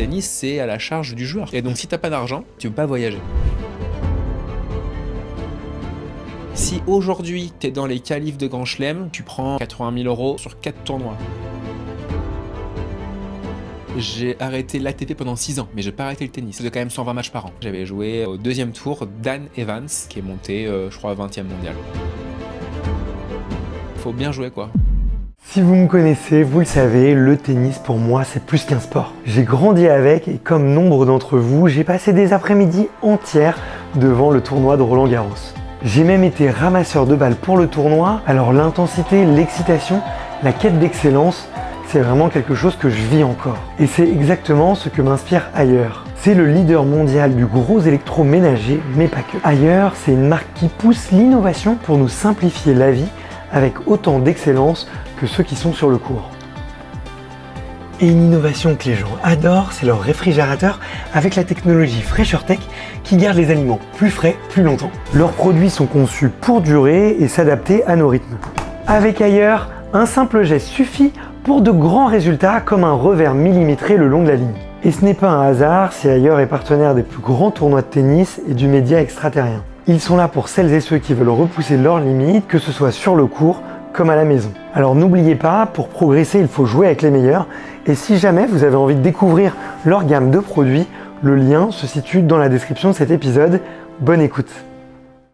tennis, c'est à la charge du joueur. Et donc si t'as pas d'argent, tu peux pas voyager. Si aujourd'hui t'es dans les qualifs de Grand Chelem, tu prends 80 000 € sur 4 tournois. J'ai arrêté l'ATP pendant 6 ans, mais j'ai pas arrêté le tennis. J'ai quand même 120 matchs par an. J'avais joué au deuxième tour Dan Evans, qui est monté, je crois, 20e mondial. Faut bien jouer, quoi. Si vous me connaissez, vous le savez, le tennis pour moi c'est plus qu'un sport. J'ai grandi avec et comme nombre d'entre vous, j'ai passé des après-midi entières devant le tournoi de Roland-Garros. J'ai même été ramasseur de balles pour le tournoi, alors l'intensité, l'excitation, la quête d'excellence, c'est vraiment quelque chose que je vis encore. Et c'est exactement ce que m'inspire Ailleurs. C'est le leader mondial du gros électroménager, mais pas que. Ailleurs, c'est une marque qui pousse l'innovation pour nous simplifier la vie avec autant d'excellence que ceux qui sont sur le court. Et une innovation que les gens adorent, c'est leur réfrigérateur avec la technologie FresherTech qui garde les aliments plus frais plus longtemps. Leurs produits sont conçus pour durer et s'adapter à nos rythmes. Avec Ailleurs, un simple geste suffit pour de grands résultats comme un revers millimétré le long de la ligne. Et ce n'est pas un hasard si Ailleurs est partenaire des plus grands tournois de tennis et du média extraterrien. Ils sont là pour celles et ceux qui veulent repousser leurs limites, que ce soit sur le court comme à la maison. Alors n'oubliez pas, pour progresser, il faut jouer avec les meilleurs. Et si jamais vous avez envie de découvrir leur gamme de produits, le lien se situe dans la description de cet épisode. Bonne écoute!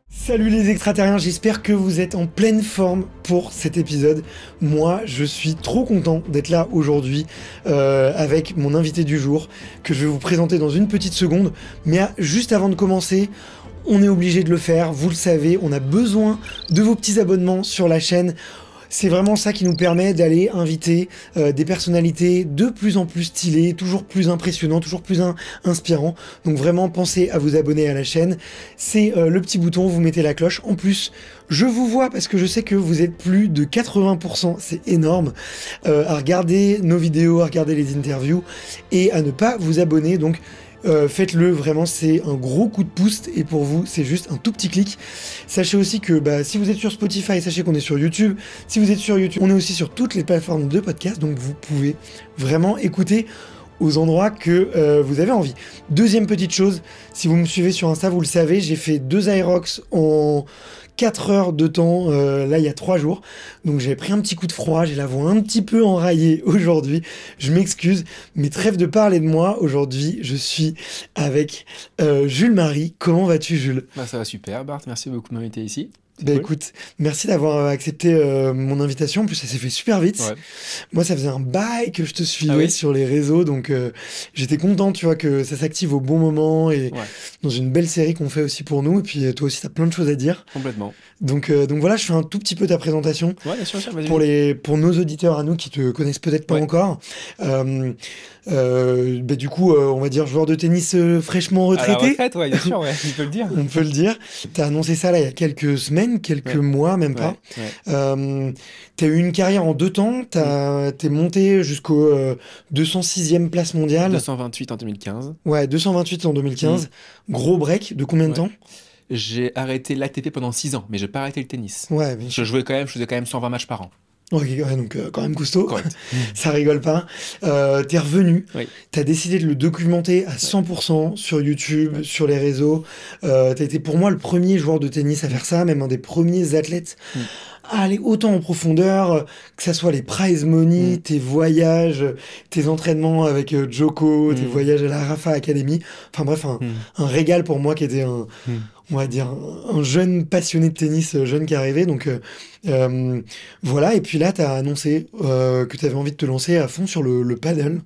Salut les extraterriens, j'espère que vous êtes en pleine forme pour cet épisode. Moi, je suis trop content d'être là aujourd'hui avec mon invité du jour, que je vais vous présenter dans une petite seconde. Mais juste avant de commencer, on est obligé de le faire, vous le savez, on a besoin de vos petits abonnements sur la chaîne. C'est vraiment ça qui nous permet d'aller inviter des personnalités de plus en plus stylées, toujours plus impressionnantes, toujours plus inspirants. Donc vraiment, pensez à vous abonner à la chaîne. C'est le petit bouton, vous mettez la cloche. En plus, je vous vois parce que je sais que vous êtes plus de 80%, c'est énorme, à regarder nos vidéos, à regarder les interviews et à ne pas vous abonner. Donc faites-le, vraiment c'est un gros coup de pouce et pour vous c'est juste un tout petit clic. Sachez aussi que si vous êtes sur Spotify, sachez qu'on est sur YouTube. Si vous êtes sur YouTube, on est aussi sur toutes les plateformes de podcast, donc vous pouvez vraiment écouter aux endroits que vous avez envie. Deuxième petite chose, si vous me suivez sur Insta, vous le savez, j'ai fait 2 Aerox en 4 heures de temps, là il y a 3 jours, donc j'ai pris un petit coup de froid, j'ai la voix un petit peu enraillée aujourd'hui, je m'excuse, mais trêve de parler de moi, aujourd'hui je suis avec Jules Marie. Comment vas-tu Jules? Ça va super Bart, merci beaucoup de m'inviter ici. Cool. Écoute, merci d'avoir accepté mon invitation. En plus, ça s'est fait super vite. Ouais. Moi, ça faisait un bail que je te suivais sur les réseaux, donc j'étais content, tu vois, que ça s'active au bon moment et dans une belle série qu'on fait aussi pour nous. Et puis toi aussi, t'as plein de choses à dire. Complètement. Donc voilà, je fais un tout petit peu ta présentation. Ouais, bien sûr, vas-y. Pour nos auditeurs à nous qui te connaissent peut-être pas encore. Du coup, on va dire joueur de tennis fraîchement retraité. À la retraite, ouais, bien sûr, ouais, on peut le dire. On peut le dire. T'as annoncé ça là il y a quelques semaines, quelques mois, même pas. T'as eu une carrière en 2 temps. T'es monté jusqu'au 206e place mondiale. 228 en 2015. Ouais, 228 en 2015. Gros break de combien de temps? J'ai arrêté l'ATP pendant 6 ans, mais j'ai pas arrêté le tennis. Ouais, je faisais quand même 120 matchs par an. Ok, ouais, donc quand même costaud, ça rigole pas. T'es revenu, t'as décidé de le documenter à 100% sur YouTube, sur les réseaux. T'as été pour moi le premier joueur de tennis à faire ça, même un des premiers athlètes à aller autant en profondeur, que ça soit les prize money, tes voyages, tes entraînements avec Joko, tes voyages à la Rafa Academy. Enfin bref, un régal pour moi qui était on va dire, un jeune passionné de tennis, jeune qui arrivait. Donc voilà, et puis là, tu as annoncé que tu avais envie de te lancer à fond sur le paddle.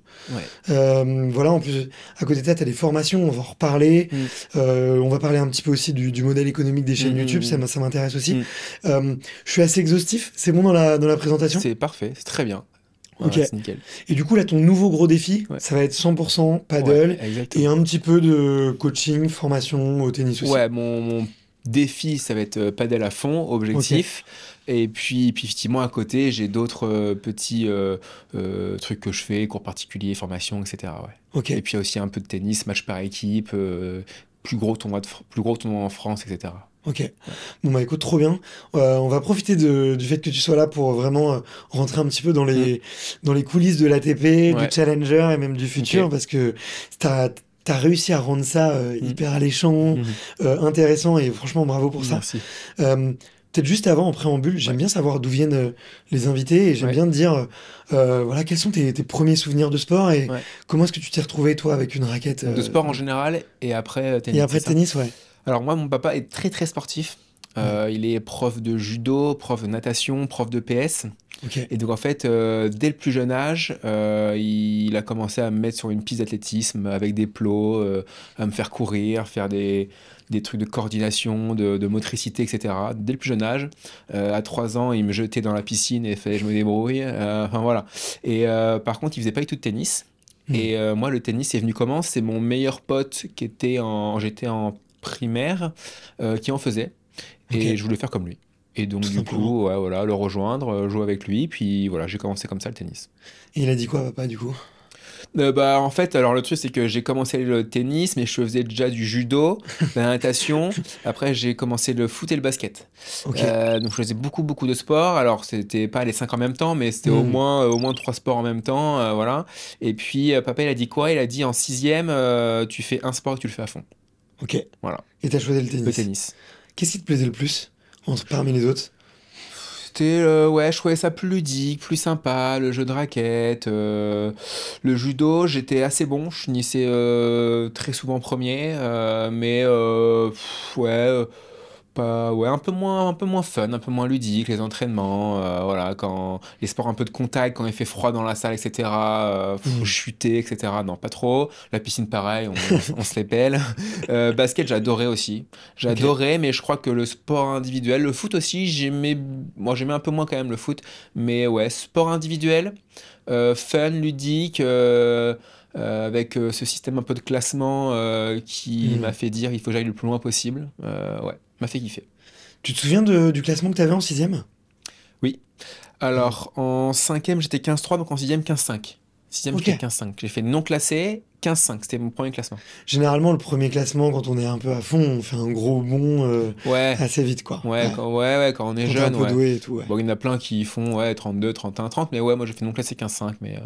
Voilà, en plus, à côté de ça, tu as des formations, on va en reparler. On va parler un petit peu aussi du modèle économique des chaînes YouTube, ça m'intéresse aussi. Je suis assez exhaustif, c'est bon dans la présentation? C'est parfait, c'est très bien. Ok. C'est nickel. Et du coup, là, ton nouveau gros défi, ça va être 100% paddle et un petit peu de coaching, formation au tennis aussi. Ouais, mon défi, ça va être paddle à fond, objectif. Et puis effectivement, à côté, j'ai d'autres petits trucs que je fais, cours particuliers, formation, etc. Et puis il y a aussi un peu de tennis, match par équipe, plus gros tournoi en France, etc. Ok. Bon bah écoute, trop bien. On va profiter du fait que tu sois là pour vraiment rentrer un petit peu dans les coulisses de l'ATP, du Challenger et même du futur, parce que t'as réussi à rendre ça hyper alléchant, intéressant, et franchement bravo pour ça. Merci. Peut-être juste avant, en préambule, j'aime bien savoir d'où viennent les invités, et j'aime bien te dire, voilà, quels sont tes premiers souvenirs de sport, et comment est-ce que tu t'es retrouvé, toi, avec une raquette de sport en général, et après tennis. Et après tennis, ouais. Alors moi, mon papa est très très sportif. Il est prof de judo, prof de natation, prof de PS. Okay. Et donc en fait, dès le plus jeune âge, il a commencé à me mettre sur une piste d'athlétisme avec des plots, à me faire courir, faire des trucs de coordination, de motricité, etc. Dès le plus jeune âge. À 3 ans, il me jetait dans la piscine et il fallait que je me débrouille. Enfin voilà. Et par contre, il faisait pas du tout de tennis. Et moi, le tennis est venu comment? C'est mon meilleur pote qui était j'étais en primaire, qui en faisait. Et je voulais faire comme lui. Et donc, du coup, voilà, le rejoindre, jouer avec lui. Puis voilà, j'ai commencé comme ça le tennis. Et il a dit quoi, papa, du coup? En fait, alors le truc, c'est que j'ai commencé le tennis, mais je faisais déjà du judo, de la natation. Après, j'ai commencé le foot et le basket. Donc, je faisais beaucoup, beaucoup de sports. Alors, c'était pas les 5 en même temps, mais c'était au moins 3 sports en même temps. Voilà. Et puis, papa, il a dit quoi? Il a dit en 6e, tu fais un sport et tu le fais à fond. Ok. Voilà. Et t'as choisi le tennis? Le tennis. Qu'est-ce qui te plaisait le plus parmi les autres? C'était, je trouvais ça plus ludique, plus sympa, le jeu de raquette, le judo, j'étais assez bon, je finissais très souvent premier, mais un peu moins fun, un peu moins ludique, les entraînements, voilà, quand les sports un peu de contact, quand il fait froid dans la salle, etc., faut chuter, etc., non, pas trop. La piscine, pareil, on se les pèle. Basket, j'adorais aussi. J'adorais, mais je crois que le sport individuel, le foot aussi, j'aimais un peu moins quand même le foot, mais ouais, sport individuel, fun, ludique, avec ce système un peu de classement qui m'a fait dire il faut que j'aille le plus loin possible. M'a fait kiffer. Tu te souviens du classement que tu avais en 6e? Oui. Alors, en 5e, j'étais 15-3, donc en 6e, 15-5. 6e, j'étais 15-5. J'ai fait non classé, 15-5. C'était mon premier classement. Généralement, le premier classement, quand on est un peu à fond, on fait un gros bond assez vite, quoi. Quand on est jeune. Un peu doué et tout, Bon, il y en a plein qui font 32, 31, 30, mais ouais, moi, j'ai fait non classé 15-5. Mais,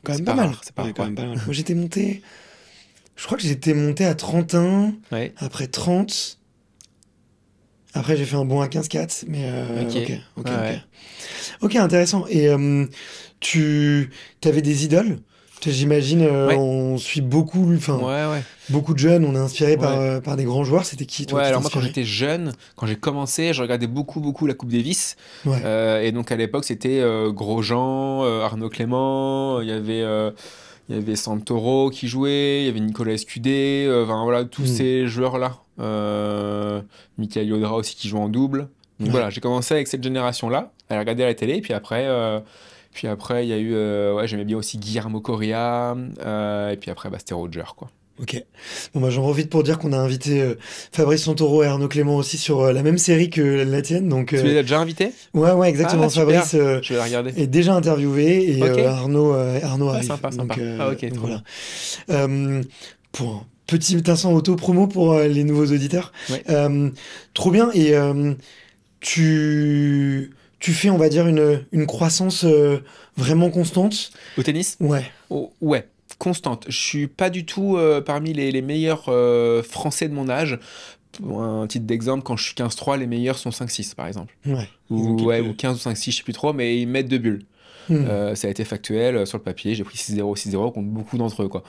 quand même pas mal. C'est quand même pas mal. Moi, j'étais monté... Je crois que j'étais monté à 31, après 30... Après, j'ai fait un bond à 15-4, mais ok, intéressant. Et tu avais des idoles? J'imagine, on suit beaucoup, beaucoup de jeunes, on est inspiré par des grands joueurs. C'était qui, toi, alors moi, quand j'étais jeune, quand j'ai commencé, je regardais beaucoup, beaucoup la Coupe Davis. Et donc, à l'époque, c'était Grosjean, Arnaud Clément, il y avait Santoro qui jouait, il y avait Nicolas Escudé, voilà, tous ces joueurs-là. Michael Yodra aussi qui joue en double. Donc voilà, j'ai commencé avec cette génération-là, à regarder à la télé, puis après, il y a eu, j'aimais bien aussi Guillermo Coria, et puis après, c'était Roger, quoi. Ok. Bon, bah, j'en profite pour dire qu'on a invité Fabrice Santoro et Arnaud Clément aussi sur la même série que la tienne. Donc, tu les as déjà invités? Ouais, exactement. Fabrice je vais la regarder. Est déjà interviewé et Arnaud arrive. Sympa. Donc, Ok, donc voilà. Pour un petit instant auto-promo pour les nouveaux auditeurs. Trop bien. Et tu fais, on va dire, une croissance vraiment constante? Au tennis? Ouais. Constante. Je suis pas du tout parmi les meilleurs Français de mon âge. Pour un titre d'exemple, quand je suis 15-3, les meilleurs sont 5-6 par exemple. Ou 15 ou 5-6, je sais plus trop, mais ils mettent 2 bulles. Ça a été factuel sur le papier. J'ai pris 6-0, 6-0 contre beaucoup d'entre eux, quoi.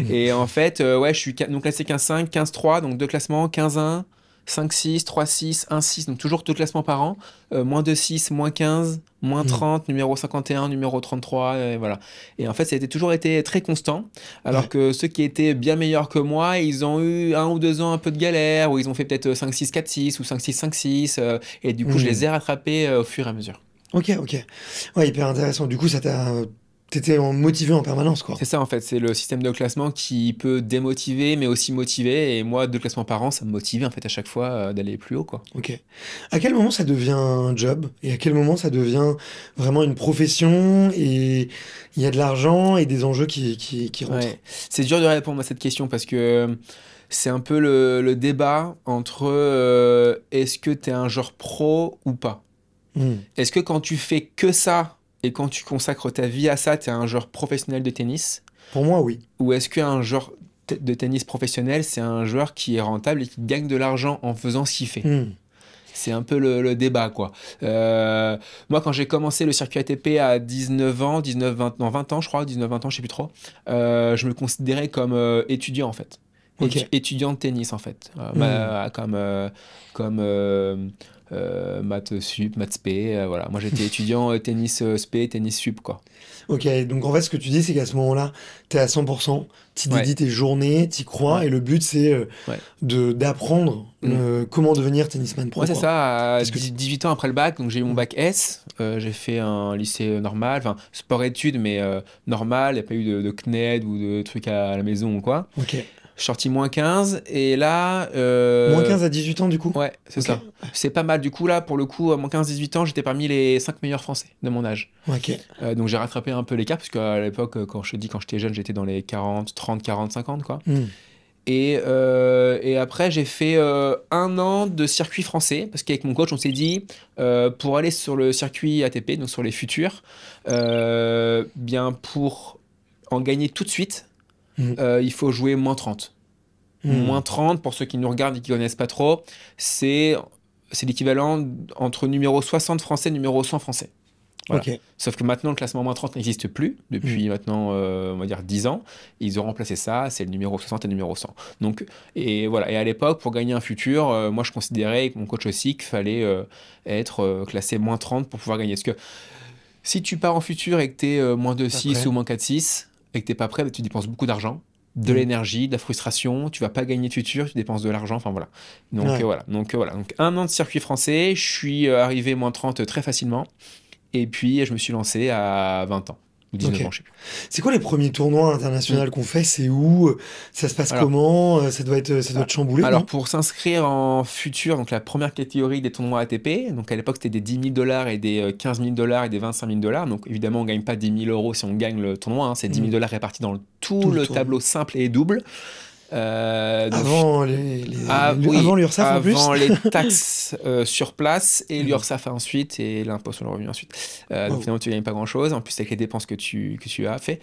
Et en fait, je suis donc classé 15-5, 15-3, donc 2 classements, 15-1, 5-6, 3-6, 1-6, donc toujours 2 classements par an, moins 2-6, moins 15, moins 30, numéro 51, numéro 33, et voilà. Et en fait, ça a toujours été très constant, alors que ceux qui étaient bien meilleurs que moi, ils ont eu 1 ou 2 ans un peu de galère, où ils ont fait peut-être 5-6, 4-6, ou 5-6, 5-6, et du coup, je les ai rattrapés au fur et à mesure. Ok. Ouais, hyper intéressant. Du coup, t'étais motivé en permanence, quoi. C'est ça, en fait. C'est le système de classement qui peut démotiver, mais aussi motiver. Et moi, 2 classements par an, ça me motivait, en fait, à chaque fois d'aller plus haut, quoi. Ok. À quel moment ça devient un job? Et à quel moment ça devient vraiment une profession et il y a de l'argent et des enjeux qui rentrent? C'est dur de répondre à cette question parce que c'est un peu le débat entre est-ce que tu es un joueur pro ou pas. Est-ce que quand tu fais que ça et quand tu consacres ta vie à ça, tu es un joueur professionnel de tennis? Pour moi, oui. Ou est-ce qu'un joueur de tennis professionnel, c'est un joueur qui est rentable et qui gagne de l'argent en faisant ce qu'il fait? C'est un peu le débat, quoi. Moi, quand j'ai commencé le circuit ATP à 19 ans, 20 ans, je crois, 19-20 ans, je sais plus trop, je me considérais comme étudiant, en fait. Étudiant de tennis, en fait. Maths sup, maths spé, voilà. Moi, j'étais étudiant tennis spé, tennis sup, quoi. Ok, donc en fait, ce que tu dis, c'est qu'à ce moment-là, tu es à 100%, tu dédies tes journées, tu y crois, et le but, c'est d'apprendre comment devenir tennisman pro. Ouais, c'est ça. À 18 ans après le bac, donc j'ai eu mon bac S. J'ai fait un lycée normal, enfin, sport-études, mais normal. Il n'y a pas eu de CNED ou de trucs à la maison ou quoi. Ok. Je suis sorti -15, et là... Moins 15 à 18 ans, du coup? Ouais, c'est ça. C'est pas mal. Du coup, là, pour le coup, à moins 15-18 ans, j'étais parmi les 5 meilleurs Français de mon âge. Ok. Donc j'ai rattrapé un peu l'écart, parce qu'à l'époque, quand j'étais jeune, j'étais dans les 40, 30, 40, 50, quoi. Et après, j'ai fait 1 an de circuit français, parce qu'avec mon coach, on s'est dit, pour aller sur le circuit ATP, donc sur les futurs, bien pour en gagner tout de suite, il faut jouer -30. -30, pour ceux qui nous regardent et qui ne connaissent pas trop, c'est l'équivalent entre numéro 60 français et numéro 100 français. Voilà. Sauf que maintenant, le classement -30 n'existe plus, depuis maintenant, on va dire 10 ans. Ils ont remplacé ça, c'est le numéro 60 et le numéro 100. Donc, et voilà. Et à l'époque, pour gagner un futur, moi je considérais, avec mon coach aussi, qu'il fallait être classé -30 pour pouvoir gagner. Parce que si tu pars en futur et que tu es -2,6 ou -4,6, et que tu n'es pas prêt, bah, tu dépenses beaucoup d'argent, de l'énergie, de la frustration, tu vas pas gagner de futur, tu dépenses de l'argent, enfin voilà. Donc voilà. Donc 1 an de circuit français, je suis arrivé -30 très facilement. Et puis, je me suis lancé à 20 ans, ou 19 ans, je sais plus. C'est quoi les premiers tournois internationaux qu'on fait? C'est où? Ça se passe comment? Ça doit être chamboulé. Alors, pour s'inscrire en futur, donc la première catégorie des tournois ATP, donc à l'époque, c'était des 10 000 $ et des 15 000 $ et des 25 000 $. Donc, évidemment, on ne gagne pas 10 000 € si on gagne le tournoi. Hein. C'est 10 000 $ répartis dans tout le tableau simple et double. Avant l'URSSAF en plus. Avant les taxes sur place et l'URSSAF ensuite et l'impôt sur le revenu ensuite. Donc finalement tu gagnes pas grand chose en plus avec les dépenses que tu as fait.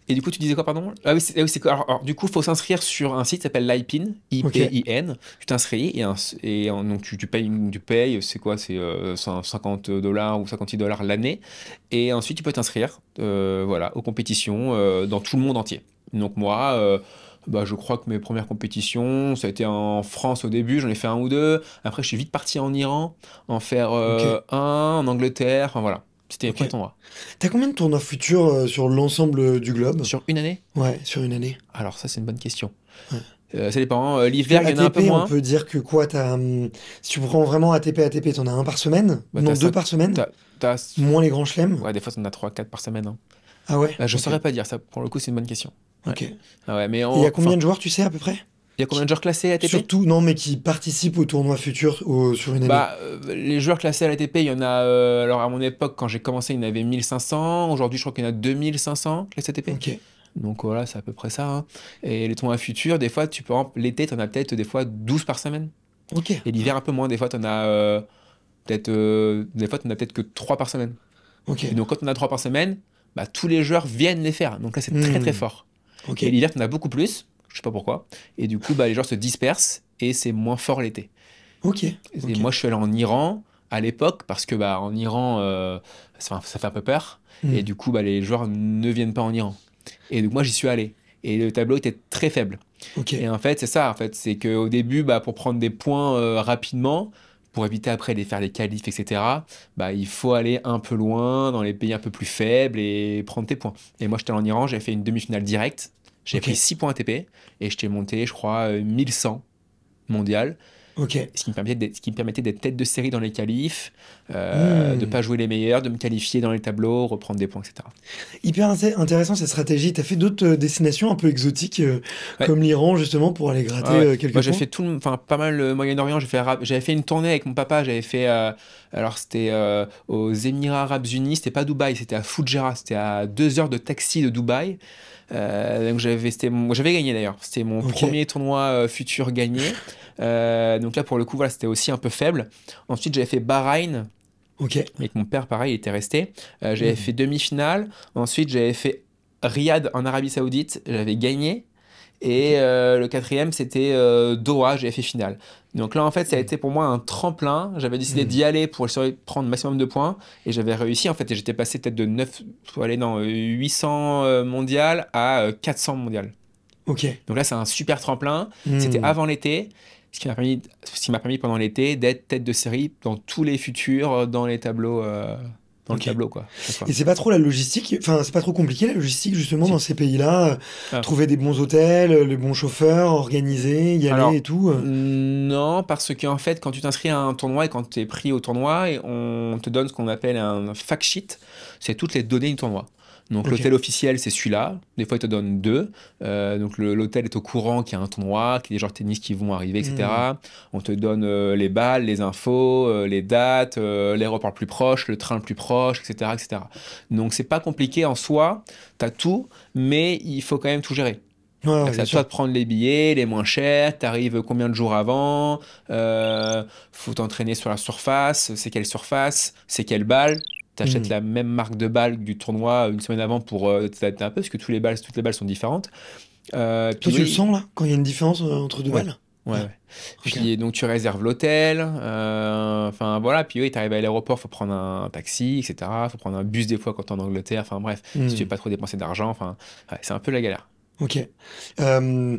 Et du coup tu disais quoi, pardon? Alors, du coup il faut s'inscrire sur un site qui s'appelle l'IPIN, IPIN. Tu t'inscris et donc tu payes, c'est quoi, c'est 50 $ ou 56 $ l'année, et ensuite tu peux t'inscrire aux compétitions dans tout le monde entier. Donc moi, je crois que mes premières compétitions, ça a été en France au début, j'en ai fait 1 ou 2. Après, je suis vite parti en Iran, en faire 1, en Angleterre, enfin voilà. C'était plein de tournois. T'as combien de tournois futurs sur l'ensemble du globe? Sur une année? Ouais, sur une année. Alors ça, c'est une bonne question. Ça dépend. L'hiver, il y en a un peu moins. On peut dire que quoi, si tu prends vraiment ATP, t'en as 1 par semaine? Non, 2 par semaine? Moins les grands chelems? Ouais, des fois, t'en as 3-4 par semaine. Hein. Ah ouais? Je saurais pas dire ça. Pour le coup, c'est une bonne question. Ok. Mais il y a combien de joueurs, tu sais, à peu près? Il y a combien de joueurs classés à l'ATP? Surtout, non, mais qui participent au tournoi futur sur une année. Les joueurs classés à l'ATP, il y en a... alors, à mon époque, quand j'ai commencé, il y en avait 1500. Aujourd'hui, je crois qu'il y en a 2500 classés ATP. Ok. Donc voilà, c'est à peu près ça. Hein. Et les tournois futurs, des fois, l'été, tu en as peut-être des fois 12 par semaine. Ok. Et l'hiver, un peu moins. Des fois, tu en as peut-être que 3 par semaine. Ok. Et donc, quand on a 3 par semaine, tous les joueurs viennent les faire. Donc là, c'est très, très fort. Okay. Et l'hiver, tu en as beaucoup plus. Je sais pas pourquoi. Et du coup, les joueurs se dispersent et c'est moins fort l'été. Ok. Et moi, je suis allé en Iran à l'époque parce que en Iran, ça fait un peu peur. Et du coup, les joueurs ne viennent pas en Iran. Et donc, moi, j'y suis allé. Et le tableau était très faible. Okay. Et en fait, c'est ça. En fait, c'est qu'au début, pour prendre des points rapidement, pour éviter après de faire les qualifs, etc., il faut aller un peu loin dans les pays un peu plus faibles et prendre tes points. Et moi, j'étais en Iran, j'ai fait une demi-finale directe. J'ai pris 6 points ATP et j'étais monté, je crois, 1100 mondial. Ok. Ce qui me permettait d'être tête de série dans les qualifs. de pas jouer les meilleurs, de me qualifier dans les tableaux, reprendre des points, etc. Hyper intéressant cette stratégie. Tu as fait d'autres destinations un peu exotiques, Ouais. comme l'Iran, justement, pour aller gratter quelques Moi, j'ai points? fait pas mal le Moyen-Orient. J'avais fait une tournée avec mon papa. J'avais fait, alors c'était aux Émirats Arabes Unis. C'était pas Dubaï, c'était à Fujairah. C'était à 2 heures de taxi de Dubaï. Donc j'avais gagné d'ailleurs. C'était mon Ok, premier tournoi futur gagné. Donc là, pour le coup, voilà, c'était aussi un peu faible. Ensuite, j'avais fait Bahreïn. ok. Avec mon père, pareil, il était resté. J'avais Hmm. fait demi-finale. Ensuite, j'avais fait Riyad en Arabie Saoudite. J'avais gagné. Ok. Et le quatrième, c'était Doha. J'avais fait finale. Donc là, en fait, ça a Hmm. été pour moi un tremplin. J'avais décidé Hmm. d'y aller pour essayer de prendre le maximum de points. Et j'avais réussi, en fait. Et j'étais passé peut-être de 9, faut aller dans 800 mondial à 400 mondial. Ok. Donc là, c'est un super tremplin. C'était Hmm. avant l'été. Ce qui m'a permis pendant l'été d'être tête de série dans tous les futurs, dans les tableaux, dans le Ok. tableau, quoi. Chaque fois. Et c'est pas trop la logistique, enfin, c'est pas trop compliqué la logistique, justement, dans Si. ces pays-là. Ah. Trouver des bons hôtels, les bons chauffeurs, organiser, y aller et Alors, tout. non, parce qu'en fait, quand tu t'inscris à un tournoi et quand tu es pris au tournoi, et on te donne ce qu'on appelle un fact sheet, c'est toutes les données du tournoi. Donc Ok. l'hôtel officiel, c'est celui-là. Des fois, ils te donnent deux. Donc l'hôtel est au courant qu'il y a un tournoi, qu'il y a des joueurs de tennis qui vont arriver, Hmm. etc. On te donne les balles, les infos, les dates, l'aéroport le plus proche, le train le plus proche, etc., etc. Donc c'est pas compliqué en soi. Tu as tout, mais il faut quand même tout gérer. Ouais, ouais, C'est bien à toi sûr. de prendre les billets, les moins chers, t'arrives combien de jours avant, faut t'entraîner sur la surface, c'est quelle surface, c'est quelle balle. T'achètes Hmm. la même marque de balle du tournoi une semaine avant pour t'adapter un peu, parce que toutes les balles sont différentes. Toi, Puis tu le oui, sens, là, quand il y a une différence entre deux ouais, balles? ouais, Ouais. ouais. Ok. Puis donc tu réserves l'hôtel, enfin voilà, puis oui, t'arrives à l'aéroport, faut prendre un taxi, etc. Faut prendre un bus des fois quand t'es en Angleterre, enfin bref, si tu veux Hmm. pas trop dépenser d'argent, enfin, ouais, c'est un peu la galère. Ok. Euh,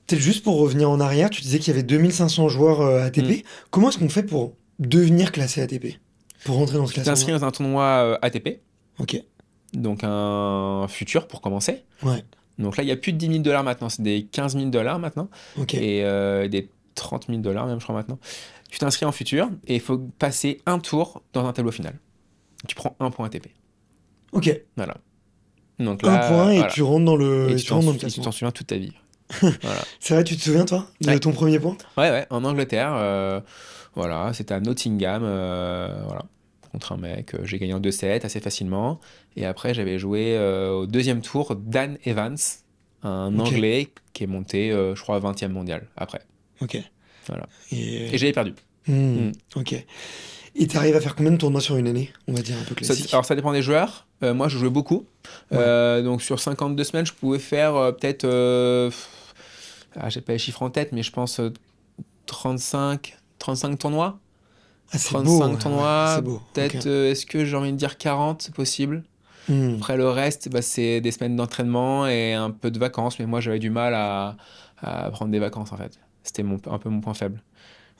Peut-être juste pour revenir en arrière, tu disais qu'il y avait 2500 joueurs Hmm. ATP. Comment est-ce qu'on fait pour devenir classé ATP? Pour rentrer dans ce Tu t'inscris classement-là? dans un tournoi ATP. Ok. Donc un futur pour commencer. Ouais. Donc là, il y a plus de 10 000 $ maintenant, c'est des 15 000 $ maintenant, Ok. et des 30 000 $ même, je crois, maintenant. Tu t'inscris en futur, et il faut passer un tour dans un tableau final. Tu prends un point ATP. Ok. Voilà. Donc Un point là, et voilà. tu rentres dans Et le, tu tu t'en rentres dans le tu t'en classement. souviens toute ta vie. Voilà. C'est vrai, tu te souviens, toi, de Ouais, ton premier point? ouais, ouais, en Angleterre, voilà, c'était à Nottingham, voilà, contre un mec. J'ai gagné en 2-7 assez facilement. Et après, j'avais joué au deuxième tour Dan Evans, un Ok. Anglais qui est monté, je crois, 20e mondial après. Ok. Voilà. Et... Et j'avais perdu. Hmm. Hmm. Ok. Et t'arrives à faire combien de tournois sur une année? On va dire un peu classique. Alors, ça dépend des joueurs. Moi, je jouais beaucoup. Ouais. Donc, sur 52 semaines, je pouvais faire peut-être. J'ai pas les chiffres en tête, mais je pense 35 tournois. Ah, c'est beau, 35 ouais, ouais, c'est tournois, beau. Ok. peut-être, est-ce que j'ai envie de dire 40, c'est possible. Hmm. Après le reste, bah, c'est des semaines d'entraînement et un peu de vacances, mais moi j'avais du mal à prendre des vacances en fait. C'était un peu mon point faible.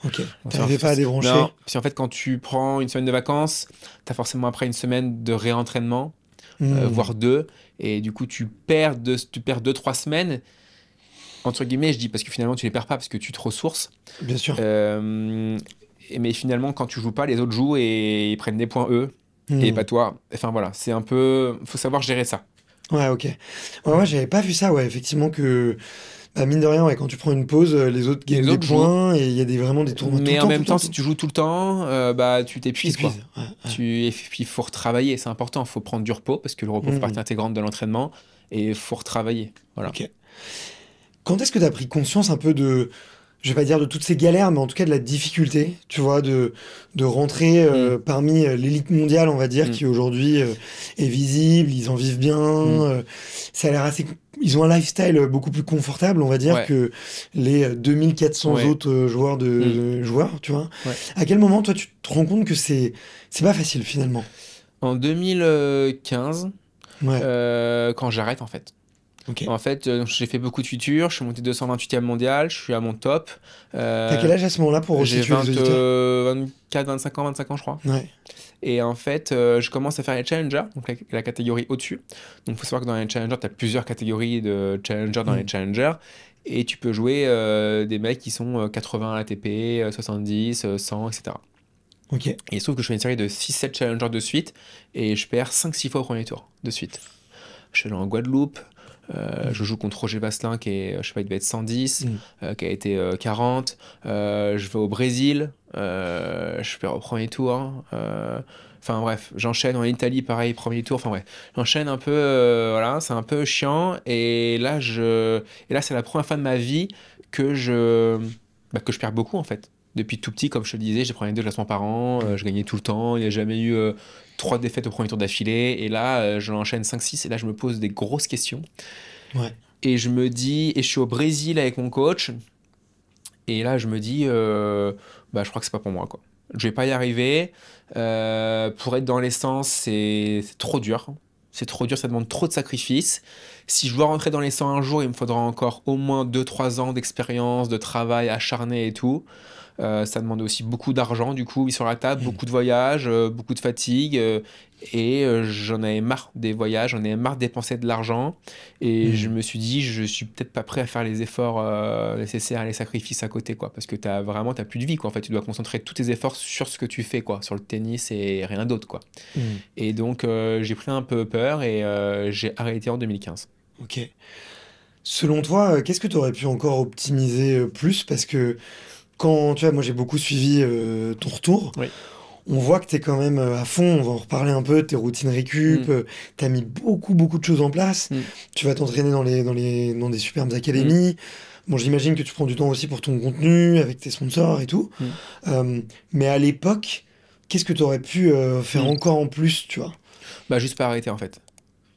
Ok. Bon, T'arrivais pas à non, débrancher? parce qu'en fait quand tu prends une semaine de vacances, t'as forcément après une semaine de réentraînement, Hmm. voire deux, et du coup tu perds 2, 3 semaines, entre guillemets je dis, parce que finalement tu les perds pas parce que tu te ressources. Bien sûr. Mais finalement, quand tu joues pas, les autres jouent et ils prennent des points eux, et Hmm. pas toi. Enfin voilà, c'est un peu. Faut savoir gérer ça. Ouais, ok. Ouais, moi, j'avais pas vu ça, ouais, effectivement, que, bah, mine de rien, ouais, quand tu prends une pause, les autres gagnent Les des autres jouent, points et il y a vraiment des tournois tout le mais en temps, tout même le temps, temps, tout si le tu temps. joues tout le temps, bah tu Tu t'épuises quoi. t'épuises. Ouais, ouais. Et puis il faut retravailler, c'est important. Il faut prendre du repos parce que le repos fait Hmm. partie intégrante de l'entraînement et il faut retravailler. Voilà. Ok. Quand est-ce que tu as pris conscience un peu de, je vais pas dire de toutes ces galères, mais en tout cas de la difficulté, tu vois, de rentrer Hmm, parmi l'élite mondiale, on va dire, hmm, qui aujourd'hui est visible, ils en vivent bien, hmm. ça a l'air assez, ils ont un lifestyle beaucoup plus confortable, on va dire, Ouais, que les 2400 ouais, autres joueurs hmm, de joueurs, tu vois. ouais. À quel moment, toi, tu te rends compte que c'est pas facile finalement? En 2015, Ouais, quand j'arrête en fait. ok. En fait, j'ai fait beaucoup de futurs, je suis monté 228e mondial, je suis à mon top. T'as quel Euh, âge à ce moment-là pour j'ai resituer les auditeurs? 24, 25 ans, je crois. Ouais. Et en fait, je commence à faire les challengers, donc la catégorie au-dessus. Donc, il faut savoir que dans les challengers, tu as plusieurs catégories de challengers dans les Hmm. challengers. Et tu peux jouer des mecs qui sont 80 ATP, 70, 100, etc. Ok. Et il se trouve que je fais une série de 6-7 challengers de suite et je perds 5-6 fois au premier tour de suite. Je suis allé en Guadeloupe, je joue contre Roger Vasselin qui est, je sais pas, il devait être 110, qui a été 40. Je vais au Brésil, je perds au premier tour. Enfin bref, j'enchaîne en Italie, pareil, premier tour. Enfin bref, j'enchaîne un peu, voilà, c'est un peu chiant. Et là, c'est la première fois de ma vie que que je perds beaucoup en fait. Depuis tout petit, comme je te le disais, j'ai pris 2 classements par an, je gagnais tout le temps, il n'y a jamais eu 3 défaites au premier tour d'affilée. Et là, je l'enchaîne 5-6 et là, je me pose des grosses questions. Ouais. Et je me dis, et je suis au Brésil avec mon coach, et là, je me dis, je crois que c'est pas pour moi, quoi. Je vais pas y arriver. Pour être dans l'essence, c'est trop dur. C'est trop dur, ça demande trop de sacrifices. Si je dois rentrer dans les 100 un jour, il me faudra encore au moins 2-3 ans d'expérience, de travail acharné et tout. Ça demande aussi beaucoup d'argent, du coup, mis sur la table, beaucoup de voyages, beaucoup de fatigue. J'en avais marre des voyages, j'en avais marre de dépenser de l'argent. Et je me suis dit, je suis peut-être pas prêt à faire les efforts nécessaires, les sacrifices à côté, quoi. Parce que t'as plus de vie, quoi. En fait, tu dois concentrer tous tes efforts sur ce que tu fais, quoi. Sur le tennis et rien d'autre, quoi. Et donc, j'ai pris un peu peur et j'ai arrêté en 2015. Ok. Selon toi, qu'est-ce que tu aurais pu encore optimiser plus? Parce que quand, tu vois, moi j'ai beaucoup suivi ton retour. Oui. On voit que tu es quand même à fond, on va en reparler un peu, tes routines récup, tu as mis beaucoup, beaucoup de choses en place. Tu vas t'entraîner dans des superbes académies. Bon, j'imagine que tu prends du temps aussi pour ton contenu, avec tes sponsors et tout. Mais à l'époque, qu'est-ce que tu aurais pu faire encore en plus, tu vois? Bah, juste pas arrêter, en fait.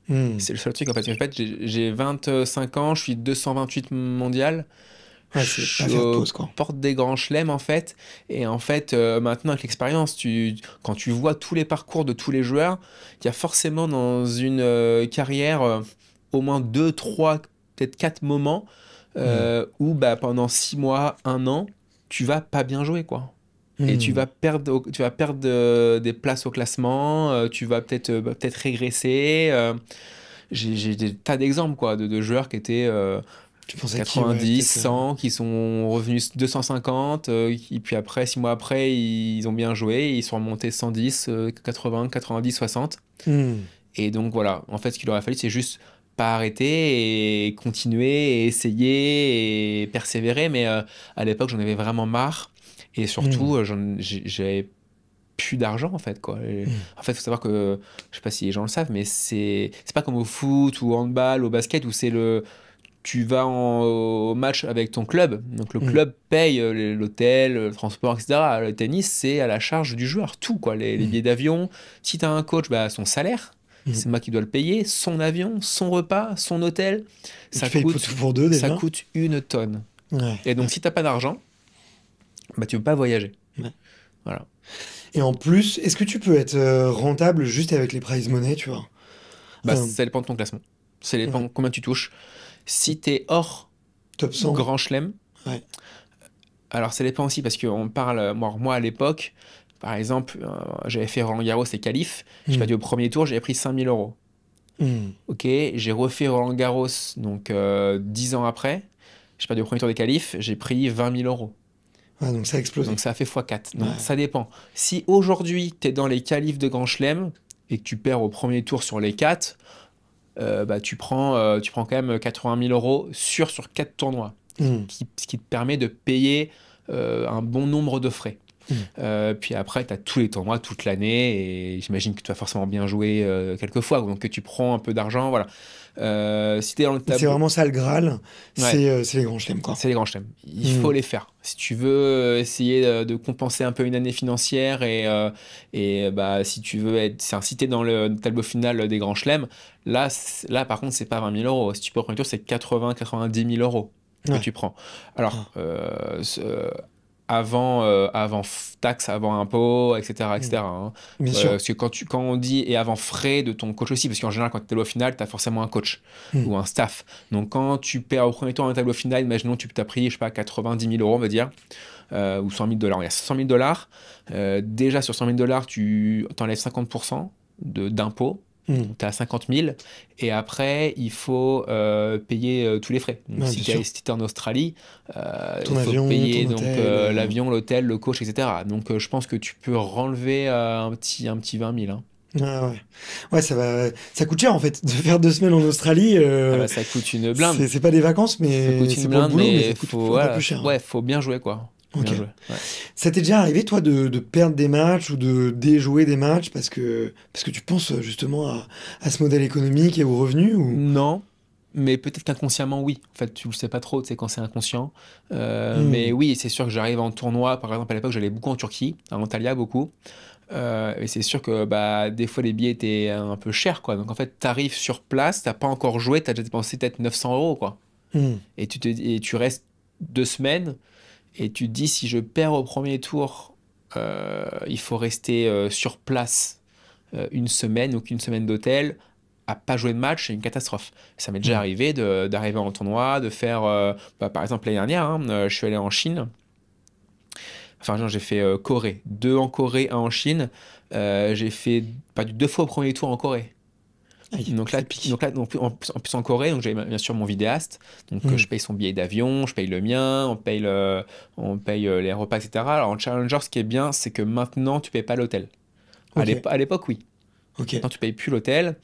C'est le seul truc, en fait. En fait, j'ai 25 ans, je suis 228 mondial. Ouais, c'est pas faire de pause, quoi. Porte des grands chelems, en fait. Et en fait, maintenant, avec l'expérience, quand tu vois tous les parcours de tous les joueurs, il y a forcément dans une carrière au moins 2, 3, peut-être 4 moments où pendant 6 mois, 1 an, tu vas pas bien jouer, quoi. Et tu vas perdre des places au classement, tu vas peut-être régresser. J'ai des tas d'exemples, quoi, de joueurs qui étaient... Tu pensais 90, 100, qui sont revenus 250, et puis après, 6 mois après, ils ont bien joué, ils sont remontés 110, 80, 90, 60. Et donc voilà, en fait, ce qu'il aurait fallu, c'est juste pas arrêter et continuer et essayer et persévérer. Mais à l'époque, j'en avais vraiment marre. Et surtout, j'avais plus d'argent en fait, quoi. En fait, il faut savoir que, je sais pas si les gens le savent, mais c'est pas comme au foot ou au handball, au basket, où tu vas au match avec ton club, donc le club paye l'hôtel, le transport, etc. Le tennis, c'est à la charge du joueur, tout, quoi. Les billets d'avion, si tu as un coach, son salaire, c'est moi qui dois le payer, son avion, son repas, son hôtel, ça coûte tout pour deux, déjà. Ça coûte une tonne. Ouais. Et donc, si tu n'as pas d'argent, tu peux pas voyager. Ouais. Voilà. Et en plus, est-ce que tu peux être rentable juste avec les prize money, tu vois? Ça dépend de ton classement. Ça dépend combien tu touches. Si t'es hors top 100 grand chelem, alors ça dépend aussi parce qu'on parle, moi à l'époque, par exemple, j'avais fait Roland Garros et qualif, j'ai pas dit au premier tour, j'avais pris 5 000 euros. Ok, j'ai refait Roland Garros, donc 10 ans après, j'ai pas dit au premier tour des qualifs, j'ai pris 20 000 euros. Donc ça a explosé. Donc ça a fait x4. Donc ça dépend. Si aujourd'hui tu es dans les qualifs de grand chelem et que tu perds au premier tour sur les 4, tu prends quand même 80 000 euros sur 4 tournois, ce qui te permet de payer un bon nombre de frais. Puis après, tu as tous les tournois toute l'année et j'imagine que tu vas forcément bien jouer quelques fois, donc que tu prends un peu d'argent, voilà. Si t'es dans le tableau... C'est vraiment ça le Graal, c'est les grands chelems, quoi. C'est les grands chelems. Il faut les faire. Si tu veux essayer de compenser un peu une année financière si tu veux si t'es dans le tableau final des grands chelems, là par contre, c'est pas 20 000 euros. Si tu peux au premier tour, c'est 80-90 000 euros que tu prends. Alors, avant taxes, avant impôts, etc. Hein. Bien sûr. Parce que quand on dit et avant frais de ton coach aussi, parce qu'en général, quand tu es au final, tu as forcément un coach ou un staff. Donc, quand tu perds au premier tour un tableau final, imaginons que tu t'as pris, je sais pas, 90 000 euros, on va dire, ou 100 000 $. Il y a 100 000 $. Déjà, sur 100 000 $, tu t'enlèves 50% d'impôts. Tu as 50 000 et après, il faut payer tous les frais. Donc, si tu es en Australie, il faut payer l'avion, l'hôtel, le coach, etc. Donc, je pense que tu peux renlever un petit 20 000. Hein. Ah ouais, ça coûte cher en fait de faire 2 semaines en Australie. Ça coûte une blinde. C'est pas des vacances, mais c'est pour le boulot, mais ça coûte encore plus cher. Ouais, faut bien jouer quoi. Okay. Ça t'est déjà arrivé, toi, de perdre des matchs ou de déjouer des matchs parce que tu penses justement à ce modèle économique et aux revenus ou... Non, mais peut-être qu'inconsciemment, oui. En fait, tu le sais pas trop, tu sais, quand c'est inconscient. Mais oui, c'est sûr que j'arrive en tournoi. Par exemple, à l'époque, j'allais beaucoup en Turquie, à Antalya, beaucoup. Et c'est sûr que des fois, les billets étaient un peu chers, quoi. Donc, en fait, tu arrives sur place, t'as pas encore joué, tu as déjà dépensé peut-être 900 €, quoi. Et tu restes 2 semaines. Et tu te dis, si je perds au premier tour, il faut rester sur place une semaine ou qu'une semaine d'hôtel, à pas jouer de match, c'est une catastrophe. Ça m'est déjà arrivé d'arriver en tournoi, de faire, par exemple l'année dernière, je suis allé en Chine. Enfin, j'ai fait Corée, 2 en Corée, 1 en Chine. J'ai fait perdu 2 fois au premier tour en Corée. Donc en plus en Corée, donc j'ai bien sûr mon vidéaste, donc je paye son billet d'avion, je paye le mien, on paye les repas, etc. Alors en Challenger, ce qui est bien, c'est que maintenant tu payes pas l'hôtel. À l'époque, oui. Maintenant tu payes plus l'hôtel,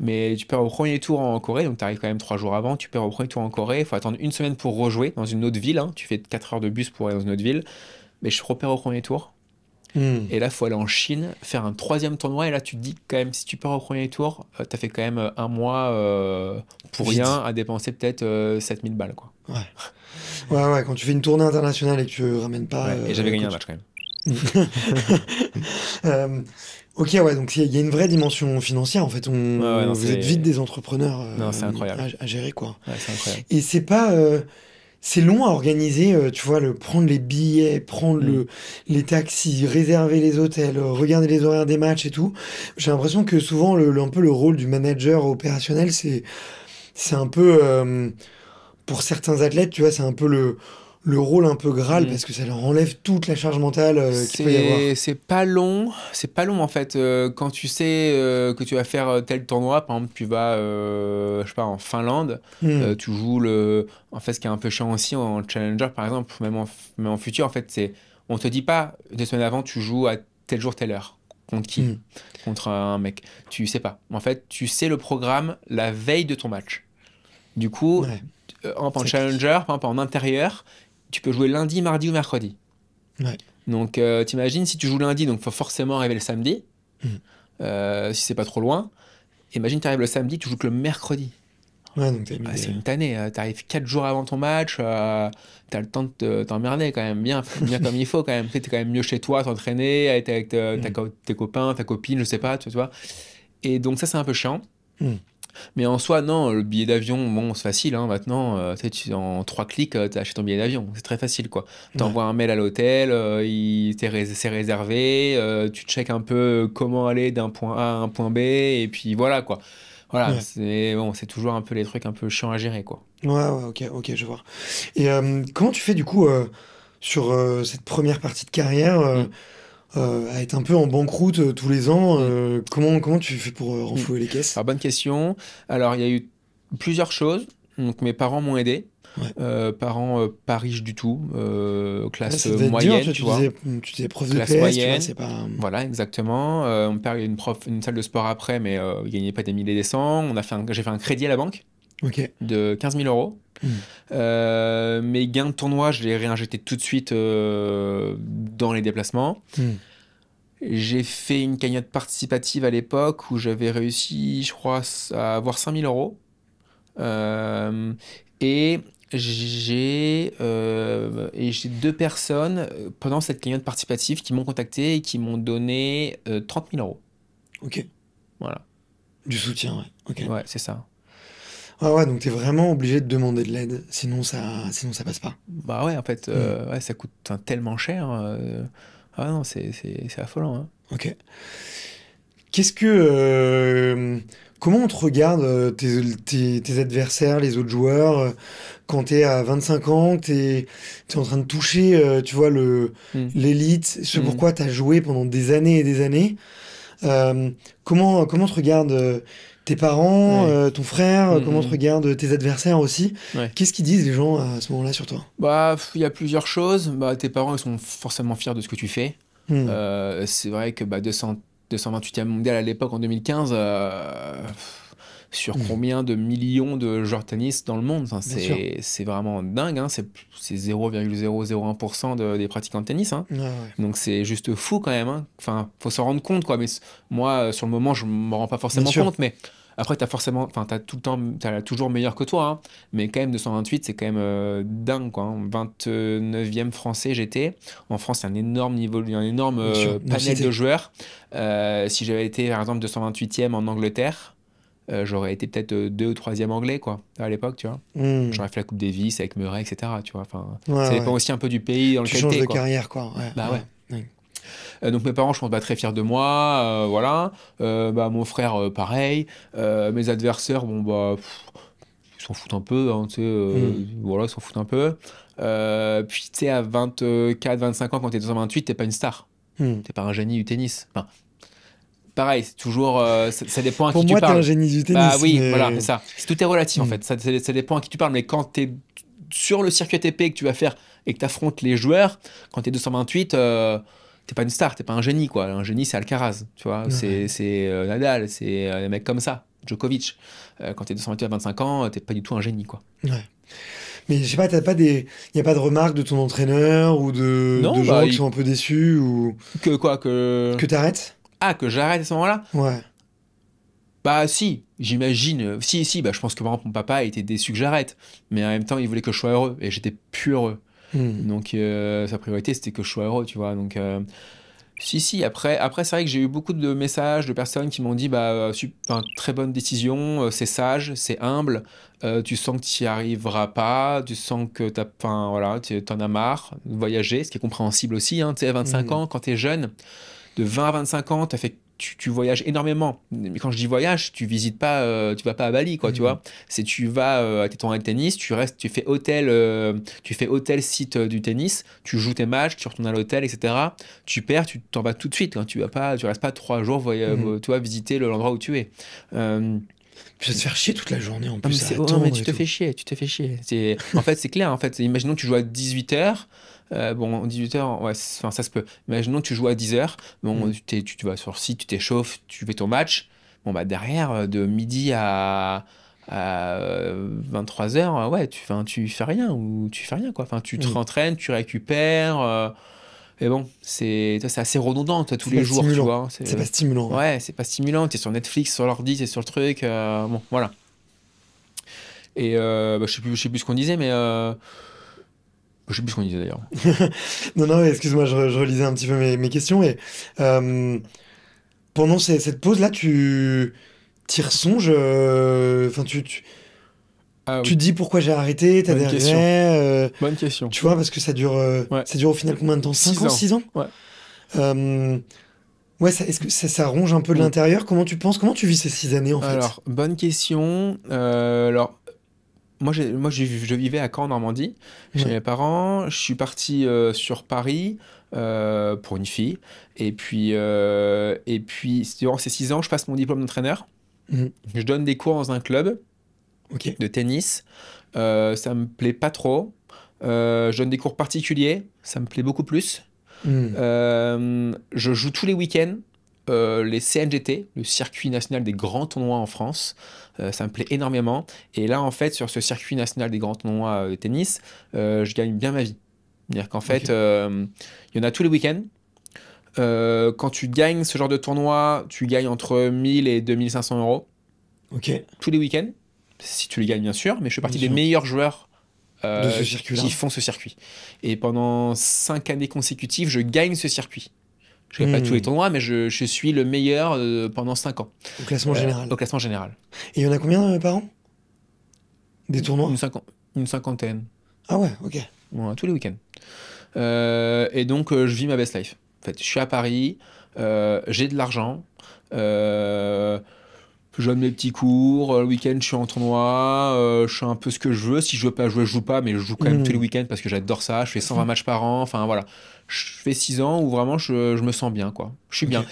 mais tu perds au premier tour en Corée, donc tu arrives quand même 3 jours avant, tu perds au premier tour en Corée, il faut attendre 1 semaine pour rejouer dans une autre ville, hein. Tu fais 4 heures de bus pour aller dans une autre ville, mais je repère au premier tour. Et là, il faut aller en Chine, faire un 3e tournoi. Et là, tu te dis quand même, si tu pars au premier tour, tu as fait quand même 1 mois pour rien, à dépenser peut-être 7000 balles. Quoi. Ouais, quand tu fais une tournée internationale et que tu ramènes pas... et j'avais gagné un match quand même. Ok, ouais, donc il y a une vraie dimension financière, en fait. Vous êtes vite des entrepreneurs c'est incroyable. À gérer, quoi. Ouais, c'est incroyable. Et c'est pas... c'est long à organiser, tu vois, prendre les billets, prendre les taxis, réserver les hôtels, regarder les horaires des matchs et tout. J'ai l'impression que souvent, un peu le rôle du manager opérationnel, c'est un peu, pour certains athlètes, tu vois, c'est un peu le rôle un peu Graal parce que ça leur enlève toute la charge mentale qu'il peut y avoir. C'est pas long en fait. Quand tu sais que tu vas faire tel tournoi, par exemple, tu vas, je sais pas, en Finlande, tu joues En fait, ce qui est un peu chiant aussi en Challenger, par exemple, même en futur, en fait, on te dit pas 2 semaines avant, tu joues à tel jour, telle heure. Contre qui? Contre un mec. Tu sais pas. En fait, tu sais le programme la veille de ton match. Du coup, en Challenger, par exemple, en intérieur, tu peux jouer lundi, mardi ou mercredi. Donc, t'imagines, si tu joues lundi, donc il faut forcément arriver le samedi, si c'est pas trop loin. Imagine, tu arrives le samedi, tu joues que le mercredi. Donc c'est une tannée. Tu arrives 4 jours avant ton match, tu as le temps de t'emmerder quand même, bien comme il faut quand même. Tu es quand même mieux chez toi, t'entraîner, être avec tes copains, ta copine, je sais pas, tu vois. Et donc, ça, c'est un peu chiant. Mais en soi, non, le billet d'avion, bon, c'est facile. Hein, maintenant, en 3 clics, tu achètes ton billet d'avion. C'est très facile, quoi. Tu envoies un mail à l'hôtel, c'est réservé, tu checkes un peu comment aller d'un point A à un point B, et puis voilà, quoi. Voilà, c'est toujours un peu les trucs un peu chiants à gérer, quoi. Ok, je vois. Et comment tu fais, du coup, sur cette première partie de carrière à être un peu en banqueroute tous les ans, comment tu fais pour renflouer les caisses? Alors, bonne question. Alors, il y a eu plusieurs choses. Donc, mes parents m'ont aidé. Parents pas riches du tout, classe moyenne, dur, tu vois. Tu disais prof de classe PS, moyenne. Tu vois, c'est pas... Voilà, exactement. Mon père, il y a une salle de sport après, mais il gagnait pas des milliers des cents. J'ai fait un crédit à la banque de 15 000 €. Mes gains de tournoi, je les ai réinjectés tout de suite dans les déplacements. J'ai fait une cagnotte participative à l'époque où j'avais réussi, je crois, à avoir 5 000 €. Et j'ai 2 personnes pendant cette cagnotte participative qui m'ont contacté et qui m'ont donné 30 000 €. Ok. Voilà. Du soutien, Ouais, c'est ça. Donc t'es vraiment obligé de demander de l'aide, sinon ça passe pas. Bah ouais, en fait, ça coûte tellement cher. Ah non, c'est affolant. Hein. Ok. Qu'est-ce que... comment on te regarde, tes adversaires, les autres joueurs, quand t'es à 25 ans, t'es en train de toucher, tu vois, l'élite, ce pourquoi t'as joué pendant des années et des années. Comment te regardent tes parents, ton frère, comment te regardent tes adversaires aussi? Qu'est-ce qu'ils disent les gens à ce moment-là sur toi? Bah, il y a plusieurs choses. Bah, tes parents, ils sont forcément fiers de ce que tu fais. C'est vrai que 228e mondial à l'époque, en 2015, sur combien de millions de joueurs de tennis dans le monde? Enfin, c'est vraiment dingue, hein. C'est 0,001% des pratiquants de tennis, hein. Donc c'est juste fou quand même, hein. Enfin, faut s'en rendre compte, quoi. Mais moi, sur le moment, je me rends pas forcément compte, mais après, t'as toujours meilleur que toi, hein. Mais quand même, 228, c'est quand même dingue, quoi, hein. 29e français, j'étais. En France, il y a un énorme niveau, il y a un énorme panel de joueurs. Si j'avais été, par exemple, 228e en Angleterre, j'aurais été peut-être 2 ou 3e anglais, quoi, à l'époque, tu vois. J'aurais fait la Coupe Davis avec Murray, etc., tu vois. Enfin, ça dépend aussi un peu du pays dans lequel tu changes de carrière, quoi. Bah ouais. Donc mes parents, je pense, très fiers de moi, voilà. Mon frère, pareil. Mes adversaires, bon, ils s'en foutent un peu, hein, tu sais, voilà, ils s'en foutent un peu. Puis, tu sais, à 24, 25 ans, quand t'es 228, t'es pas une star. T'es pas un génie du tennis. Enfin, pareil, c'est toujours, ça dépend à qui tu parles. Pour moi, t'es un génie du tennis. Bah oui, voilà, c'est ça. Tout est relatif, en fait. Ça dépend à qui tu parles. Mais quand t'es sur le circuit ATP que tu vas faire et que t'affrontes les joueurs, quand t'es 228, t'es pas une star, t'es pas un génie, quoi. Un génie, c'est Alcaraz, tu vois. C'est Nadal, c'est des mecs comme ça. Djokovic. Quand t'es 228 à 25 ans, t'es pas du tout un génie, quoi. Mais je sais pas, y a pas de remarques de ton entraîneur ou de gens qui sont un peu déçus ou... Que t'arrêtes? Ah, que j'arrête à ce moment-là? Ouais. Bah si, j'imagine. Si, je pense que par exemple mon papa était déçu que j'arrête. Mais en même temps, il voulait que je sois heureux. Et j'étais plus heureux. Donc sa priorité, c'était que je sois heureux, tu vois. Donc si. Après c'est vrai que j'ai eu beaucoup de messages de personnes qui m'ont dit très bonne décision, c'est sage, c'est humble. Tu sens que tu n'y arriveras pas, tu sens que t'en as marre de voyager, ce qui est compréhensible aussi, hein. Tu sais, à 25 ans, quand t'es jeune, de 20 à 25 ans, tu voyages énormément. Mais quand je dis voyage, tu visites pas, tu vas pas à Bali, quoi, tu vois. Tu vas à tes tournois de tennis, tu fais hôtel site du tennis, tu joues tes matchs, tu retournes à l'hôtel, etc. Tu perds, tu t'en vas tout de suite, hein. Tu restes pas 3 jours, tu vois, visiter l'endroit où tu es. Tu vas te faire chier toute la journée en plus. Mais tu te fais chier. En fait, c'est clair. En fait, imaginons que tu joues à 18h. 18h, ouais, ça se peut. Imaginons que tu joues à 10h. Bon, tu vas sur le site, tu t'échauffes, tu fais ton match. Bon, derrière, de midi à 23h, ouais, tu fais rien ou tu fais rien, quoi. Enfin, tu te rentraînes, tu récupères. Mais bon, c'est assez redondant, toi, tous les jours, tu vois. C'est pas stimulant. Ouais, c'est pas stimulant. T'es sur Netflix, sur l'ordi, t'es sur le truc. Bon, voilà. Et je sais plus ce qu'on disait, mais je sais plus ce qu'on disait d'ailleurs. non, excuse-moi, je relisais un petit peu mes questions. Et pendant cette pause-là, tu t'y ressonges. Enfin, tu te dis pourquoi j'ai arrêté, t'as des regrets. Bonne question. Tu vois, parce que ça dure au final combien de temps? 5 ans, 6 ans? Ouais. Ouais, est-ce que ça ronge un peu de l'intérieur? Comment tu vis ces 6 années en fait? Alors, bonne question. Moi, je vivais à Caen, Normandie, chez mes parents. Je suis parti sur Paris pour une fille. Et puis durant ces 6 ans, je passe mon diplôme d'entraîneur. Je donne des cours dans un club de tennis. Ça me plaît pas trop. Je donne des cours particuliers. Ça me plaît beaucoup plus. Je joue tous les week-ends les CNGT, le circuit national des grands tournois en France. Ça me plaît énormément. Et là, en fait, sur ce circuit national des grands tournois de tennis, je gagne bien ma vie. C'est-à-dire qu'en fait, il y en a tous les week-ends. Quand tu gagnes ce genre de tournoi, tu gagnes entre 1000 et 2500 euros. Tous les week-ends. Si tu les gagnes, bien sûr. Mais je fais partie des meilleurs joueurs qui font ce circuit. Et pendant 5 années consécutives, je gagne ce circuit. Je ne gagne pas tous les tournois, mais je suis le meilleur pendant 5 ans. Au classement général. Au classement général. Et il y en a combien par an? Des tournois? Une cinquantaine. Ah ouais, ok. Ouais, tous les week-ends. Et donc, je vis ma best life. En fait, je suis à Paris, j'ai de l'argent, je donne mes petits cours, le week-end, je suis en tournoi, je fais un peu ce que je veux. Si je veux pas jouer, je joue pas, mais je joue quand même tous les week-ends parce que j'adore ça. Je fais 120 matchs par an, enfin voilà. Je fais 6 ans où vraiment je me sens bien, quoi. Je suis bien.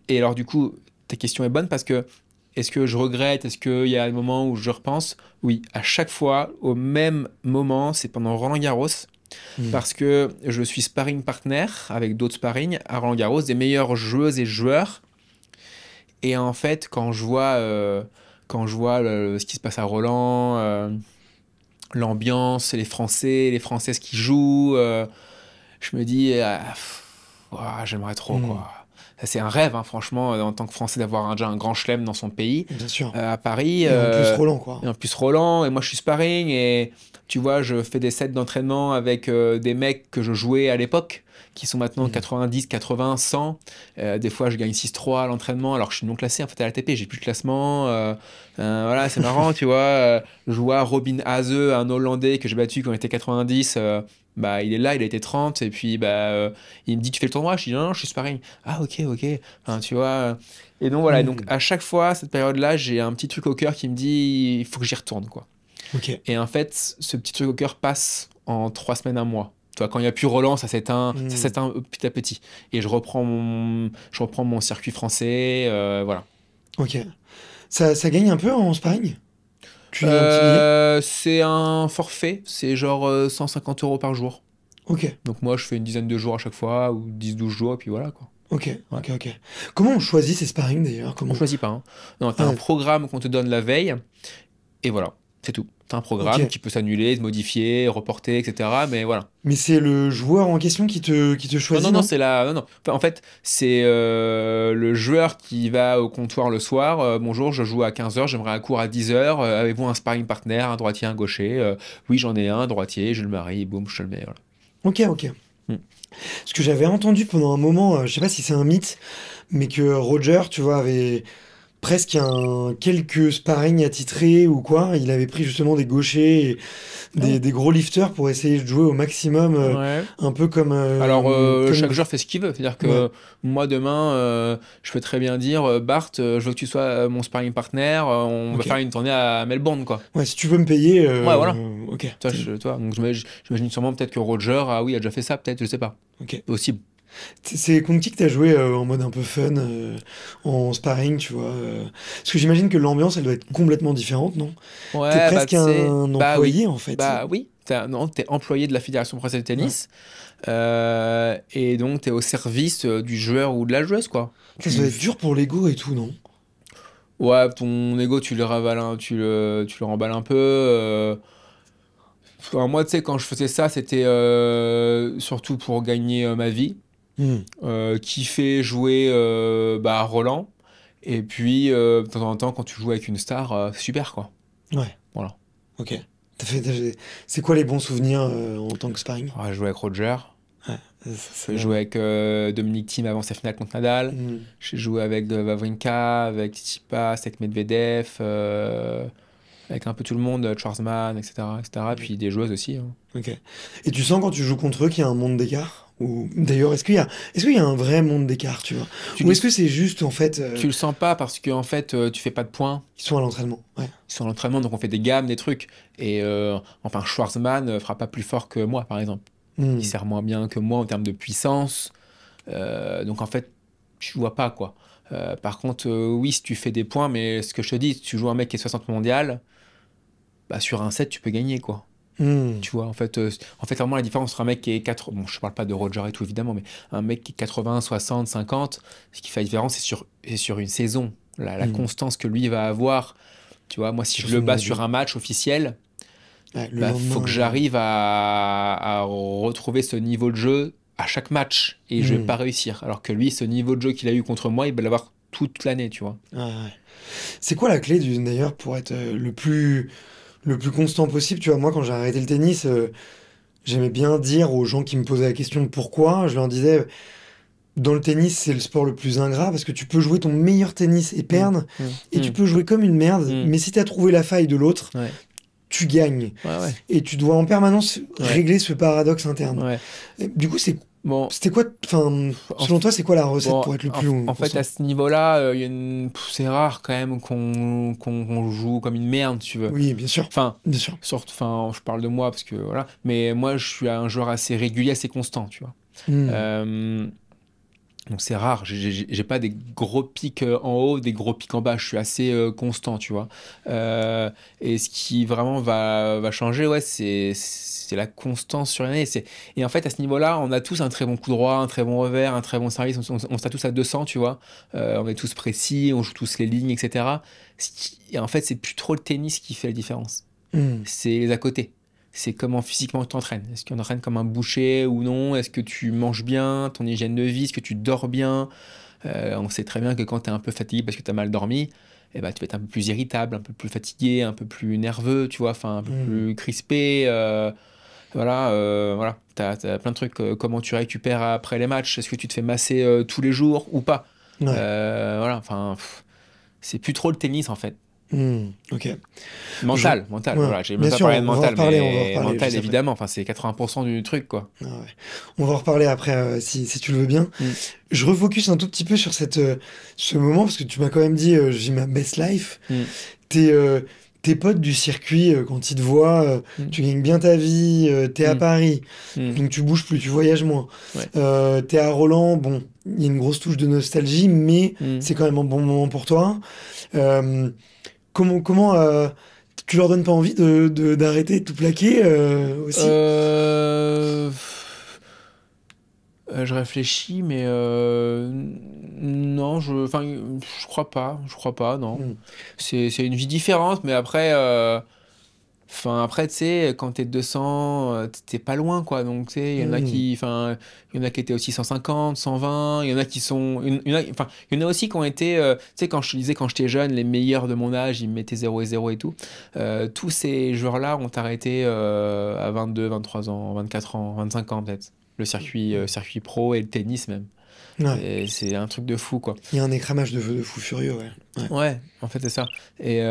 Et alors, du coup, ta question est bonne parce que est-ce que je regrette? Est-ce qu'il y a un moment où je repense? Oui, à chaque fois, au même moment, c'est pendant Roland-Garros, parce que je suis sparring partner avec d'autres sparring à Roland-Garros, des meilleures joueuses et joueurs. Et en fait, quand je vois ce qui se passe à Roland, l'ambiance, les Françaises qui jouent, je me dis, ouah, j'aimerais trop, quoi. Ça, c'est un rêve, hein, franchement, en tant que Français, d'avoir déjà un grand chelem dans son pays. Bien sûr. À Paris. Et en plus Roland, quoi. Et en plus Roland, et moi je suis sparring, et tu vois, je fais des sets d'entraînement avec des mecs que je jouais à l'époque, qui sont maintenant 90, 80, 100. Des fois, je gagne 6-3 à l'entraînement, alors que je suis non classé en fait à l'ATP, j'ai plus de classement. Voilà, c'est marrant, tu vois. Je vois Robin Haase, un Hollandais que j'ai battu quand il était 90. Bah, il est là, il a été 30, et puis il me dit, tu fais le tournoi? Je dis, non, non, je suis sparring. Ah, ok, ok. Enfin, tu vois. Et donc voilà, donc à chaque fois, cette période-là, j'ai un petit truc au cœur qui me dit, il faut que j'y retourne, quoi. Ok. Et en fait, ce petit truc au cœur passe en 3 semaines, un mois. Tu vois, quand il n'y a plus Roland, ça s'éteint petit à petit. Et je reprends mon circuit français, voilà. Ok. Ça gagne un peu en sparring? Tu es un petit billet? C'est un forfait, c'est genre 150 € par jour. Ok. Donc moi, je fais une dizaine de jours à chaque fois, ou 10-12 jours, et puis voilà, quoi. Ok, Ouais. ok, ok. Comment on choisit ces sparring d'ailleurs? On Comment... choisit pas, hein. Non, t'as Ah un ouais. programme qu'on te donne la veille, et voilà, c'est tout. T'as un programme Ok. qui peut s'annuler, se modifier, reporter, etc. Mais voilà. Mais c'est le joueur en question qui te Non, choisit, non, non, non? c'est la. Non, non. Enfin, en fait, c'est le joueur qui va au comptoir le soir. Bonjour, je joue à 15h, j'aimerais un cours à 10h. Avez-vous un sparring partner, un droitier, un gaucher? Oui, j'en ai un, droitier, je le marie, boum, je te le mets. Voilà. Ok, ok. Hmm. Ce que j'avais entendu pendant un moment, je sais pas si c'est un mythe, mais que Roger, tu vois, avait presque quelques sparring attitrés ou quoi. Il avait pris justement des gauchers et des gros lifters pour essayer de jouer au maximum, Ouais. un peu comme... Alors, comme chaque joueur fait ce qu'il veut. C'est-à-dire que Ouais. moi, demain, je peux très bien dire, Bart, je veux que tu sois mon sparring partner, on va Ok. faire une tournée à Melbourne, quoi. Ouais, si tu veux me payer, Ouais, voilà. ok. Toi, donc j'imagine sûrement peut-être que Roger, ah oui, a déjà fait ça, peut-être, je sais pas. Ok. Possible. C'est contre qui que t'as joué en mode un peu fun, en sparring, tu vois Parce que j'imagine que l'ambiance, elle doit être complètement différente, non? T'es Ouais, bah presque tu sais, un bah oui, employé, en fait. bah oui. Non, t'es employé de la Fédération française de Ouais. tennis, et donc t'es au service du joueur ou de la joueuse, quoi. Ça doit être dur pour l'ego et tout, non? Ouais, ton ego, tu le ravales, tu le remballes un peu. Enfin, moi, tu sais, quand je faisais ça, c'était surtout pour gagner ma vie, Hmm. kiffer jouer à Roland, et puis de temps en temps, quand tu joues avec une star, c'est super, quoi. Ouais, Voilà. ok. C'est quoi les bons souvenirs en tant que sparring? Ouais, je jouais avec Roger. Ouais, ça J'ai va. joué avec Dominic Thiem avant sa finale contre Nadal. Hmm. J'ai joué avec Wawrinka, avec Tsitsipas, avec Medvedev, avec un peu tout le monde, Schwarzman, etc., etc. Puis des joueuses aussi, hein. Ok. Et tu sens quand tu joues contre eux qu'il y a un monde d'écart? Ou d'ailleurs, est-ce qu'il y a un vrai monde d'écart, tu vois? Tu Ou le, est-ce que c'est juste en fait tu le sens pas parce que en fait, tu fais pas de points. ils sont à l'entraînement? Ouais. Ils sont à l'entraînement, donc on fait des gammes, des trucs. Et enfin, Schwarzman fera pas plus fort que moi, par exemple. Hmm. Il sert moins bien que moi en termes de puissance. Donc en fait, tu vois pas, quoi. Par contre, oui, si tu fais des points, mais ce que je te dis, si tu joues un mec qui est 60 mondial, bah, sur un set, tu peux gagner, quoi. Hmm. Tu vois, en fait, vraiment, la différence entre un mec qui est 4... Bon, je parle pas de Roger et tout, évidemment, mais un mec qui est 80, 60, 50, ce qui fait la différence, c'est sur une saison. La Hmm. constance que lui va avoir. Tu vois, moi, si Sur je le son bats niveau. sur un match officiel, Ouais, le bah, faut lendemain. que j'arrive à retrouver ce niveau de jeu à chaque match. Et je vais Hmm. pas réussir. Alors que lui, ce niveau de jeu qu'il a eu contre moi, il va l'avoir toute l'année, tu vois. Ouais, ouais. C'est quoi la clé d'ailleurs pour être le plus constant possible? Tu vois, moi quand j'ai arrêté le tennis, j'aimais bien dire aux gens qui me posaient la question pourquoi, je leur disais dans le tennis c'est le sport le plus ingrat parce que tu peux jouer ton meilleur tennis et Mm, perdre, mm, et tu mm, peux jouer comme une merde, mm. mais si tu as trouvé la faille de l'autre, Ouais, tu gagnes. ouais, ouais. Et tu dois en permanence Ouais, régler ce paradoxe interne. ouais. Et du coup, Bon, c'était quoi, enfin, en, selon toi, c'est quoi la recette bon, pour être le en, plus en fait, constant? à ce niveau-là, c'est rare quand même qu'on joue comme une merde, tu veux. Oui, bien sûr, Enfin, bien sûr. enfin, je parle de moi parce que voilà. Mais moi, je suis un joueur assez régulier, assez constant, tu vois. Hmm. Euh, Donc c'est rare, j'ai pas des gros pics en haut, des gros pics en bas, je suis assez constant, tu vois. Et ce qui vraiment va changer, ouais, c'est la constance sur l'année. Et en fait, à ce niveau-là, on a tous un très bon coup droit, un très bon revers, un très bon service, on sera tous à 200, tu vois. On est tous précis, on joue tous les lignes, etc. Et en fait, c'est plus trop le tennis qui fait la différence, c'est les à côté. C'est comment physiquement tu t'entraînes. Est-ce qu'on t'entraîne comme un boucher ou non? Est-ce que tu manges bien? Ton hygiène de vie? Est-ce que tu dors bien? On sait très bien que quand tu es un peu fatigué parce que tu as mal dormi, eh ben, tu vas être un peu plus irritable, un peu plus fatigué, un peu plus nerveux, tu vois, enfin un peu plus crispé. Voilà. T'as plein de trucs. Comment tu récupères après les matchs? Est-ce que tu te fais masser tous les jours ou pas? Ouais. Voilà, enfin, c'est plus trop le tennis en fait. Ok. Mental, Ouais. voilà, j'ai même Bien pas sûr, parlé de on va en mental, reparler, mais mental juste après. évidemment, enfin c'est 80% du truc quoi. Ah ouais. On va en reparler après, si tu le veux bien. Je refocus un tout petit peu sur ce moment, parce que tu m'as quand même dit, je vis ma best life. Tes potes du circuit, quand ils te voient, tu gagnes bien ta vie, t'es à Paris, donc tu bouges plus, tu voyages moins. Ouais. T'es à Roland, bon, il y a une grosse touche de nostalgie, mais c'est quand même un bon moment pour toi. Comment tu leur donnes pas envie d'arrêter de tout plaquer aussi? Je réfléchis, mais non, je crois pas, non. C'est une vie différente, mais après, après, tu sais, quand t'es 200, t'es pas loin, quoi. Donc, tu sais, il y en a qui étaient aussi 150, 120, il y en a qui sont, il y en a aussi qui ont été, tu sais, quand je te disais, quand j'étais jeune, les meilleurs de mon âge, ils me mettaient 0 et 0 et tout. Tous ces joueurs-là ont arrêté à 22, 23 ans, 24 ans, 25 ans, peut-être. Le circuit pro et le tennis, même. Ouais. C'est un truc de fou, quoi. Il y a un écramage de fou furieux, ouais. Ouais, en fait, c'est ça. Et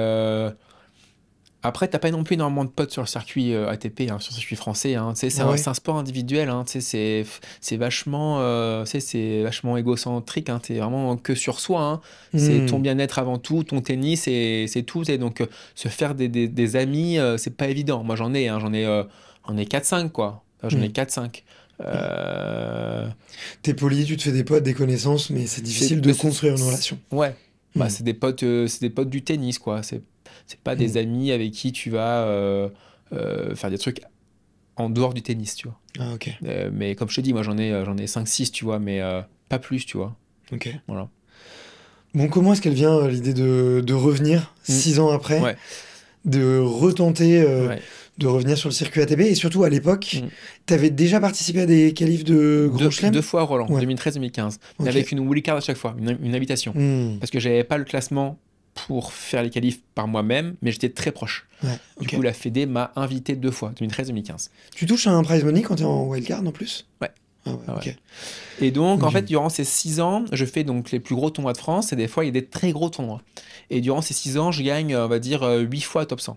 après, t'as pas non plus énormément de potes sur le circuit ATP, hein, sur le circuit français. Hein. Tu sais, c'est un sport individuel. Hein. Tu sais, c'est vachement, c'est vachement égocentrique. Hein. T'es vraiment que sur soi. Hein. C'est ton bien-être avant tout, ton tennis, et c'est tout. Et donc, se faire des amis, c'est pas évident. Moi, j'en ai 4-5, quoi. Enfin, j'en ai 4-5. T'es poli, tu te fais des potes, des connaissances, mais c'est difficile de construire une relation. Ouais. Bah, c'est des potes du tennis, quoi. C'est pas des amis avec qui tu vas faire des trucs en dehors du tennis, tu vois. Ah, ok. Mais comme je te dis, moi j'en ai 5-6, tu vois, mais pas plus, tu vois. Ok. Voilà. Bon, comment est-ce qu'elle vient l'idée de revenir 6 ans après, Ouais. de retenter Ouais. de revenir sur le circuit ATP, et surtout à l'époque, t'avais déjà participé à des qualifs de Grand Chelem? 2 fois à Roland, Ouais. 2013-2015, mais Ok. avec une wildcard à chaque fois, une invitation. Parce que j'avais pas le classement pour faire les qualifs par moi-même, mais j'étais très proche. Ouais, Du ok. coup, la Fédé m'a invité 2 fois, 2013-2015. Tu touches à un prize money quand t'es en wildcard en plus? Ouais. Ah ouais, Ah ouais. ok. Et donc, en Ok. fait, durant ces 6 ans, je fais donc les plus gros tournois de France, et des fois, il y a des très gros tournois. Et durant ces 6 ans, je gagne, on va dire, 8 fois top 100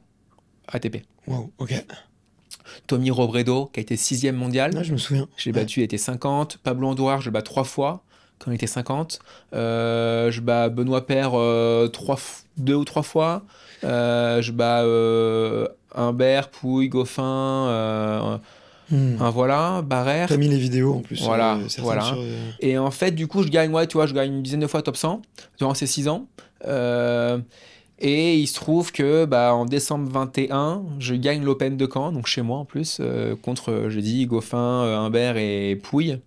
ATP. Wow, ok. Tommy Robredo, qui a été 6e mondial, Ah, je me souviens. je l'ai battu, il était 50. Pablo Andouar, je le bats 3 fois, quand il était 50. Je bats Benoît Paire 2 ou 3 fois. Je bats Humbert, Pouille, Goffin, voilà, Barrère. T'as mis les vidéos en plus. Voilà, certaines voilà. sur, Et en fait, du coup, je gagne une dizaine de fois top 100 durant ces 6 ans. Et il se trouve que en décembre 21, je gagne l'Open de Caen, donc chez moi en plus, contre, j'ai dit, Goffin, Humbert et Pouille,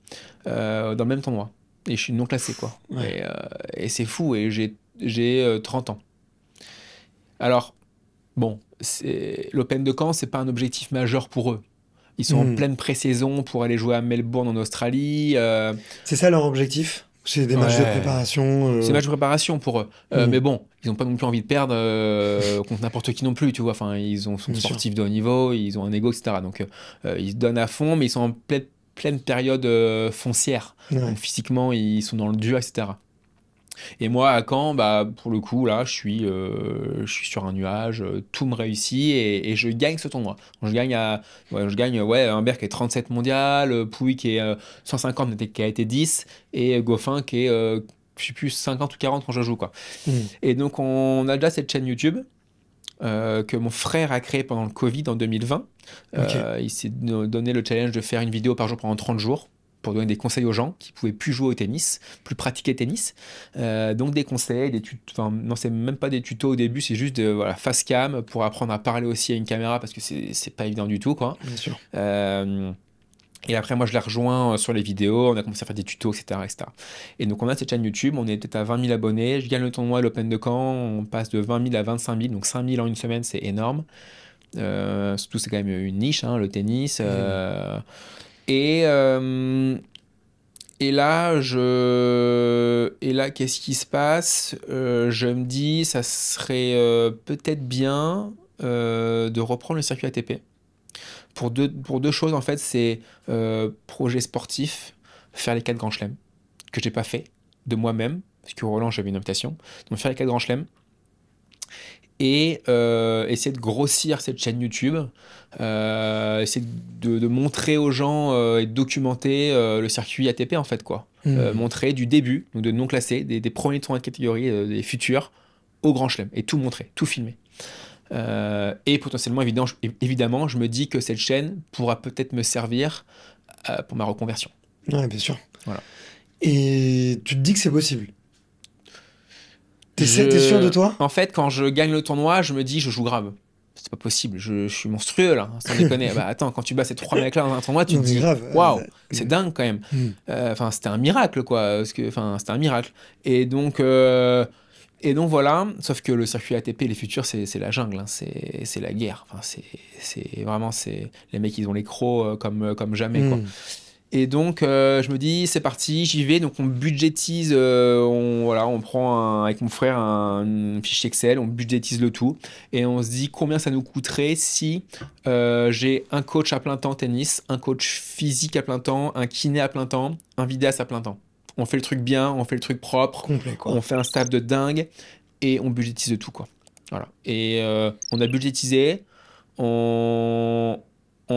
dans le même tournoi. Et je suis non classé, quoi. Ouais. Et c'est fou, et j'ai 30 ans. Alors, bon, l'Open de Caen, c'est pas un objectif majeur pour eux. Ils sont en pleine pré-saison pour aller jouer à Melbourne en Australie. C'est ça leur objectif? C'est des matchs de préparation? C'est des matchs de préparation pour eux. Mais bon, ils n'ont pas non plus envie de perdre contre n'importe qui non plus, tu vois. Enfin, sont sportifs de haut niveau, ils ont un ego, etc. Donc, ils se donnent à fond, mais ils sont en pleine période foncière. Ouais. Donc, physiquement, ils sont dans le dur, etc. Et moi, à Caen, pour le coup, là, je suis sur un nuage, tout me réussit et je gagne ce tournoi. Je gagne Humbert qui est 37 mondial, Pouille qui est 150, qui a été 10, et Goffin qui est, je sais plus, 50 ou 40 quand je joue, quoi. Et donc, on a déjà cette chaîne YouTube que mon frère a créée pendant le Covid en 2020. Il s'est donné le challenge de faire une vidéo par jour pendant 30 jours. pour donner des conseils aux gens qui pouvaient plus jouer au tennis, plus pratiquer le tennis. Donc des conseils, des tutos. Enfin, non, c'est même pas des tutos au début, c'est juste voilà, face cam pour apprendre à parler aussi à une caméra parce que c'est pas évident du tout, quoi. Bien sûr. Et après, moi, je l'ai rejoint sur les vidéos, on a commencé à faire des tutos, etc., etc. Et donc, on a cette chaîne YouTube, on est peut-être à 20 000 abonnés. Je gagne le tournoi à l'Open de Caen, on passe de 20 000 à 25 000, donc 5 000 en une semaine, c'est énorme. Surtout, c'est quand même une niche, hein, le tennis. Et là, qu'est-ce qui se passe? Je me dis, ça serait peut-être bien de reprendre le circuit ATP. Pour deux choses, en fait, c'est projet sportif, faire les 4 grands chelems, que j'ai pas fait de moi-même, parce que Roland, j'avais une invitation. Donc, faire les 4 grands chelems. Et essayer de grossir cette chaîne YouTube, essayer de montrer aux gens et de documenter le circuit ATP, en fait, quoi. Montrer du début, donc de non classés, des premiers tournois de catégorie, des futurs, au grand chelem, et tout montrer, tout filmer. Et potentiellement, évidemment, je me dis que cette chaîne pourra peut-être me servir pour ma reconversion. Ouais, bien sûr. Voilà. Et tu te dis que c'est possible? T'es sûr de toi? En fait, quand je gagne le tournoi, je me dis, je joue grave. C'est pas possible, je suis monstrueux là, sans déconner. Bah attends, quand tu bats ces 3 mecs-là dans un tournoi, tu te dis, waouh, c'est dingue quand même. Enfin, c'était un miracle, quoi. C'était un miracle. Et donc voilà, sauf que le circuit ATP, les futurs, c'est la jungle, hein. C'est la guerre. Enfin, c'est vraiment, les mecs, ils ont les crocs comme jamais, quoi. Et donc, je me dis, c'est parti, j'y vais. Donc, on budgétise, on prend avec mon frère un fichier Excel, on budgétise le tout. Et on se dit combien ça nous coûterait si j'ai un coach à plein temps tennis, un coach physique à plein temps, un kiné à plein temps, un vidéaste à plein temps. On fait le truc bien, on fait le truc propre, complet, quoi. On fait un staff de dingue et on budgétise tout, quoi. Voilà. Et on a budgétisé, on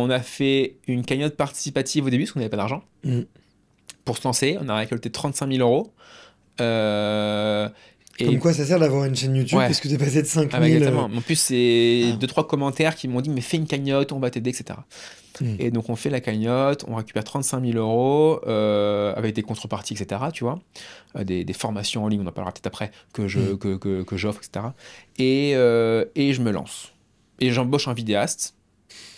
a fait une cagnotte participative au début, parce qu'on n'avait pas d'argent. Pour se lancer, on a récolté 35 000 euros. Comme quoi ça sert d'avoir une chaîne YouTube, parce que t'es passé de 5 000... exactement. En plus, c'est 2-3 commentaires qui m'ont dit, mais fais une cagnotte, on va t'aider, etc. Et donc, on fait la cagnotte, on récupère 35 000 euros avec des contreparties, etc. Tu vois, des formations en ligne, on en parlera peut-être après, que j'offre, etc. Et je me lance. Et j'embauche un vidéaste.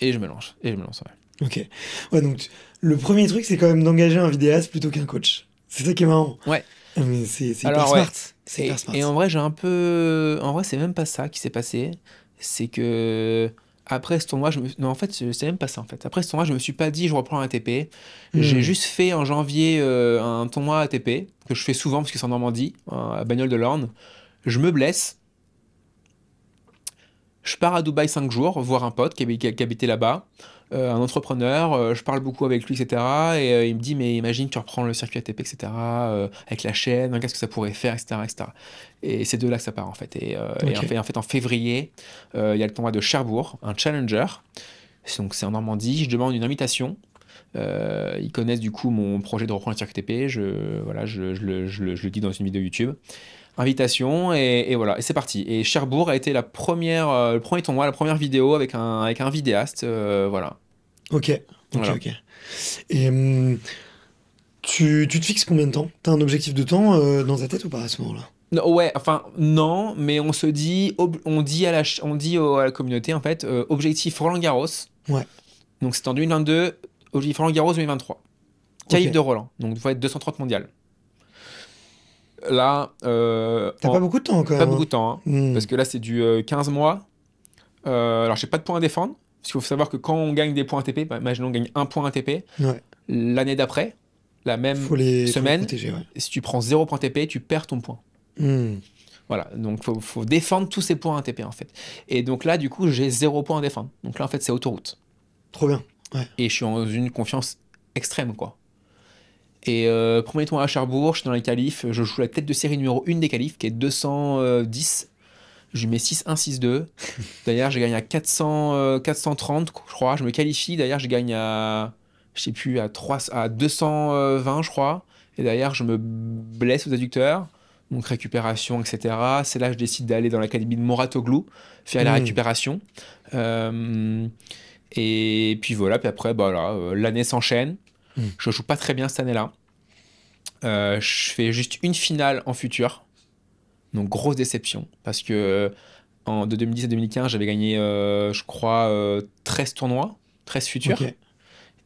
Et je me lance, ouais. Ok. Ouais, donc le premier truc, c'est quand même d'engager un vidéaste plutôt qu'un coach. C'est ça qui est marrant. Ouais. Mais c'est hyper smart. C'est hyper smart. Et en vrai, En vrai, c'est même pas ça qui s'est passé. C'est que... Après ce tournoi, non, en fait, c'est même pas ça, en fait. Après ce tournoi, je me suis pas dit, je reprends un ATP. J'ai juste fait en janvier un tournoi ATP, que je fais souvent, parce que c'est en Normandie, à Bagnoles de l'Orne. Je me blesse. Je pars à Dubaï 5 jours, voir un pote qui habitait là-bas, un entrepreneur, je parle beaucoup avec lui, etc. Et il me dit, mais imagine, tu reprends le circuit ATP, etc., avec la chaîne, qu'est-ce que ça pourrait faire, etc., etc. Et c'est de là que ça part, en fait. Et en fait, en février, il y a le tournoi de Cherbourg, un challenger. Donc, c'est en Normandie. Je demande une invitation. Ils connaissent du coup mon projet de reprendre le circuit ATP. Je le dis dans une vidéo YouTube. Invitation et voilà, et c'est parti. Et Cherbourg a été le premier tournoi, la première vidéo avec un vidéaste, voilà. Ok. Et tu te fixes combien de temps? T'as un objectif de temps dans ta tête ou pas à ce moment-là? Ouais, enfin non, mais on se dit, on dit à la communauté en fait, objectif Roland Garros. Ouais. Donc c'est en 2022, objectif Roland Garros 2023. Qualif de Roland, donc il faut être 230 mondial. Là, t'as pas beaucoup de temps encore. Pas beaucoup de temps, hein, parce que là c'est du 15 mois. Alors j'ai pas de points à défendre, parce qu'il faut savoir que quand on gagne des points ATP, imaginons on gagne un point ATP, l'année d'après, la même semaine, si tu prends 0 point ATP, tu perds ton point. Voilà, donc faut défendre tous ces points ATP en fait. Et donc là du coup j'ai 0 point à défendre. Donc là en fait c'est autoroute. Trop bien. Ouais. Et je suis dans une confiance extrême, quoi. Et premier tournoi à Cherbourg, je suis dans les qualifs, je joue la tête de série numéro 1 des qualifs, qui est 210. Je mets 6-1, 6-2. D'ailleurs, je gagne à 430, je crois. Je me qualifie. D'ailleurs, je gagne à 220, je crois. Et d'ailleurs, je me blesse aux adducteurs. Donc, récupération, etc. C'est là que je décide d'aller dans l'académie de Mouratoglou, faire la récupération. Et puis voilà. Puis après, l'année s'enchaîne. Je joue pas très bien cette année-là. Je fais juste une finale en futur. Donc, grosse déception. Parce que de 2010 à 2015, j'avais gagné, je crois, 13 tournois, 13 futurs. Okay.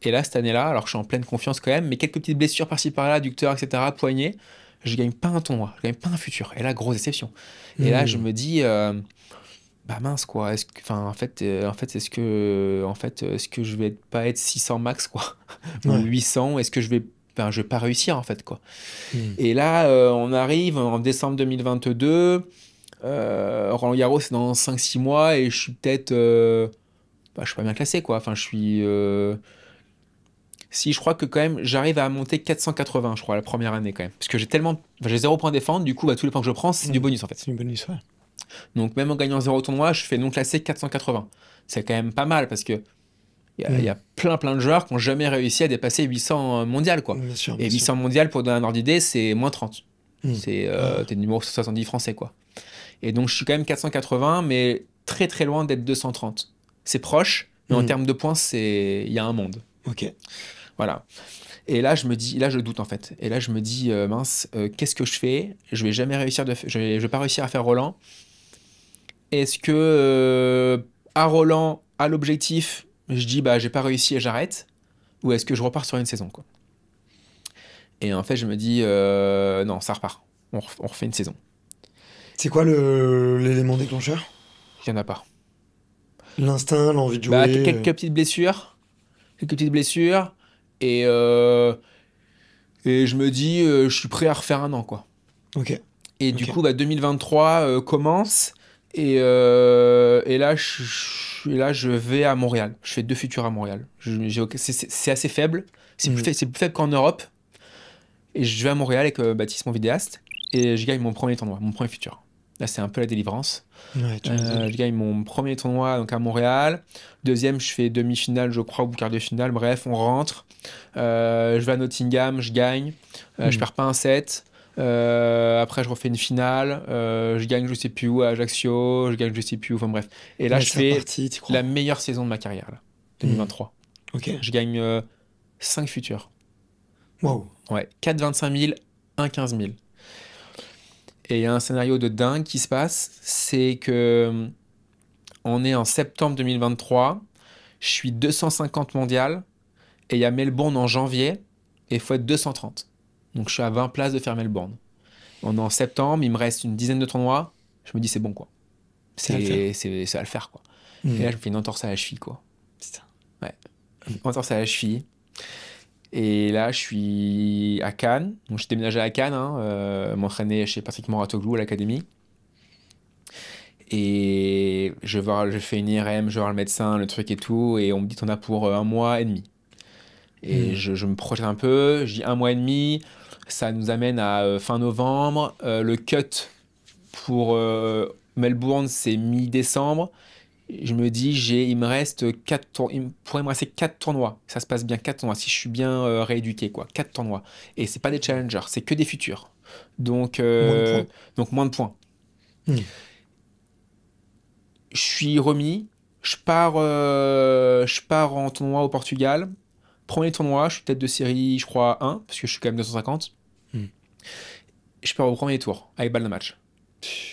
Et là, cette année-là, alors que je suis en pleine confiance quand même, mais quelques petites blessures par-ci par-là, adducteur, etc., poignet, je gagne pas un tournoi, je gagne pas un futur. Et là, grosse déception. Et là, je me dis, bah mince quoi. Est-ce que, en fait, est-ce que je vais pas être 600 max quoi, ou 800? Est-ce que je vais pas réussir en fait quoi. Et là, on arrive en décembre 2022. Roland Garros c'est dans 5-6 mois et je suis peut-être, je suis pas bien classé quoi. Enfin, je suis si je crois que quand même j'arrive à monter 480 je crois la première année quand même parce que j'ai 0 point défendre, du coup tous les points que je prends c'est du bonus en fait. C'est du bonus, ouais. Donc même en gagnant 0 tournoi je fais non classé 480. C'est quand même pas mal parce que il y a plein de joueurs qui n'ont jamais réussi à dépasser 800 mondial quoi. Bien sûr, et 800 mondial pour donner un ordre d'idée c'est moins 30. C'est t'es numéro 70 français quoi. Et donc je suis quand même 480 mais très très loin d'être 230. C'est proche mais en termes de points il y a un monde. Ok. Voilà. Et là, je doute en fait. Et là, je me dis, mince, qu'est-ce que je fais? Je vais jamais réussir je vais pas réussir à faire Roland. Est-ce que à Roland, à l'objectif, je dis, bah, j'ai pas réussi et j'arrête? Ou est-ce que je repars sur une saison, quoi? Et en fait, je me dis, non, ça repart. On refait une saison. C'est quoi l'élément déclencheur? Il y en a pas. L'instinct, l'envie de jouer. Quelques petites blessures. Et je me dis, je suis prêt à refaire un an, quoi. Ok. Et du coup, 2023 commence. Et là, je vais à Montréal. Je fais 2 futurs à Montréal. C'est assez faible. C'est plus faible qu'en Europe. Et je vais à Montréal avec Baptiste, mon vidéaste. Et je gagne mon premier tournoi, mon premier futur. Là, c'est un peu la délivrance. Ouais, je gagne mon premier tournoi donc à Montréal. Deuxième, je fais demi-finale, je crois, ou quart de finale. Bref, on rentre. Je vais à Nottingham, je gagne. Je perds pas un set. Après, je refais une finale. Je gagne, je sais plus où, à Ajaccio. Je gagne, je sais plus où. Enfin bref. Et là, je fais la meilleure saison de ma carrière, là, 2023. Ok. Je gagne 5 futurs. Wow. Ouais, 4 25 000, 1 15 000. Et il y a un scénario de dingue qui se passe, c'est que on est en septembre 2023, je suis 250 mondial, et il y a Melbourne en janvier, et il faut être 230. Donc je suis à 20 places de faire Melbourne. On est en septembre, il me reste une dizaine de tournois, je me dis c'est bon quoi. Ça va le faire quoi. Et là je me fais une entorse à la cheville quoi. Putain. Ouais, entorse à la cheville. Et là, je suis à Cannes. Donc, j'ai déménagé à Cannes, m'entraîner chez Patrick Moratoglou à l'académie. Et je fais une IRM, je vais voir le médecin, le truc et tout. Et on me dit t'en as pour 1 mois et demi. Et je me projette un peu. Je dis 1 mois et demi. Ça nous amène à fin novembre. Le cut pour Melbourne, c'est mi-décembre. Je me dis, il me reste 4 tournois. Il pourrait me rester 4 tournois. Ça se passe bien, 4 tournois. Si je suis bien rééduqué, quoi. 4 tournois. Et c'est pas des challengers, c'est que des futurs. Donc, moins de points. Je suis remis. Je pars en tournoi au Portugal. Premier tournoi, je suis tête de série, je crois, 1, parce que je suis quand même 250. Je pars au premier tour, avec balle de match.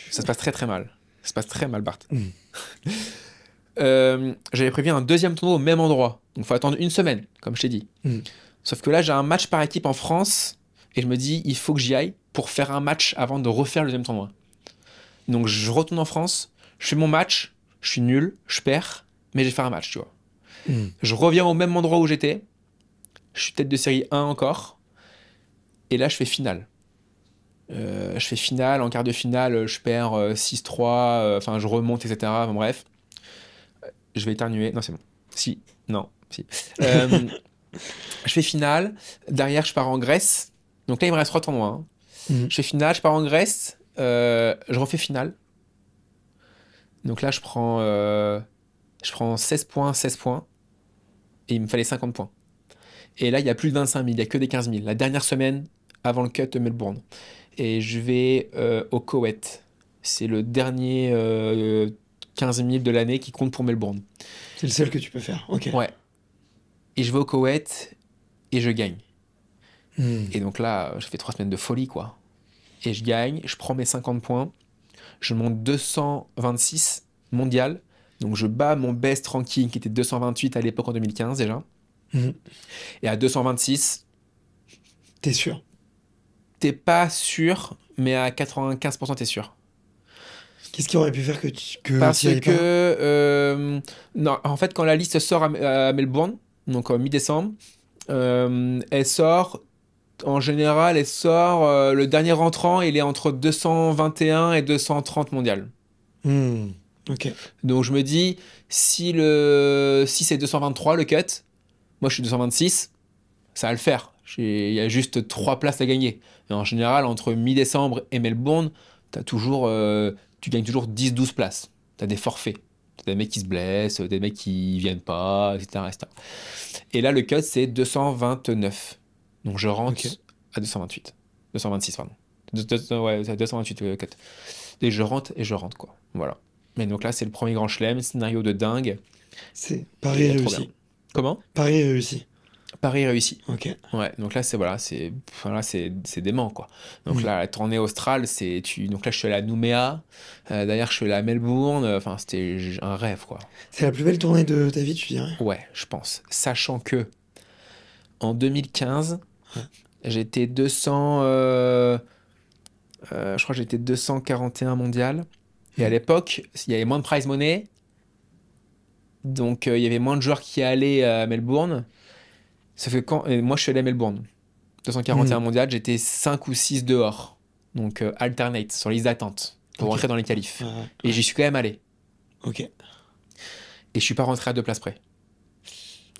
Ça se passe très très mal. Ça se passe très mal, Bart. J'avais prévu un deuxième tournoi au même endroit. Donc il faut attendre 1 semaine, comme je t'ai dit. Sauf que là, j'ai un match par équipe en France et je me dis, il faut que j'y aille pour faire un match avant de refaire le deuxième tournoi. Donc je retourne en France, je fais mon match, je suis nul, je perds, mais j'ai fait un match, tu vois. Je reviens au même endroit où j'étais, je suis tête de série 1 encore, et là, je fais finale. Je fais finale, en quart de finale, je perds 6-3, enfin, je remonte, etc. Enfin, bref. Je vais éternuer. Non, c'est bon. Si. Non. Si. Je fais finale. Derrière, je pars en Grèce. Donc là, il me reste 3 tournois. Je fais finale, je pars en Grèce. Je refais finale. Donc là, je prends 16 points, 16 points. Et il me fallait 50 points. Et là, il n'y a plus de 25 000. Il n'y a que des 15 000. La dernière semaine avant le cut de Melbourne. Et je vais au Koweït. C'est le dernier 15 000 de l'année qui compte pour Melbourne. C'est le seul que tu peux faire. Ok. Ouais. Et je vais au Koweït et je gagne. Hmm. Et donc là, je fais 3 semaines de folie, quoi. Et je gagne, je prends mes 50 points, je monte 226 mondial. Donc je bats mon best ranking qui était 228 à l'époque en 2015 déjà. Hmm. Et à 226, T'es sûr? t'es pas sûr, mais à 95% t'es sûr. Qu'est-ce qui aurait pu faire que Parce t'y ailles que, pas? non, en fait, quand la liste sort à Melbourne, donc en mi-décembre, elle sort, en général, elle sort, le dernier rentrant, il est entre 221 et 230 mondial. Hmm. Ok. Donc je me dis, si c'est 223 le cut, moi je suis 226, ça va le faire. Il y a juste 3 places à gagner. Et en général, entre mi-décembre et Melbourne, tu gagnes toujours 10-12 places. Tu as des forfaits. T'as des mecs qui se blessent, des mecs qui viennent pas, etc., etc. Et là, le cut, c'est 229. Donc je rentre Ok. à 228. 226, pardon. Ouais, c'est 228 le cut. Et je rentre, quoi. Voilà. Mais donc là, c'est le premier grand chelem, scénario de dingue, C'est et Paris trop bien. réussi. Comment? Paris réussi. Paris réussi. Ok. Ouais, donc là, c'est dément, quoi. Donc Hmm. là, la tournée australe, donc là, je suis allé à Nouméa, d'ailleurs, je suis allé à Melbourne, enfin, c'était un rêve, quoi. C'est la plus belle tournée de ta vie, tu dirais? Ouais, je pense. Sachant que en 2015, Ouais. j'étais 200, je crois que j'étais 241 mondial, et à Hmm. l'époque, il y avait moins de prize money, donc il y avait moins de joueurs qui allaient à Melbourne. Ça fait et moi, je suis allé à Melbourne. 241 Hmm. mondial, j'étais 5 ou 6 dehors. Donc alternate, sur liste d'attente, pour Ok. rentrer dans les qualifs. Ouais, ouais, Et ouais. j'y suis quand même allé. Ok. Et je suis pas rentré à 2 places près,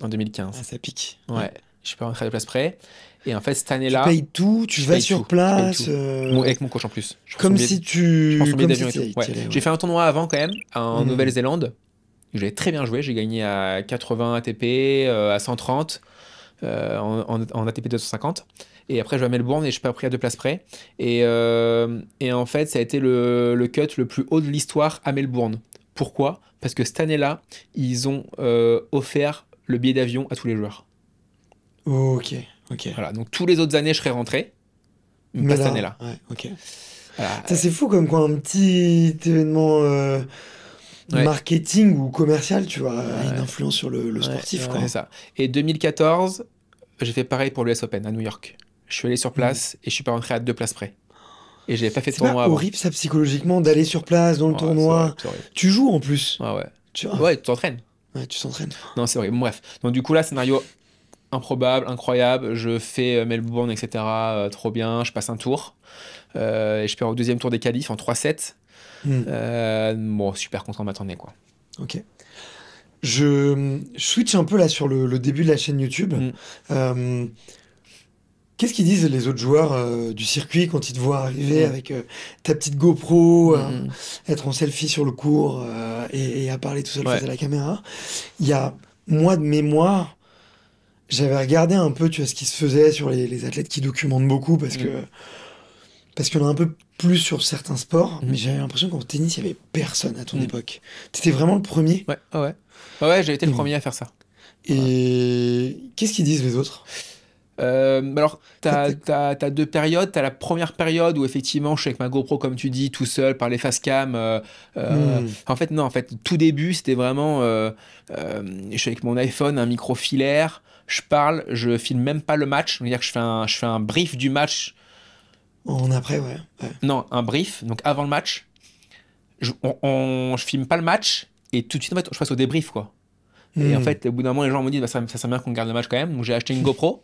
en Ah, 2015. ça pique. Ouais. Ouais, je suis pas rentré à 2 places près. Et en fait, cette Tu année-là, payes tout, tu je vas paye sur tout. Je paye place, tout. Avec mon coach en plus. comme si Je prends son billet comme si d'avion et tout. t'y Ouais. allais, J'ai ouais. fait un tournoi avant quand même, en Hmm. Nouvelle-Zélande. J'ai très bien joué. J'ai gagné à 80 ATP, à 130. En ATP 250. Et après, je vais à Melbourne et je suis pas pris à 2 places près. Et en fait, ça a été le cut le plus haut de l'histoire à Melbourne. Pourquoi? Parce que cette année-là, ils ont offert le billet d'avion à tous les joueurs. Ok, ok. Voilà. Donc, tous les autres années, je serais rentré, mais Mais pas cette là, année-là. ouais, ok. Voilà. Ça, c'est fou comme quoi un petit événement Ouais. marketing ou commercial, tu vois, a une Ouais. influence sur le Ouais, sportif, c'est quoi. ça. Et 2014, j'ai fait pareil pour l'US Open à New York. Je suis allé sur Hmm. place et je suis pas rentré à 2 places près. Et j'avais pas fait de C'est pas tournoi avant. horrible, ça, psychologiquement, d'aller sur place dans le Ouais, c'est horrible, tournoi. c'est horrible. Tu joues en plus, Ouais, ouais. tu vois. Ouais, tu t'entraînes. Ouais, tu s'entraînes. Non, c'est vrai. Bon, bref. Donc, du coup, là, scénario improbable, incroyable. Je fais Melbourne, etc. Trop bien. Je passe un tour. Et je perds au deuxième tour des qualifs en 3-7. Hmm. Bon, super content de m'attendre, quoi. Ok. Je switch un peu là sur le début de la chaîne YouTube. Mm, Euh, Qu'est-ce qu'ils disent les autres joueurs du circuit quand ils te voient arriver mm, avec ta petite GoPro, mm, mm. être en selfie sur le cours et à parler tout seul face Ouais. à la caméra? Il y a, moi de mémoire, j'avais regardé un peu, tu vois, ce qui se faisait sur les athlètes qui documentent beaucoup Mm, parce qu'il y en a un peu plus sur certains sports, mais mm, j'avais l'impression qu'en tennis, il y avait personne à ton mm. époque. T'étais vraiment le premier. Ouais, ah ouais. Ah ouais, j'ai été le Et, premier à faire ça. Ouais. et qu'est-ce qu'ils disent les autres? Alors, T'as- t'as- t'as 2 périodes. T'as la première période où effectivement, je suis avec ma GoPro, comme tu dis, tout seul, par les facecam. Hmm. En fait, non, en fait, tout début, c'était vraiment. Je suis avec mon iPhone, un micro filaire, je parle, je filme même pas le match. C'est-à-dire que je fais un brief du match. En après, ouais. Ouais. Non, un brief, donc avant le match. Je filme pas le match et tout de suite, en fait, je passe au débrief, quoi. Et en Hmm. fait, au bout d'un moment, les gens me disent, bah, ça serait bien qu'on garde le match quand même. Donc j'ai acheté une GoPro.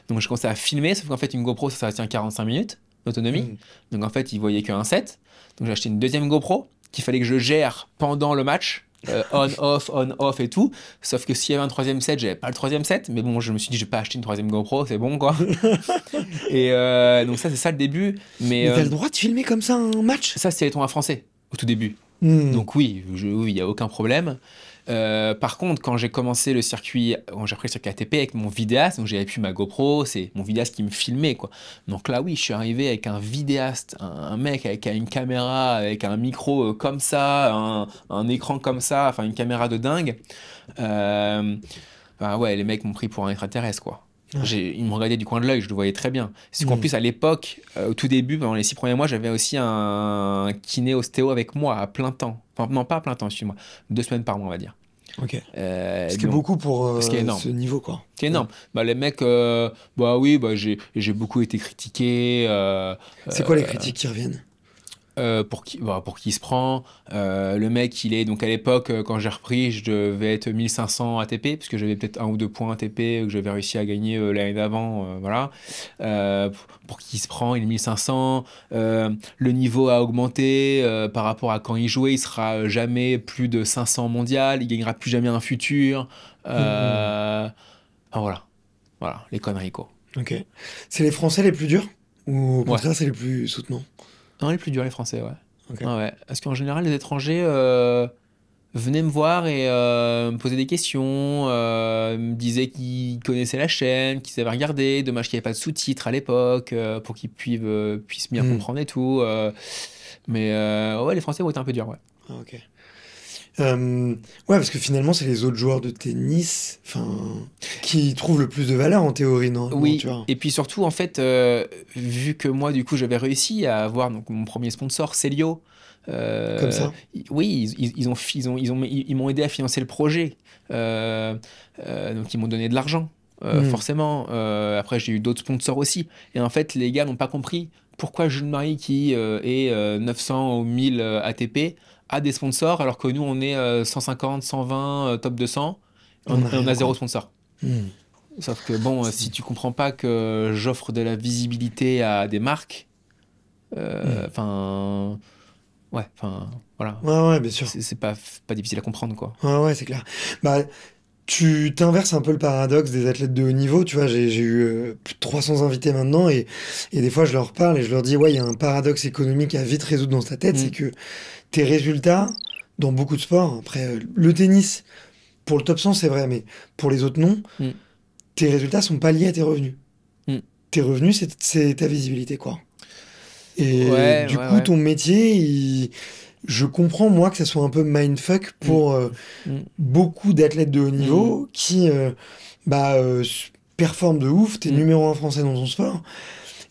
Donc j'ai commencé à filmer, sauf qu'en fait, une GoPro, ça tient 45 minutes d'autonomie. Hmm. Donc en fait, ils voyaient qu'un set. Donc j'ai acheté une deuxième GoPro qu'il fallait que je gère pendant le match. On, off et tout. Sauf que s'il y avait un troisième set, j'avais pas le troisième set. Mais bon, je me suis dit, je vais pas acheter une troisième GoPro, c'est bon, quoi. Et donc ça, c'est ça le début. Mais Mais t'as le droit de filmer comme ça un match? ça, c'est les tournois français au tout début. Hmm. Donc oui, oui, il n'y a aucun problème. Par contre, quand j'ai commencé le circuit, quand j'ai pris le circuit ATP avec mon vidéaste, donc j'avais plus ma GoPro, c'est mon vidéaste qui me filmait, quoi. Donc là, oui, je suis arrivé avec un vidéaste, un mec avec une caméra, avec un micro comme ça, un écran comme ça, enfin une caméra de dingue. Bah ouais, les mecs m'ont pris pour un extraterrestre, quoi. Il me regardait du coin de l'œil, je le voyais très bien. C'est qu'en Mm. plus, à l'époque, au tout début, pendant les 6 premiers mois, j'avais aussi un kiné ostéo avec moi à plein temps. Enfin, non, pas à plein temps, excuse-moi. 2 semaines par mois, on va dire. Ok. Ce qui est beaucoup pour ce qui est énorme. ce niveau, quoi. C'est énorme. Bah, les mecs, bah oui, bah, j'ai beaucoup été critiqué. C'est quoi les critiques qui reviennent? Pour qui il se prend. Le mec, il est donc à l'époque, quand j'ai repris, je devais être 1500 ATP, parce que j'avais peut-être 1 ou 2 points ATP que j'avais réussi à gagner l'année d'avant. Voilà. Pour qui il se prend, il est 1500. Le niveau a augmenté par rapport à quand il jouait, il sera jamais plus de 500 mondial, il gagnera plus jamais un futur. Enfin, voilà. Voilà, les conneries, quoi. Ok. C'est les Français les plus durs? Ou au Ouais. contraire, c'est les plus soutenants? Non, les plus durs, les Français, ouais. Ok. Ah ouais. Parce qu'en général, les étrangers venaient me voir et me posaient des questions, me disaient qu'ils connaissaient la chaîne, qu'ils avaient regardé. Dommage qu'il n'y avait pas de sous-titres à l'époque pour qu'ils puissent bien comprendre et tout. Mais ouais, les Français ont été un peu durs, ouais. Ah, ok. Ouais, parce que finalement, c'est les autres joueurs de tennis, qui trouvent le plus de valeur en théorie, non? Oui, Tu vois. et puis surtout, en fait, vu que moi, du coup, j'avais réussi à avoir donc, mon premier sponsor, Célio. Comme ça? Oui, ils m'ont aidé à financer le projet. Donc, ils m'ont donné de l'argent, forcément. Après, j'ai eu d'autres sponsors aussi. Et en fait, les gars n'ont pas compris pourquoi Jules Marie, qui est 900 ou 1000 ATP, a des sponsors, alors que nous, on est 150, 120, top 200. On a Et on rien, a zéro quoi. sponsor. Hmm. Sauf que bon, si tu comprends pas que j'offre de la visibilité à des marques, enfin, ouais, enfin, voilà, Ouais, bien sûr. c'est pas difficile à comprendre, quoi. Ouais, c'est clair. Bah, tu t'inverses un peu le paradoxe des athlètes de haut niveau. Tu vois, j'ai eu plus de 300 invités maintenant et des fois, je leur parle et je leur dis, ouais, il y a un paradoxe économique à vite résoudre dans ta tête, c'est que tes résultats, dans beaucoup de sports, après, le tennis, pour le top 100, c'est vrai, mais pour les autres, non. Tes résultats sont pas liés à tes revenus. Tes revenus, c'est ta visibilité, quoi. Et Ouais, du ouais, coup, ouais. ton métier, je comprends, moi, que ça soit un peu mindfuck pour beaucoup d'athlètes de haut niveau qui performent de ouf. T'es numéro 1 français dans ton sport.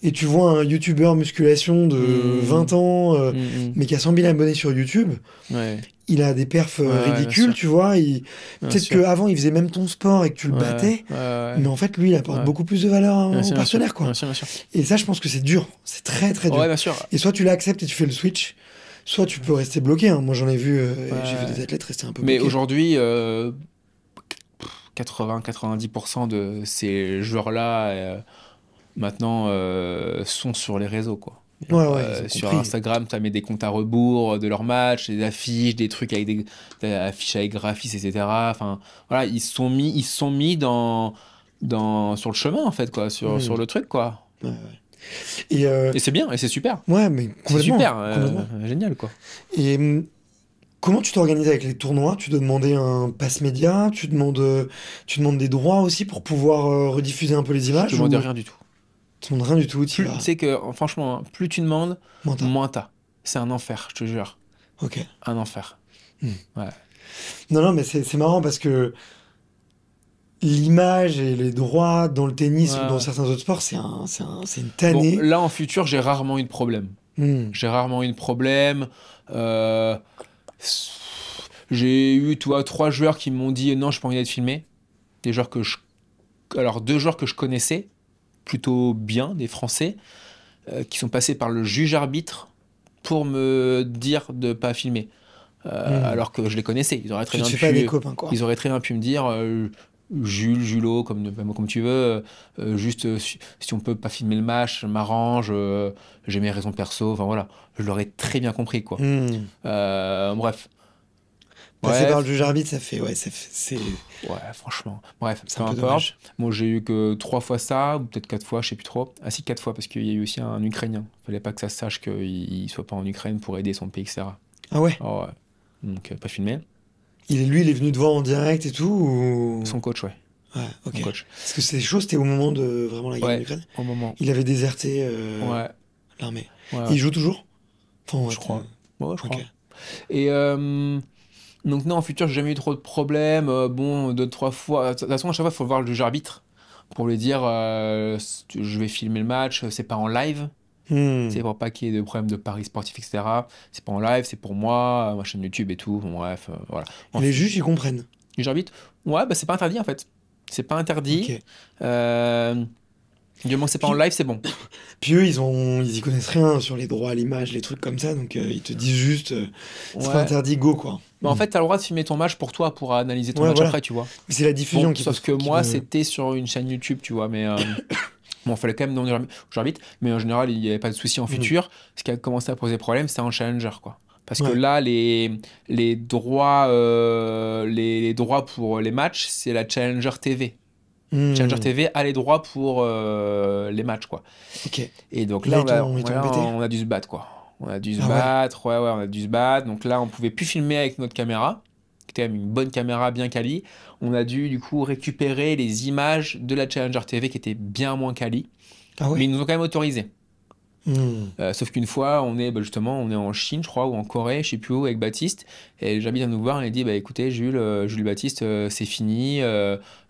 Et tu vois un youtubeur musculation de 20 ans, mais qui a 100 000 abonnés sur YouTube. Ouais. Il a des perfs bien ridicules, sûr. tu vois. Bien Peut-être sûr. qu'avant, il faisait même ton sport et que tu le battais. Mais en fait, lui, il apporte beaucoup plus de valeur Bien au sûr, partenaire, quoi. Bien sûr, bien sûr. Et ça, je pense que c'est dur. C'est très, très dur. Ouais, bien sûr. Et soit tu l'acceptes et tu fais le switch, soit tu peux rester bloqué. Hein. Moi, j'en ai vu, j'ai vu des athlètes rester un peu Mais bloqués. aujourd'hui, 80-90% de ces joueurs-là, maintenant, sont sur les réseaux, quoi. Ouais, ils ont Sur compris. Instagram, tu as mis des comptes à rebours de leurs matchs, des affiches, des trucs avec des affiches avec graphistes, etc. Enfin, voilà, ils se sont mis sur le chemin, en fait, quoi, sur le truc, quoi. Ouais. Et Et c'est bien, et c'est super. ouais, mais C'est complètement. super, complètement. génial, quoi. Et comment tu t'organises avec les tournois? Tu dois demander un pass média, tu demandes des droits aussi pour pouvoir rediffuser un peu les images? Je demande rien du tout. Tu demandes rien du tout, tu Tu vas. sais que, franchement, hein, plus tu demandes, Moins t'as. moins t'as. C'est un enfer, je te jure. Ok. Un enfer. Ouais. Non, mais c'est marrant parce que l'image et les droits dans le tennis ou dans certains autres sports, c'est une tannée. Bon, là, en futur, j'ai rarement eu de problème. J'ai rarement eu de problème. J'ai eu, toi, 3 joueurs qui m'ont dit non, je pas envie d'être filmé. Alors, 2 joueurs que je connaissais plutôt bien, des Français, qui sont passés par le juge-arbitre pour me dire de pas filmer. Alors que je les connaissais. Ils auraient très Tu te bien fais pas des pu, copains, quoi. ils auraient très bien pu me dire Jules, Julot, comme tu veux, juste si on peut pas filmer le match, je m'arrange, j'ai mes raisons perso, enfin voilà, je l'aurais très bien compris, quoi. Bref. Passer par le juge arbitre, ça fait, c'est Ouais, franchement. Bref, C'est peu un peu importe. dommage. Moi, j'ai eu que 3 fois ça, ou peut-être 4 fois, je sais plus trop. Ah si, 4 fois, parce qu'il y a eu aussi un Ukrainien. Fallait pas que ça se sache qu'il soit pas en Ukraine pour aider son pays, etc. Ah ouais? Ah ouais. Donc, pas filmé. Lui, il est venu te voir en direct et tout ou... Son coach, ouais. Ouais, ok. Son coach. Parce que c'est chaud, c'était au moment de vraiment la guerre en Ouais, Ukraine. au moment. Il avait déserté Ouais, l'armée. ouais, Et il joue toujours? Enfin, je crois. Ouais, je crois. Ok. Et donc non, en futur, j'ai jamais eu trop de problèmes. Bon, 2, 3 fois. De toute façon, à chaque fois, il faut voir le juge arbitre pour lui dire je vais filmer le match, c'est pas en live. C'est pour pas qu'il y ait de problème de paris sportifs, etc. C'est pas en live, c'est pour moi, ma chaîne YouTube et tout. Bon, bref, voilà. Les juges, ils comprennent. Les arbitres, ouais, bah c'est pas interdit en fait. C'est pas interdit. Du moment que c'est pas en live, c'est bon. Puis eux, ils y connaissent rien sur les droits à l'image, les trucs comme ça, donc ils te disent juste, c'est pas interdit, go quoi. Bah, en fait, t'as le droit de filmer ton match pour toi, pour analyser ton match après, tu vois. Mais c'est la diffusion qui. Sauf que moi, c'était sur une chaîne YouTube, tu vois, mais. Bon, il fallait quand même demander aux arbitres, mais en général, il n'y avait pas de souci en futur. Ce qui a commencé à poser problème, c'était en challenger, quoi. Parce que là, les droits pour les matchs, c'est la Challenger TV. Challenger TV a les droits pour les matchs, quoi. Et donc là, on a dû se battre, quoi. On a dû se battre, on a dû se battre. Donc là, on pouvait plus filmer avec notre caméra, qui était quand même une bonne caméra bien quali. On a dû, du coup, récupérer les images de la Challenger TV qui étaient bien moins quali. Mais ils nous ont quand même autorisé. Sauf qu'une fois, on est en Chine, je crois, ou en Corée, je sais plus où, avec Baptiste. Et j'habite à nous voir, et il dit écoutez, Jules Baptiste, c'est fini.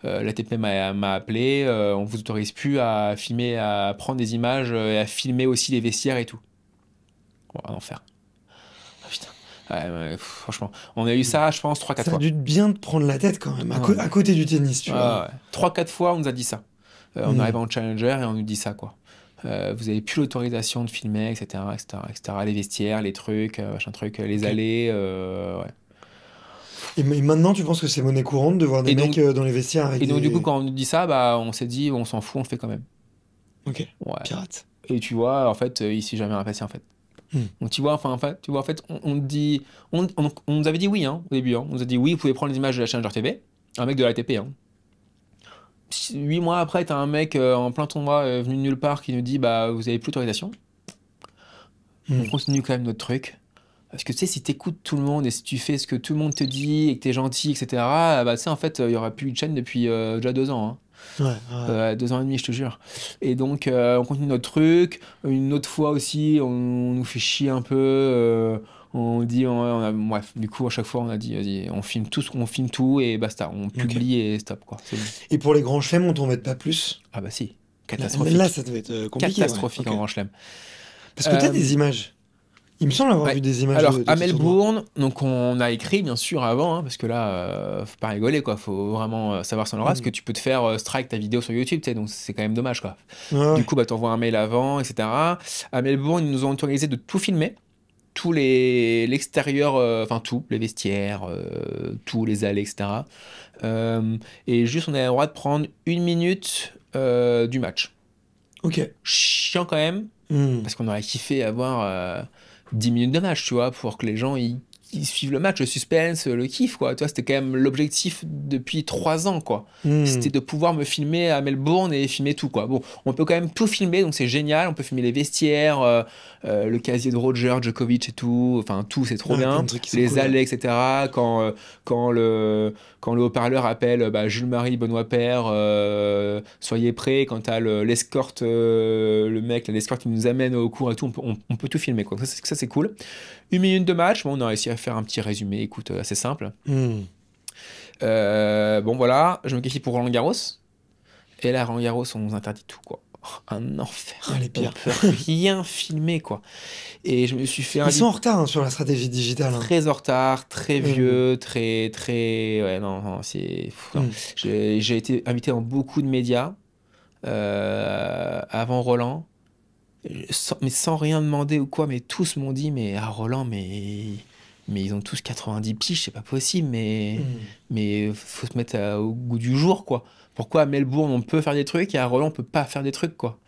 L'ATP m'a appelé. On vous autorise plus à filmer, à prendre des images et à filmer aussi les vestiaires et tout. Un enfer. Putain. Franchement, on a eu ça, je pense, 3-4 fois. Ça a dû bien te prendre la tête quand même, à côté du tennis, tu vois. 3-4 fois, on nous a dit ça. On arrive en challenger et on nous dit ça, quoi. Vous avez plus l'autorisation de filmer, etc., les vestiaires, les trucs, les allées, Et maintenant, tu penses que c'est monnaie courante de voir des mecs dans les vestiaires avec donc, du coup, quand on nous dit ça, on s'est dit, on s'en fout, on le fait quand même. Ok, pirate. Et tu vois, en fait, il s'est jamais rien passé, en fait. Donc, tu vois, en fait, on nous avait dit oui, hein, au début. Hein. On nous a dit oui, vous pouvez prendre les images de la Challenger TV, un mec de la ATP, hein. 8 mois après, t'as un mec en plein tournoi venu de nulle part qui nous dit vous avez plus l'autorisation. On continue quand même notre truc. Parce que tu sais, si t'écoutes tout le monde et si tu fais ce que tout le monde te dit et que t'es gentil, etc., tu sais, en fait, il y aurait plus eu de chaîne depuis déjà 2 ans. Hein. 2 ans et demi, je te jure. Et donc, on continue notre truc. Une autre fois aussi, on nous fait chier un peu. On dit, bref, du coup, à chaque fois, on a dit, vas-y, on filme tout et basta, on publie et stop, quoi. Bon. Et pour les grands chelems, on t'en met pas plus? Ah bah si, catastrophique. Là, ça doit être compliqué. Catastrophique en grand chelem. Parce que t'as des images. Il me semble avoir vu des images. Alors, à Melbourne, donc on a écrit, bien sûr, avant, hein, parce que là, faut pas rigoler, quoi. Faut vraiment savoir son aura, parce que tu peux te faire strike ta vidéo sur YouTube, tu sais, donc c'est quand même dommage, quoi. Du coup, t'envoies un mail avant, etc. À Melbourne, ils nous ont autorisé de tout filmer. Tout l'extérieur, tout, les vestiaires, tous les allées, etc. Et juste, on a le droit de prendre 1 minute du match. Ok. Chiant quand même, parce qu'on aurait kiffé avoir 10 minutes de match, tu vois, pour que les gens ils suivent le match, le suspense, le kiff, quoi. Tu vois, c'était quand même l'objectif depuis 3 ans, quoi. C'était de pouvoir me filmer à Melbourne et filmer tout, quoi. Bon, on peut quand même tout filmer, donc c'est génial. On peut filmer les vestiaires, le casier de Roger, Djokovic et tout. Enfin, tout, c'est trop bien. Les allées, etc. Quand le haut-parleur appelle Jules-Marie, Benoît Paire, soyez prêts. Quand t'as l'escorte, le mec, l'escorte qui nous amène au cours et tout, on peut tout filmer, quoi. Ça, c'est cool. 1 minute de match, on a réussi à faire un petit résumé, écoute, assez simple. Bon, voilà, je me qualifie pour Roland Garros. Et là, Roland Garros, on nous interdit tout, quoi. Un enfer. Les pires. On peut rien filmer, quoi. Et je me suis fait... Ils sont en retard hein, sur la stratégie digitale. Très en retard, très vieux, très... Ouais, non, c'est... J'ai été invité dans beaucoup de médias avant Roland. Sans rien demander ou quoi, mais tous m'ont dit Roland, mais ils ont tous 90 piges, c'est pas possible, mais faut se mettre au goût du jour, quoi. Pourquoi à Melbourne on peut faire des trucs et à Roland on peut pas faire des trucs, quoi.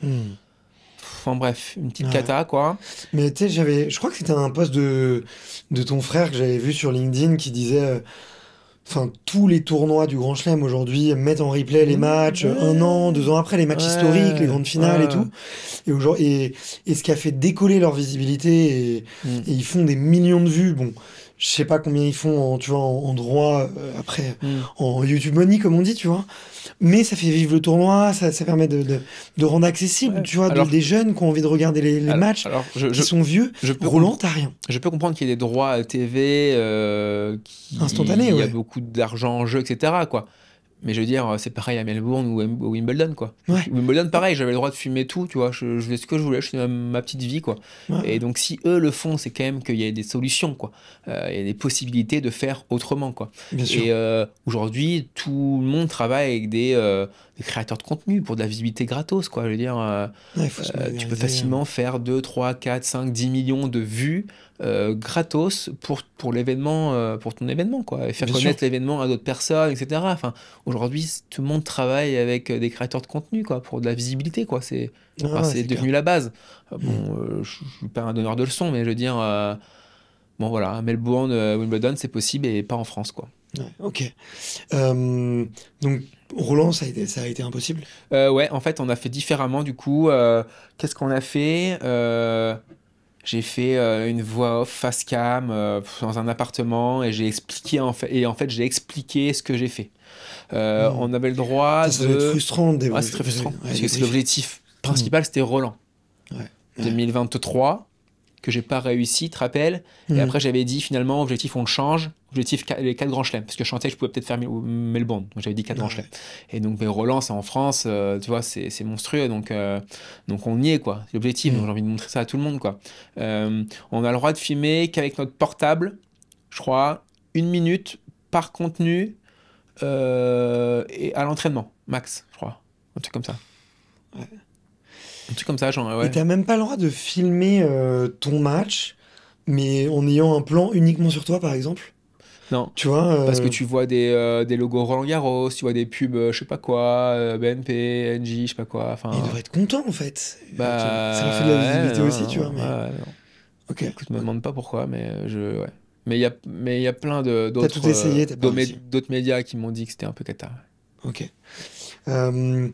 Enfin bref, une petite cata, quoi. Mais tu sais, je crois que c'était un post de ton frère que j'avais vu sur LinkedIn qui disait tous les tournois du Grand Chelem aujourd'hui mettent en replay les matchs 1 an, 2 ans après, les matchs historiques, les grandes finales et tout. Et ce qui a fait décoller leur visibilité et ils font des millions de vues. Bon, je sais pas combien ils font en droit après en YouTube Money comme on dit, tu vois. Mais ça fait vivre le tournoi, ça permet de rendre accessible, tu vois, des jeunes qui ont envie de regarder les matchs, qui sont vieux. Roland, t'as rien. Je peux comprendre qu'il y ait des droits à TV, instantanés, il y a beaucoup d'argent en jeu, etc., quoi. Mais je veux dire, c'est pareil à Melbourne ou au Wimbledon, quoi. Ouais. Wimbledon, pareil, j'avais le droit de fumer tout, tu vois. Je faisais ce que je voulais, je faisais ma petite vie, quoi. Ouais. Et donc, si eux le font, c'est quand même qu'il y a des solutions, quoi. Il y a des possibilités de faire autrement, quoi. Bien sûr. Et aujourd'hui, tout le monde travaille avec des créateurs de contenu pour de la visibilité gratos, quoi. Je veux dire, Ouais, il faut se tu peux familiariser. facilement faire 2, 3, 4, 5, 10 millions de vues gratos pour l'événement, pour ton événement, quoi. Et faire Bien connaître sûr. l'événement à d'autres personnes, etc. Enfin, aujourd'hui, tout le monde travaille avec des créateurs de contenu, quoi, pour de la visibilité, quoi. C'est Ah, enfin, ouais, c'est c'est devenu clair. la base. Mm. Bon, je suis pas un donneur de leçons, mais je veux dire, bon voilà, à Melbourne, Wimbledon, c'est possible et pas en France, quoi. Ouais, ok. Donc, Roland, ça a été impossible? Ouais, en fait, on a fait différemment, du coup. Qu'est-ce qu'on a fait? J'ai fait une voix off face cam dans un appartement et j'ai expliqué en fait j'ai expliqué ce que j'ai fait. Mm. On avait le droit Ça doit être de. frustrant de Ouais, c'est très débriefer. frustrant Ouais, parce que c'est débriefer. l'objectif Mm. principal, c'était Roland Ouais. Ouais. 2023 que j'ai pas réussi, tu te rappelles? Et Mm. après j'avais dit finalement objectif on le change, objectif les 4 grands chelems parce que je chantais que je pouvais peut-être faire Melbourne, donc j'avais dit 4 Ah grands ouais. chelems. Et donc mais Roland c'est en France, tu vois c'est monstrueux donc on y est quoi, c'est l'objectif, donc Mm. j'ai envie de montrer ça à tout le monde quoi. On a le droit de filmer qu'avec notre portable, je crois, 1 minute par contenu et à l'entraînement max, je crois, un truc comme ça. Ouais. Un truc comme ça, genre Et ouais. t'as même pas le droit de filmer ton match, mais en ayant un plan uniquement sur toi, par exemple? Non. Tu vois Parce que tu vois des logos Roland Garros, tu vois des pubs, je sais pas quoi, BNP, NJ, je sais pas quoi. ils Enfin, devraient être contents, en fait. Ça leur fait de la bah, ouais, visibilité non, aussi, tu vois, non, mais... ouais, non. Ok, Écoute, me ouais. demande pas pourquoi, ouais. Mais il y a plein T'as tout essayé, t'as pas réussi. d'autres médias qui m'ont dit que c'était un peu cata. Ok. Euh,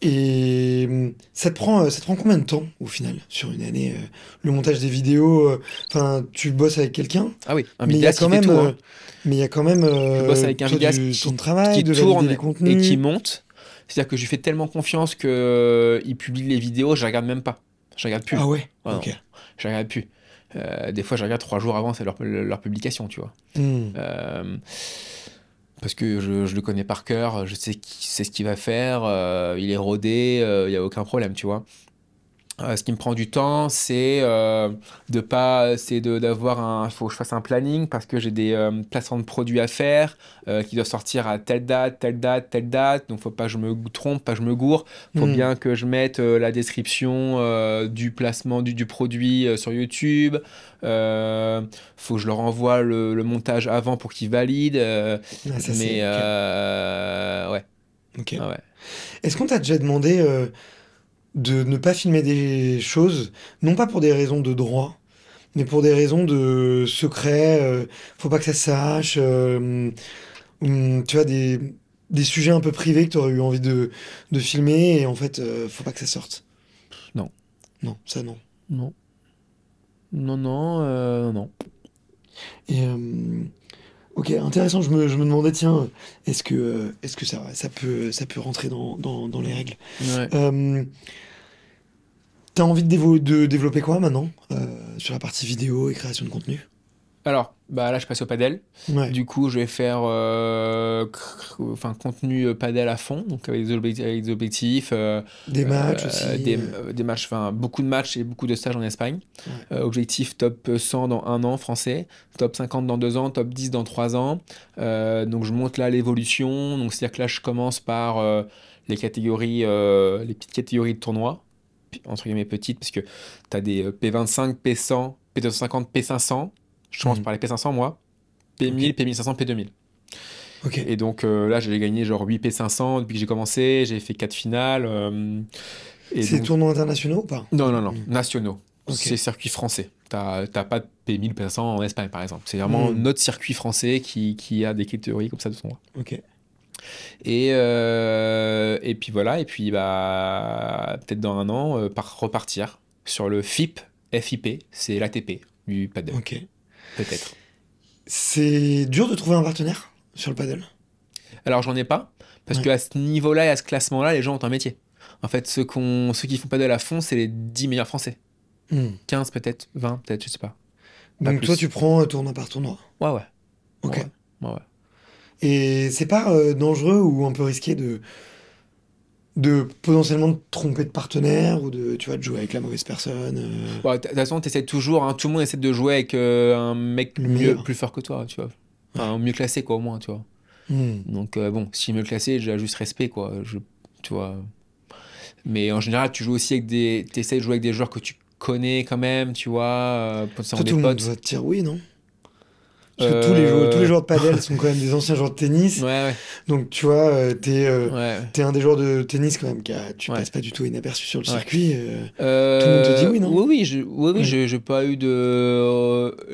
Et ça te prend combien de temps au final sur une année le montage des vidéos enfin tu bosses avec quelqu'un Ah oui, un mais il y a vidéaste qui quand fait même tout, hein. mais il y a quand même Je bosse avec un toi vidéaste du ton travail qui de valider les tourne et qui contenus. monte. C'est-à-dire que je lui fais tellement confiance que il publie les vidéos, je regarde même pas. Je regarde Ah plus. ouais, Ah non, ok. je regarde plus. Des fois, je regarde 3 jours avant, c'est leur publication, tu vois. Hmm. Euh, parce que je le connais par cœur, je sais c'est ce qu'il va faire, il est rodé, il n'y a aucun problème, tu vois. Ce qui me prend du temps, d'avoir faut que je fasse un planning parce que j'ai des placements de produits à faire qui doivent sortir à telle date, telle date, telle date. Donc faut pas que je me trompe, pas que je me gourre. Faut Hmm. bien que je mette la description du placement du produit sur YouTube. Faut que je leur envoie le montage avant pour qu'ils valident. Ah, ça Mais c'est ok. ouais. Ok. Ah ouais. Est-ce qu'on t'a déjà demandé de ne pas filmer des choses non pas pour des raisons de droit mais pour des raisons de secret faut pas que ça se sache tu vois, des sujets un peu privés que tu aurais eu envie de filmer et en fait, faut pas que ça sorte. Non. Non, ça non. Non. Non, non, non. Et ok, intéressant. Je me demandais, tiens, est-ce que ça peut rentrer dans les règles? Ouais. Euh, T'as envie de développer quoi maintenant sur la partie vidéo et création de contenu? Alors, bah là, je passe au padel. Ouais. Du coup, je vais faire contenu padel à fond, donc avec des objectifs, Des matchs aussi. des matchs, enfin beaucoup de matchs et beaucoup de stages en Espagne. Ouais. Objectif top 100 dans 1 an français, top 50 dans 2 ans, top 10 dans 3 ans. Donc je monte là l'évolution. Donc c'est-à-dire que là, je commence par les catégories, les petites catégories de tournois, entre guillemets petites, parce que tu as des P25, P100, P250, P500. Je commence Mhm. par les P500, moi. P1000, Ok. P1500, P2000. Ok. Et donc là, j'ai gagné genre 8 P500 depuis que j'ai commencé. J'ai fait 4 finales. Et C'est des donc, tournois internationaux ou pas? non, non, non, Mhm. nationaux. Ok. C'est circuit français. T'as pas de P1000, P500 en Espagne, par exemple. C'est vraiment Mhm. notre circuit français qui a des catégories comme ça de tournoi. Ok. Et puis voilà. Et puis, bah, peut-être dans 1 an, repartir sur le FIP, c'est l'ATP du paddle. Ok. Peut-être. C'est dur de trouver un partenaire sur le paddle. Alors, j'en ai pas, parce Ouais. qu'à ce niveau-là et à ce classement-là, les gens ont un métier. En fait, ceux qui font paddle à fond, c'est les 10 meilleurs français. Hmm. 15 peut-être, 20 peut-être, je sais pas. Pas Donc toi, plus. tu prends tournoi par tournoi. Ouais, ouais. Ok. Ouais, ouais. Ouais, ouais. Et c'est pas dangereux ou un peu risqué de potentiellement te tromper de partenaire ou de, tu vois, de jouer avec la mauvaise personne, Bon, de toute façon, tu essaies toujours, hein, tout le monde essaie de jouer avec un mec le meilleur. plus fort que toi, tu vois. Ouais. Enfin, mieux classé, quoi, au moins, tu vois. Hmm. Donc, bon, si mieux classé, j'ai juste respect, quoi. Tu vois. Mais en général, tu joues aussi avec tu essaies de jouer avec des joueurs que tu connais quand même, tu vois, potentiellement Toi, des tout le monde potes. doit te dire oui, non? Parce que tous les Euh... joueurs de padel sont quand même des anciens joueurs de tennis. Ouais, Donc, tu vois, ouais, t'es un des joueurs de tennis quand même tu ouais, passes pas du tout inaperçu sur le ouais. circuit. Tout le monde te dit oui, non? Oui, Ouais. j'ai pas eu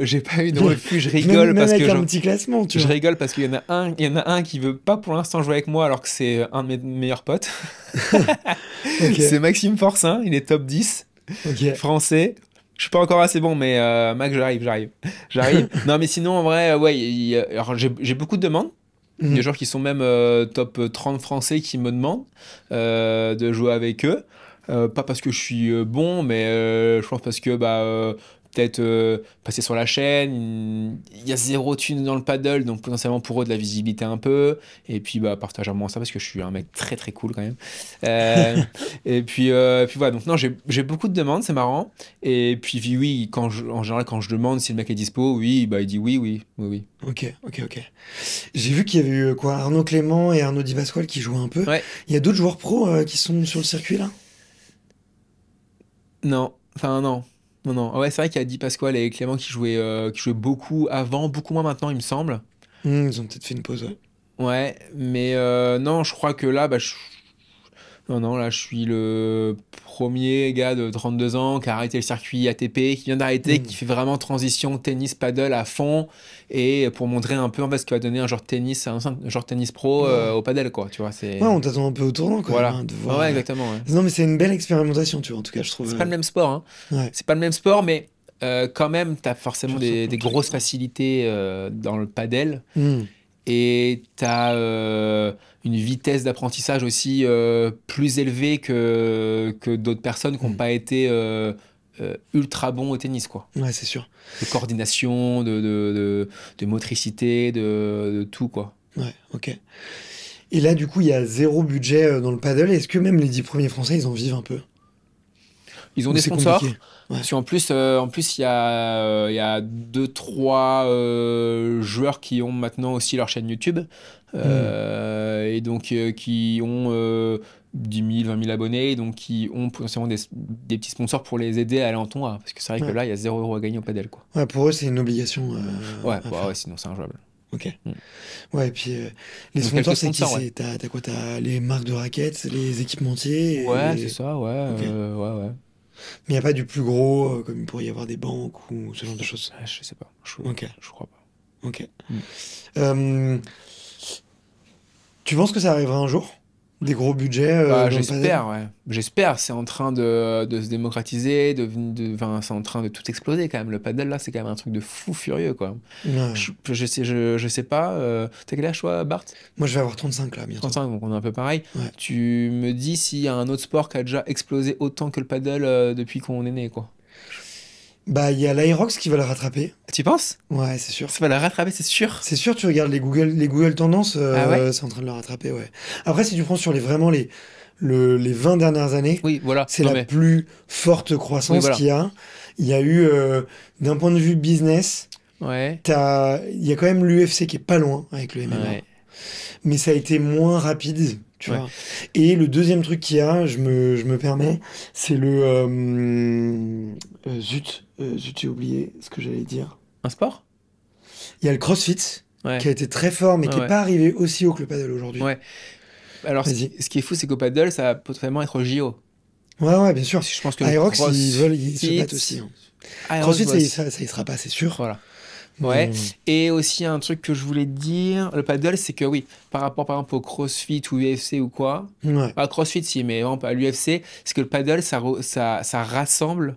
j'ai pas eu de refus. Je rigole Même parce avec que un petit classement, tu je vois. rigole parce il y en a un qui veut pas pour l'instant jouer avec moi alors que c'est un de mes meilleurs potes. Ok, C'est Maxime Forcin, il est top 10 ok. français. Je suis pas encore assez bon, mais Max, j'arrive. Non, mais sinon, en vrai, ouais, alors j'ai beaucoup de demandes. Des Mhm. gens qui sont même top 30 français qui me demandent de jouer avec eux. Pas parce que je suis bon, mais je pense parce que peut-être passer sur la chaîne. Il y a zéro thune dans le paddle, donc potentiellement pour eux de la visibilité un peu. Et puis partager moi ça parce que je suis un mec très très cool quand même. Euh, et puis voilà, donc non, j'ai beaucoup de demandes, c'est marrant. Et puis oui, en général, quand je demande si le mec est dispo, oui, il dit oui, oui, oui, oui. Ok, ok, ok. J'ai vu qu'il y avait eu quoi, Arnaud Clément et Arnaud Di Pasquale qui jouaient un peu. Ouais. Il y a d'autres joueurs pros qui sont sur le circuit là? Non, enfin non. Non, non. Ouais, c'est vrai qu'il y a Di Pasquale et Clément qui jouaient beaucoup avant, beaucoup moins maintenant, il me semble. Ils ont peut-être fait une pause, ouais. Ouais, mais non, je crois que là, non, non, là, je suis le premier gars de 32 ans qui a arrêté le circuit ATP, qui vient d'arrêter, Hmm. qui fait vraiment transition tennis, paddle à fond, et pour montrer un peu en fait ce que va donner un genre de tennis, un genre de tennis pro Ouais. au paddle, quoi. Tu vois, Ouais, c'est on t'attend un peu au tournant quand même, voilà. hein, de Ah voir. ouais, exactement. Ouais. Non, mais c'est une belle expérimentation, tu vois, en tout cas, je trouve. C'est pas le même sport, hein. Ouais, C'est pas le même sport, mais quand même, tu as forcément sur des plein de trucs, grosses quoi. facilités dans le padel Hmm. et tu as une vitesse d'apprentissage aussi plus élevée que d'autres personnes qui n'ont Hmm. pas été ultra bons au tennis, quoi. Ouais, c'est sûr. De coordination, de motricité, de tout, quoi. Ouais, ok. Et là, du coup, il y a zéro budget dans le paddle. Est-ce que même les 10 premiers Français, ils en vivent un peu? Ils ont Ou des c'est compliqué? sponsors. Ouais. Parce en plus, il y a deux, trois joueurs qui ont maintenant aussi leur chaîne YouTube. Hmm. Et donc, qui ont 10 000, 20 000 abonnés. Donc, qui ont potentiellement des petits sponsors pour les aider à aller en tournoi. Parce que c'est vrai que Ouais. là, il y a 0 € à gagner au padel, quoi. Ouais, pour eux, c'est une obligation Ouais, à bah ouais, faire. sinon c'est injouable. Ok. Mm. Ouais, et puis les Donc, sponsors, quelques c'est qui? sponsors, ouais. T'as quoi? T'as les marques de raquettes, les équipementiers Ouais, c'est et... ça, ouais, Ok. ouais, ouais. Mais il n'y a pas du plus gros, comme il pourrait y avoir des banques ou ce genre de choses. Ah, je sais pas, Ok, je crois pas. ok. Mm. Euh, Tu penses que ça arrivera un jour? Des gros budgets Bah, dans le padel? j'espère, ouais. J'espère. C'est en train de se démocratiser, enfin, c'est en train de tout exploser quand même. Le paddle, là, c'est quand même un truc de fou furieux, quoi. Ouais. Je sais pas. T'as quel âge, toi, Bart? Moi, je vais avoir 35 là, bientôt. 35, donc on est un peu pareil. Ouais. Tu me dis s'il y a un autre sport qui a déjà explosé autant que le paddle depuis qu'on est né, quoi. Bah, il y a l'Aerox qui va le rattraper. Tu penses? Ouais, c'est sûr. Ça va la rattraper, c'est sûr. C'est sûr, tu regardes les Google tendances, Ah ouais? c'est en train de le rattraper, ouais. Après, si tu prends sur les 20 dernières années, Oui, voilà. c'est Non, la mais. plus forte Oui, croissance qu'il voilà. y a. Il y a eu, d'un point de vue business, Ouais. il y a quand même l'UFC qui est pas loin avec le MMA. Ouais. Mais ça a été moins rapide, tu Ouais. vois. Et le deuxième truc qu'il y a, je me permets, c'est zut, j'ai oublié ce que j'allais dire. Un sport? Il y a le CrossFit, qui Ouais. a été très fort, mais Ouais, qui n'est ouais. pas arrivé aussi haut que le paddle aujourd'hui. Ouais. Alors, Vas-y. ce qui est fou, c'est qu'au paddle, ça va potentiellement être au JO. Ouais, ouais, bien sûr. Parce que je pense que le Aerox, ils se CrossFit. battent aussi, hein. Aerox CrossFit, va aussi. ça y sera pas, c'est sûr. Voilà. Mais Ouais. Et aussi, un truc que je voulais te dire, le paddle, c'est que oui, par rapport par exemple au CrossFit ou UFC ou quoi, ouais, pas CrossFit si, mais vraiment pas à l'UFC, c'est que le paddle, ça rassemble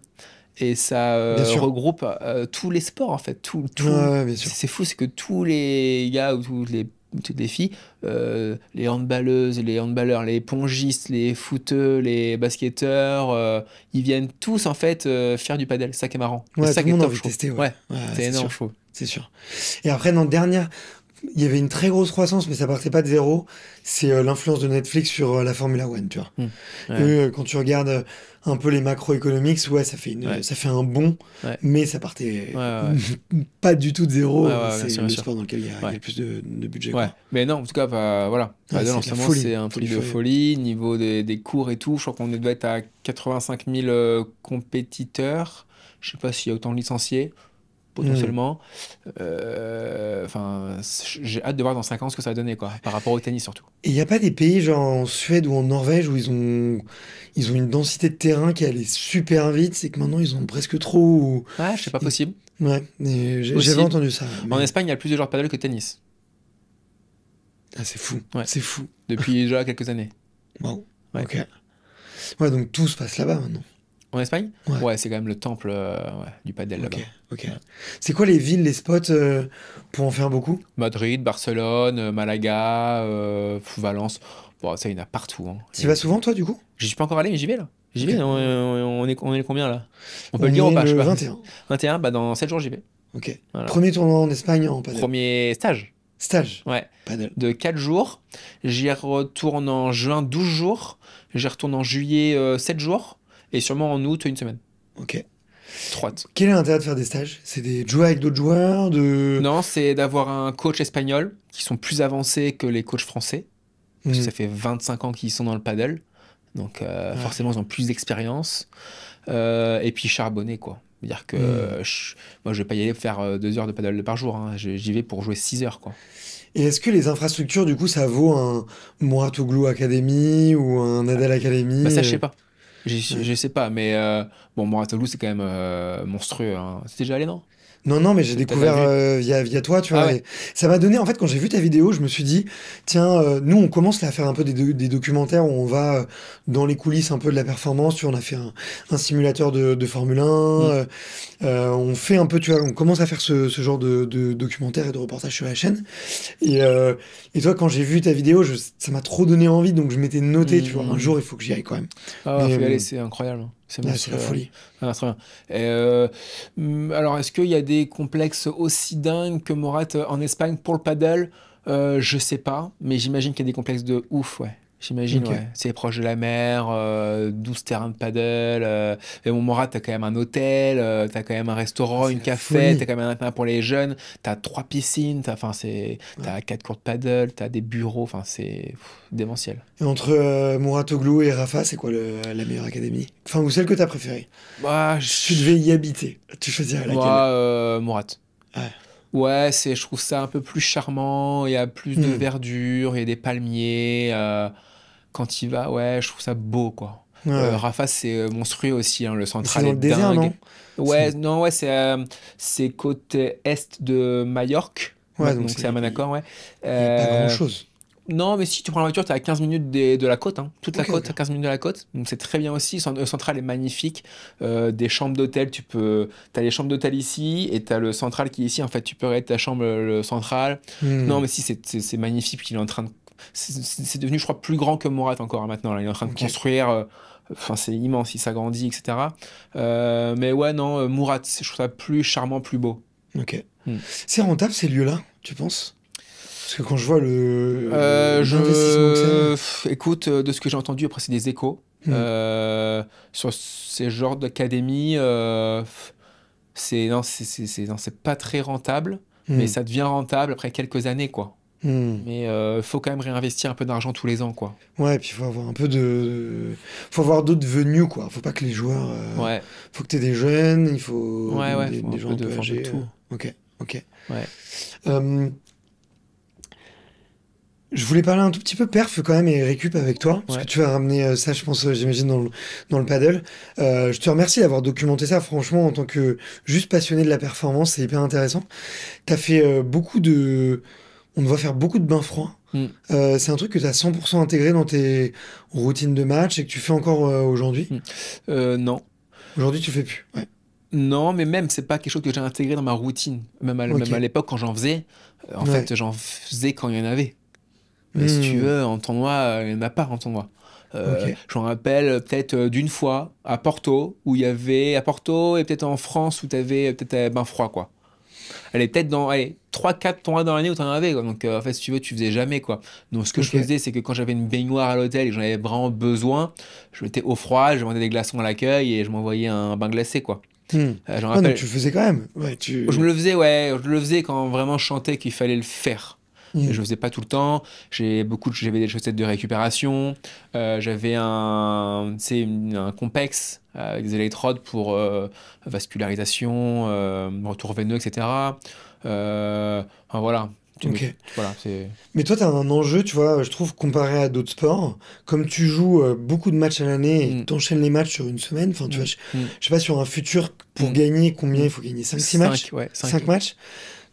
et ça bien sûr. regroupe tous les sports en fait. Ouais, ouais, bien sûr. C'est fou, c'est que tous les gars ou toutes les filles, les handballeuses, les handballeurs, les pongistes, les footeux, les basketteurs, ils viennent tous en fait faire du paddle. C'est ça qui est marrant. Et c'est Ouais, ça tout qui le est monde a top, envie je de trouve. tester, ouais. Ouais, Ouais, c'est c'est énorme, sûr, je trouve. c'est sûr. Et après, dans il y avait une très grosse croissance, mais ça partait pas de zéro. C'est l'influence de Netflix sur la Formula One, tu vois. Ouais. Quand tu regardes un peu les macroéconomiques, ouais, ça fait un bond, Ouais. mais ça partait Ouais, ouais. pas du tout de zéro. Ouais, ouais, C'est bien le sûr. sport dans lequel il y a le plus de budget, Ouais, quoi. mais non, en tout cas, voilà. Ouais, Paddle, c'est en de ce la moment, folie. c'est un truc de Folie. folie. Niveau des cours et tout, je crois qu'on doit être à 85 000 compétiteurs. Je sais pas s'il y a autant de licenciés, Hmm. potentiellement. Enfin, j'ai hâte de voir dans 5 ans ce que ça va donner, quoi, par rapport au tennis surtout. Et il n'y a pas des pays genre en Suède ou en Norvège où ils ont une densité de terrain qui allait super vite, c'est que maintenant ils ont presque trop. Ouais, je sais pas, ils- possible. Ouais, j'avais Possible. entendu ça. En Mais Espagne, il y a plus de joueurs de paddle que de tennis. ah, c'est fou, Ouais, c'est fou. depuis déjà quelques années. Wow. Ouais. Ok. Ouais, donc tout se passe là-bas maintenant. En Espagne? Ouais. Ouais, c'est quand même le temple du paddle Ok. là-bas. Ok. Ouais. C'est quoi les villes, les spots pour en faire beaucoup? Madrid, Barcelone, Malaga, Valence. Bon, ça, il y en a partout, hein. T'y vas souvent toi du coup? J'y suis pas encore allé, mais j'y vais là. J'y Ok. vais, on est combien là? On peut le On dire ou est pas? Je sais le pas. 21. 21, bah dans 7 jours j'y vais. Ok. Voilà. Premier tournoi en Espagne en paddle. Premier stage. Stage. Ouais. Paddle. De 4 jours. J'y retourne en juin 12 jours. J'y retourne en juillet 7 jours. Et sûrement en août une semaine. Ok. Trop. Quel est l'intérêt de faire des stages? C'est de jouer avec d'autres joueurs, de. Non, c'est d'avoir un coach espagnol qui sont plus avancés que les coachs français. Parce que Hmm. ça fait 25 ans qu'ils sont dans le paddle. Donc Ouais. forcément, ils ont plus d'expérience. Et puis charbonner, quoi. C'est-à-dire que moi, je vais pas y aller faire 2 heures de paddle par jour. Hein. J'y vais pour jouer 6 heures, quoi. Et est-ce que les infrastructures, du coup, ça vaut un Mouratoglou Academy ou un Nadal Academy Bah ça, je sais pas. Ouais. Je sais pas, mais bon, Mouratoglou, c'est quand même monstrueux. Hein. C'était déjà allé, non? Non, mais j'ai T'as pas découvert vu? via toi, tu Ah vois. ouais. Et ça m'a donné, en fait, quand j'ai vu ta vidéo, je me suis dit, tiens, nous, on commence là à faire un peu des documentaires où on va dans les coulisses un peu de la performance. Tu vois, on a fait un simulateur de Formule 1. Mm. On fait un peu, tu vois, on commence à faire ce genre de documentaire et de reportage sur la chaîne. Et toi, quand j'ai vu ta vidéo, ça m'a trop donné envie, donc je m'étais noté, tu vois, un Mm. jour, il faut que j'y aille quand même. Ah ouais, Mais faut y aller, c'est incroyable. Hein. C'est là, c'est la monstrueux. folie. Ah, très bien. Et, alors, est-ce qu'il y a des complexes aussi dingues que Morat en Espagne pour le paddle? Je sais pas, mais j'imagine qu'il y a des complexes de ouf, ouais. J'imagine, Ok. ouais. C'est proche de la mer, 12 terrains de paddle. Et bon, Morat, t'as quand même un hôtel, t'as quand même un restaurant, C'est une la café, folie. t'as quand même un internat pour les jeunes, t'as 3 piscines, t'as 4 cours de paddle, t'as des bureaux, enfin, c'est démentiel. Et entre Mouratoglou et Rafa, c'est quoi la meilleure académie? Enfin, ou celle que t'as préférée? Bah, Si tu devais y habiter, tu choisirais laquelle? moi, Morat. Ouais. Ouais, je trouve ça un peu plus charmant, il y a plus de Hmm. verdure, il y a des palmiers. Quand il va, ouais, je trouve ça beau, quoi. Ouais, ouais. Rafa, c'est monstrueux aussi, hein, le Mais c'est central dans est le désert, dingue. non? Ouais, C'est- non, ouais, c'est côté est de Majorque, Ouais, donc donc c'est à Manacor, ouais. il y a pas Euh, grand-chose. non, mais si tu prends la voiture, tu es à 15 minutes de la côte, hein. Toute la Ok, côte, ok. à 15 minutes de la côte. Donc c'est très bien aussi. Le central est magnifique. Des chambres d'hôtel, t'as les chambres d'hôtel ici et t'as le central qui est ici. En fait, tu peux regarder ta chambre, le central. Non, Hmm. mais si, c'est magnifique. Puis il est en train de. C'est devenu, je crois, plus grand que Morat encore hein, maintenant. Là. Il est en train de Ok. construire. Enfin, c'est immense, il s'agrandit, etc. Mais ouais, non, Morat, je trouve ça plus charmant, plus beau. Ok. Hmm. C'est rentable ces lieux-là, tu penses? Parce que quand je vois l'investissement que Écoute, de ce que j'ai entendu, après c'est des échos, c'est. Hmm. sur ces genres d'académie, non, c'est pas très rentable, mais Hmm. ça devient rentable après quelques années, quoi. Hmm. Mais faut quand même réinvestir un peu d'argent tous les ans, quoi. Ouais, puis il faut avoir un peu faut avoir d'autres venues, quoi. Faut pas que les joueurs. Ouais, Faut que t'aies des jeunes, il faut ouais, faut des un gens peu un peu faut un peu de âgés. tout. Ok, ok. Ouais. Euh, je voulais parler un tout petit peu perf quand même et récup avec toi, parce que Ouais. tu vas ramener ça, je pense, j'imagine, dans le paddle. Je te remercie d'avoir documenté ça, franchement, en tant que juste passionné de la performance, c'est hyper intéressant. T'as fait beaucoup de. On te voit faire beaucoup de bains froids. Mm. C'est un truc que tu as 100% intégré dans tes routines de match et que tu fais encore aujourd'hui. Non. Aujourd'hui, tu fais plus. Ouais. Non, mais même, c'est pas quelque chose que j'ai intégré dans ma routine. Même à Ok. l'époque, quand j'en faisais, en Ouais. fait, j'en faisais quand il y en avait. Mais si tu Hmm. veux, en tournoi, il n'y en a pas en tournoi. Ok. Je m'en rappelle peut-être d'une fois à Porto, où il y avait à Porto, et peut-être en France, où tu avais peut-être bain froid, quoi. Allez, peut-être 3-4 tournois dans l'année où t'en avais, quoi. Donc en fait, si tu veux, tu faisais jamais, quoi. Donc ce que je faisais, c'est que quand j'avais une baignoire à l'hôtel et que j'en avais vraiment besoin, je mettais eau froide, je demandais des glaçons à l'accueil et je m'envoyais un bain glacé, quoi. J'en Ah, donc rappelle. tu le faisais quand même. Ouais, Je me le faisais, ouais, je le faisais quand vraiment je sentais qu'il fallait le faire. Je le faisais pas tout le temps. J'avais des chaussettes de récupération. J'avais tu sais, un Compex avec des électrodes pour vascularisation, retour veineux, etc. Enfin, voilà. Ok. Voilà, c'est. Mais toi, tu as un enjeu, tu vois, je trouve, comparé à d'autres sports. Comme tu joues beaucoup de matchs à l'année et Mm, tu enchaînes les matchs sur une semaine, enfin, tu vois, mm, mm, je sais pas, sur un futur, pour mm, gagner, combien mm. il faut gagner? 5-6 5, matchs? ouais, 5 5. matchs?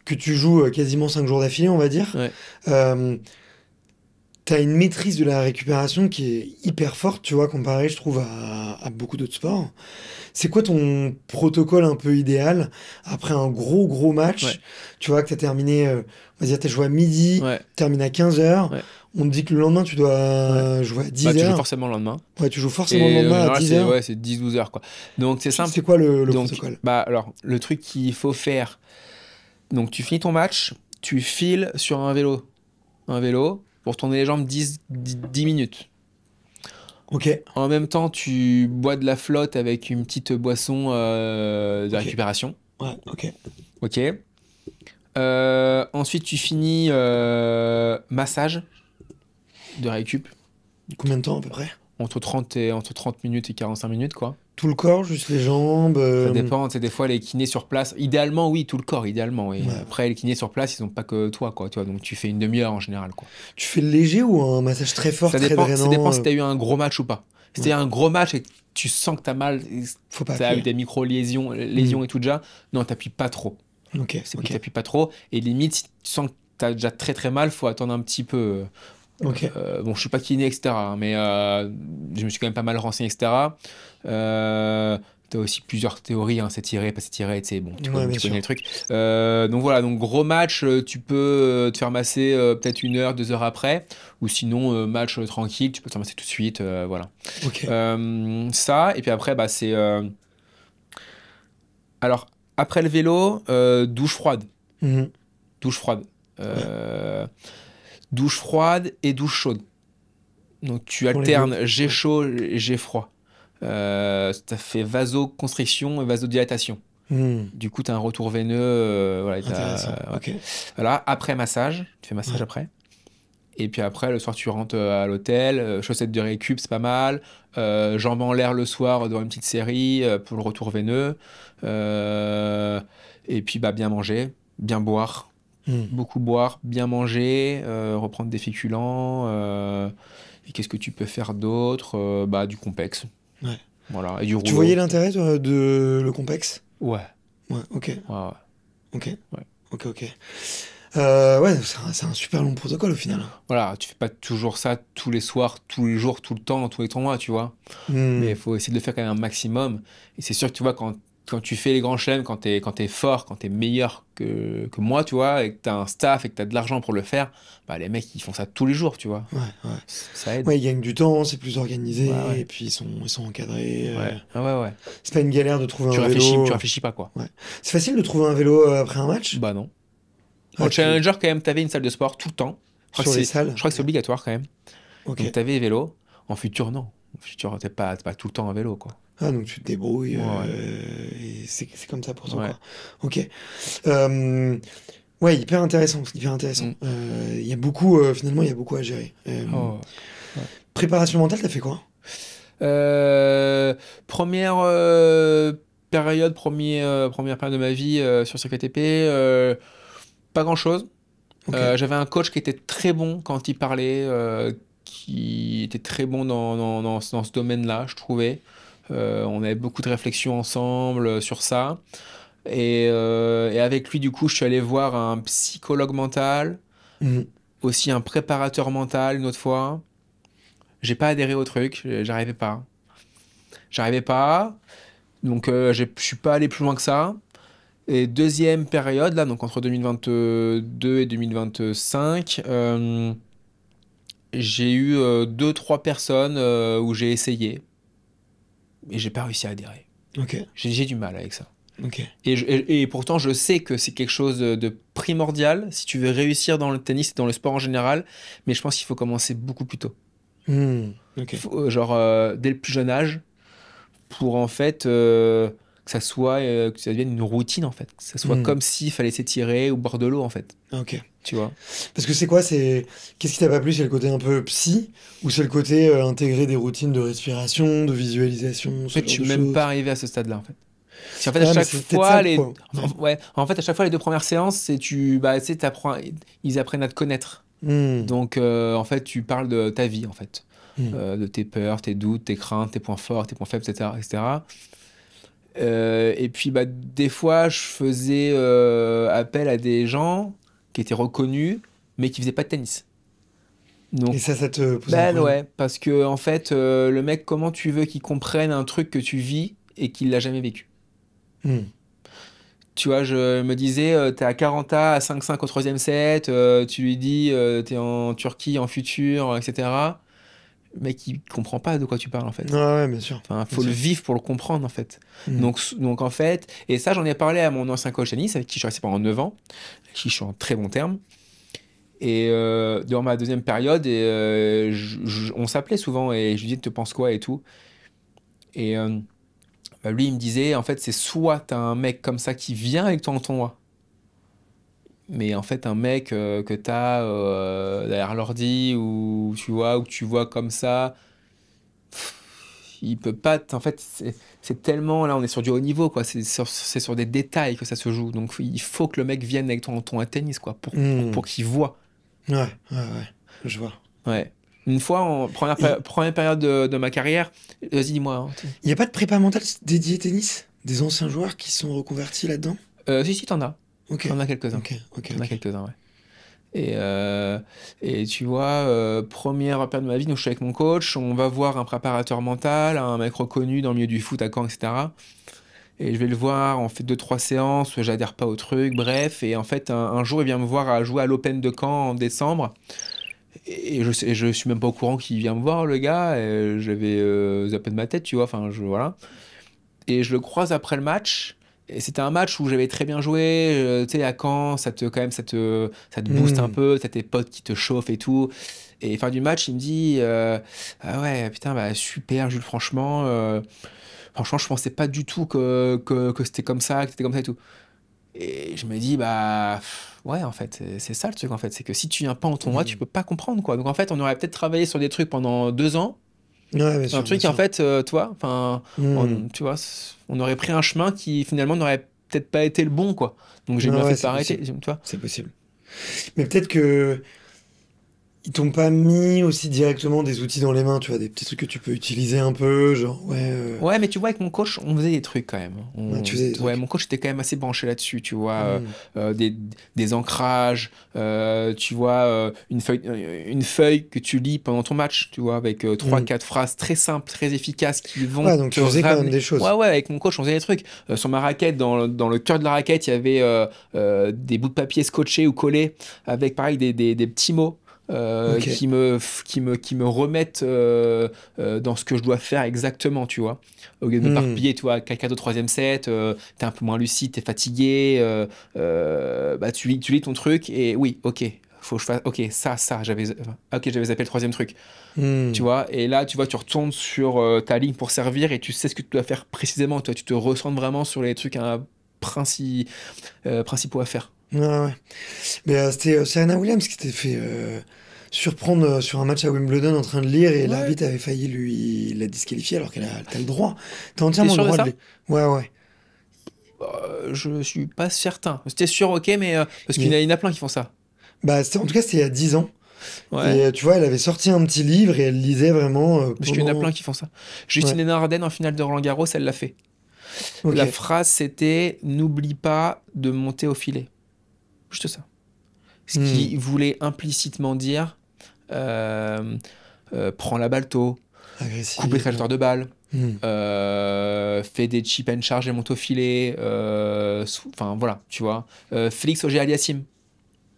Que tu joues quasiment 5 jours d'affilée, on va dire. Ouais. Euh, T'as une maîtrise de la récupération qui est hyper forte, tu vois, comparé, je trouve, à beaucoup d'autres sports. C'est quoi ton protocole un peu idéal après un gros Ouais. match? Tu vois, que t'as terminé, on va dire, t'as joué à midi, Ouais. terminé à 15 h. Ouais. On te dit que le lendemain, tu Ouais. dois jouer à Bah, dix tu joues heures. forcément le lendemain. Ouais, tu joues forcément le Et en lendemain à général, 10 c'est heures. ouais, c'est 10-12 heures, quoi. Donc, c'est simple. C'est quoi le Donc, protocole? bah, alors, le truc qu'il faut faire, donc tu finis ton match, tu files sur un vélo pour tourner les jambes 10 minutes. Ok, En même temps, tu bois de la flotte avec une petite boisson de ok, récupération. ouais, ok. Ok. Ensuite, tu finis massage de récup Combien de temps à peu près? entre 30 minutes et 45 minutes, quoi. Tout le corps, juste les jambes? Ça dépend, tu sais, des fois, les kinés sur place, idéalement, oui, tout le corps, idéalement. Et Ouais. après, les kinés sur place, ils n'ont pas que toi, quoi. Tu vois, donc tu fais une demi-heure en général, quoi. Tu fais le léger ou un massage très fort, très Ça dépend drainant? si tu as eu un gros match ou pas. Si tu Ouais. as eu un gros match et que tu sens que tu as mal, Faut pas tu as eu appuyer. des micro-lésions Hmm. et tout déjà, non, t'appuies pas trop. Ok, C'est que ok, t'appuies pas trop. Et limite, si tu sens que tu as déjà très très mal, faut attendre un petit peu. ok. Bon, je suis pas kiné, etc. hein, mais je me suis quand même pas mal renseigné, etc. T'as aussi plusieurs théories, hein, s'étirer, pas s'étirer, tu sais, bon, Ouais, bien tu connais sûr. le truc. Donc voilà, donc gros match, tu peux te faire masser peut-être 1 heure, 2 heures après, ou sinon match tranquille, tu peux te faire masser tout de suite, voilà. Ok. Ça, et puis après, bah c'est... Alors, après le vélo, douche froide. Mhm. Douche froide. Ouais. Euh, Douche froide et douche chaude. Donc tu Pour les deux. alternes jet Ouais. chaud et jet froid. Ça fait vasoconstriction et vasodilatation. Hmm. Du coup, tu as un retour veineux. Voilà, Intéressant. ouais. Ok. Voilà, après massage, tu fais massage Ouais. après. Et puis après, le soir, tu rentres à l'hôtel. Chaussettes de récup, c'est pas mal. Jambes en l'air le soir devant une petite série pour le retour veineux. Et puis, bah, bien manger, bien boire. Hmm. Beaucoup boire, bien manger, reprendre des féculents. Et qu'est-ce que tu peux faire d'autre? Bah, du complexe. Ouais. Voilà, et du Tu voyais rouleau. l'intérêt toi, de le complexe? Ouais, Ouais. Ok. ouais, ouais. Ok. Ouais. Ok. Ok. Ouais, c'est un super long protocole au final. Voilà, tu fais pas toujours ça tous les soirs, tous les jours, tout le temps, tous les 3 mois, tu vois. Mais Hmm. il faut essayer de le faire quand même un maximum. Et c'est sûr que tu vois, quand tu fais les grands chelems, quand t'es fort, quand t'es meilleur que moi, tu vois, et que t'as un staff et que t'as de l'argent pour le faire, bah les mecs, ils font ça tous les jours, tu vois. Ouais. Ouais. Ça aide. Ouais, ils gagnent du temps, c'est plus Ouais, organisé, ouais. et puis ils sont encadrés. Ouais, ah ouais, ouais. C'est pas une galère de trouver un vélo. Tu réfléchis pas, quoi. Ouais. C'est facile de trouver un vélo après un match? Bah non. Au Ah, Challenger, quand même, t'avais une salle de sport tout le temps. sur les Je salles? crois que c'est Ouais. obligatoire quand même. Ok. Donc t'avais les vélos. En futur, non. En futur, t'es pas tout le temps en vélo, quoi. Ah, donc tu te débrouilles, Ouais, et c'est comme ça pour toi, ouais. quoi. Ok. Euh, ouais, hyper intéressant, hyper intéressant. Mm. Il y a beaucoup, finalement, il y a beaucoup à gérer. Oh, ouais. Préparation mentale, t'as fait quoi? Première première période de ma vie sur CFTP, pas grand-chose. Ok. J'avais un coach qui était très bon quand il parlait, qui était très bon dans ce domaine-là, je trouvais. On avait beaucoup de réflexions ensemble sur ça. Et avec lui, du coup, je suis allé voir un psychologue mental, Mhm. aussi un préparateur mental une autre fois. J'ai pas adhéré au truc, j'arrivais pas. J'arrivais pas, donc je suis pas allé plus loin que ça. Et deuxième période, là, donc entre 2022 et 2025, j'ai eu 2-3 personnes où j'ai essayé et j'ai pas réussi à adhérer. Ok. J'ai du mal avec ça. Ok. Et pourtant, je sais que c'est quelque chose de primordial si tu veux réussir dans le tennis et dans le sport en général, mais je pense qu'il faut commencer beaucoup plus tôt. Ok. Genre, dès le plus jeune âge, pour en fait que que ça devienne une routine en fait, que ça soit comme s'il fallait s'étirer ou boire de l'eau en fait. Ok. Tu vois. Parce que c'est quoi, qu'est-ce qui t'a pas plu? C'est le côté un peu psy ou c'est le côté intégrer des routines de respiration, de visualisation, En ce fait, genre je de suis même choses? pas arrivé à ce stade-là en fait. Si en fait à Ah, mais chaque c'est peut-être ça fois le point. en fait à chaque fois les 2 premières séances, c'est t'apprends, ils apprennent à te connaître. Hmm. Donc en fait, tu parles de ta vie en fait. Hmm. De tes peurs, tes doutes, tes craintes, tes points forts, tes points faibles, etc. etc. Et puis des fois, je faisais appel à des gens qui étaient reconnus, mais qui faisaient pas de tennis. Et Donc, ça te pose un problème? ouais, parce que en fait, le mec, comment tu veux qu'il comprenne un truc que tu vis et qu'il l'a jamais vécu? Hmm. Tu vois, je me disais, t'es à 40A, à 5-5 au troisième set, tu lui dis, t'es en Turquie, en futur, etc. Le mec, il comprend pas de quoi tu parles en fait. Ah ouais, bien sûr. Enfin, Bien faut le sûr. vivre pour le comprendre en fait. Hmm. Donc en fait, et ça j'en ai parlé à mon ancien coach tennis avec qui je suis resté pendant 9 ans, avec qui je suis en très bon terme. Et durant ma deuxième période, on s'appelait souvent et je lui disais tu penses quoi et tout. Et lui il me disait en fait c'est soit t'as un mec comme ça qui vient avec toi en tournoi, mais en fait un mec que t'as derrière l'ordi ou tu vois ou que tu vois comme ça. Il peut pas. En fait, c'est tellement. Là, on est sur du haut niveau, quoi. C'est sur des détails que ça se joue. Donc, il faut que le mec vienne avec ton à tennis, quoi, pour qu'il voit. Ouais, je vois. Ouais. Une fois, première période de ma carrière, vas-y, dis-moi. Hein. Il n'y a pas de prépa mentale dédiée tennis? Des anciens joueurs qui sont reconvertis là-dedans? Si, t'en as. Ok, T'en as quelques-uns. ok. T'en as quelques-uns, ouais. Et tu vois, première période de ma vie, donc je suis avec mon coach, on va voir un préparateur mental, un mec reconnu dans le milieu du foot à Caen, etc. Et je vais le voir, on fait 2-3 séances, j'adhère pas au truc, bref. Et en fait, un jour, il vient me voir à jouer à l'Open de Caen en décembre. Et je suis même pas au courant qu'il vient me voir, le gars. Et j'avais zappé de ma tête, tu vois. Enfin, voilà. Et je le croise après le match. Et c'était un match où j'avais très bien joué. Tu sais, à Caen, ça te booste un peu. T'as tes potes qui te chauffent et tout. Et fin du match, il me dit ah ouais, putain, bah super, Jules, franchement. Franchement, je pensais pas du tout que c'était comme ça, que c'était comme ça et tout. Et je me dis, bah, ouais, en fait, c'est ça le truc, en fait. C'est que si tu viens pas en tournoi, tu peux pas comprendre, quoi. Donc, en fait, on aurait peut-être travaillé sur des trucs pendant 2 ans. Ouais, bien Un sûr, bien truc, en sûr. fait, toi, enfin, tu vois, on aurait pris un chemin qui, finalement, n'aurait peut-être pas été le bon, quoi. Donc, j'ai bien Ouais, fait ouais, de c'est pas arrêter, possible. tu vois. C'est possible. Mais peut-être que ils t'ont pas mis aussi directement des outils dans les mains, tu vois, des petits trucs que tu peux utiliser un peu, genre, ouais, Ouais, mais tu vois, avec mon coach, on faisait des trucs quand même. ouais, tu faisais des Ouais, trucs. mon coach était quand même assez branché là-dessus, tu vois, Hmm. des ancrages, tu vois, une feuille que tu lis pendant ton match, tu vois, avec trois, Hmm. quatre phrases très simples, très efficaces qui vont Ouais, donc te tu faisais quand même ramener. des Ouais, choses. ouais, avec mon coach, on faisait des trucs. Sur ma raquette, dans le cœur de la raquette, il y avait des bouts de papier scotchés ou collés avec, pareil, des petits mots. Ok. Qui me remettent dans ce que je dois faire exactement, tu vois. Au lieu de Hmm. m'éparpiller, tu vois, quelqu'un au troisième set, t'es un peu moins lucide, t'es fatigué, bah tu lis ton truc et oui, ok, faut que je fasse, ok, j'avais zappé le troisième truc, tu Hmm. vois. Et là, tu vois, tu retournes sur ta ligne pour servir et tu sais ce que tu dois faire précisément, toi, tu te ressens vraiment sur les trucs principaux à faire. Ouais, ouais. Mais c'était Serena Williams qui s'était fait surprendre sur un match à Wimbledon en train de lire et Ouais. l'arbitre avait failli la disqualifier alors t'as le droit. T'as T'es entièrement le sûr de droit de ça? lire. Ouais, ouais. Je suis pas certain. C'était sûr, ok, mais parce qu'il y en a, Mais il y en a plein qui font ça. bah, en tout cas, c'était il y a 10 ans. Ouais. Et tu vois, elle avait sorti un petit livre et elle lisait vraiment Parce qu'il y en a plein pendant. qui font ça. Ouais, Justine Hénarden en finale de Roland-Garros, elle l'a fait. ok. La phrase c'était n'oublie pas de monter au filet. Juste ça. Ce Hmm. qui voulait implicitement dire euh, prends la balle tôt, coupe les Agressive. trajectoires de balle, Hmm. fais des chip and charge et monte au filet. Enfin voilà, tu vois. Félix Auger-Aliassime,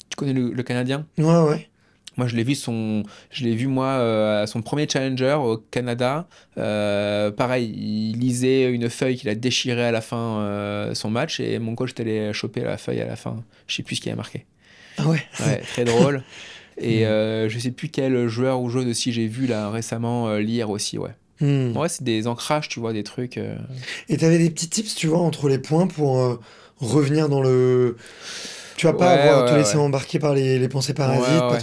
tu connais le Canadien? Ouais, ouais. Moi, je l'ai vu moi à son premier challenger au Canada. Pareil, il lisait une feuille qu'il a déchirée à la fin son match et mon coach est allé choper la feuille à la fin. Je sais plus ce qu'il a marqué. Ah ouais. Ouais, très drôle. Et je sais plus quel joueur ou joueuse aussi j'ai vu là récemment lire aussi, ouais. Ouais, c'est des ancrages, tu vois, des trucs. Et t'avais des petits tips, tu vois, entre les points pour revenir dans le. Tu vas pas Ouais, avoir te ouais, laisser ouais. embarquer par les pensées Ouais, parasites, pas ouais.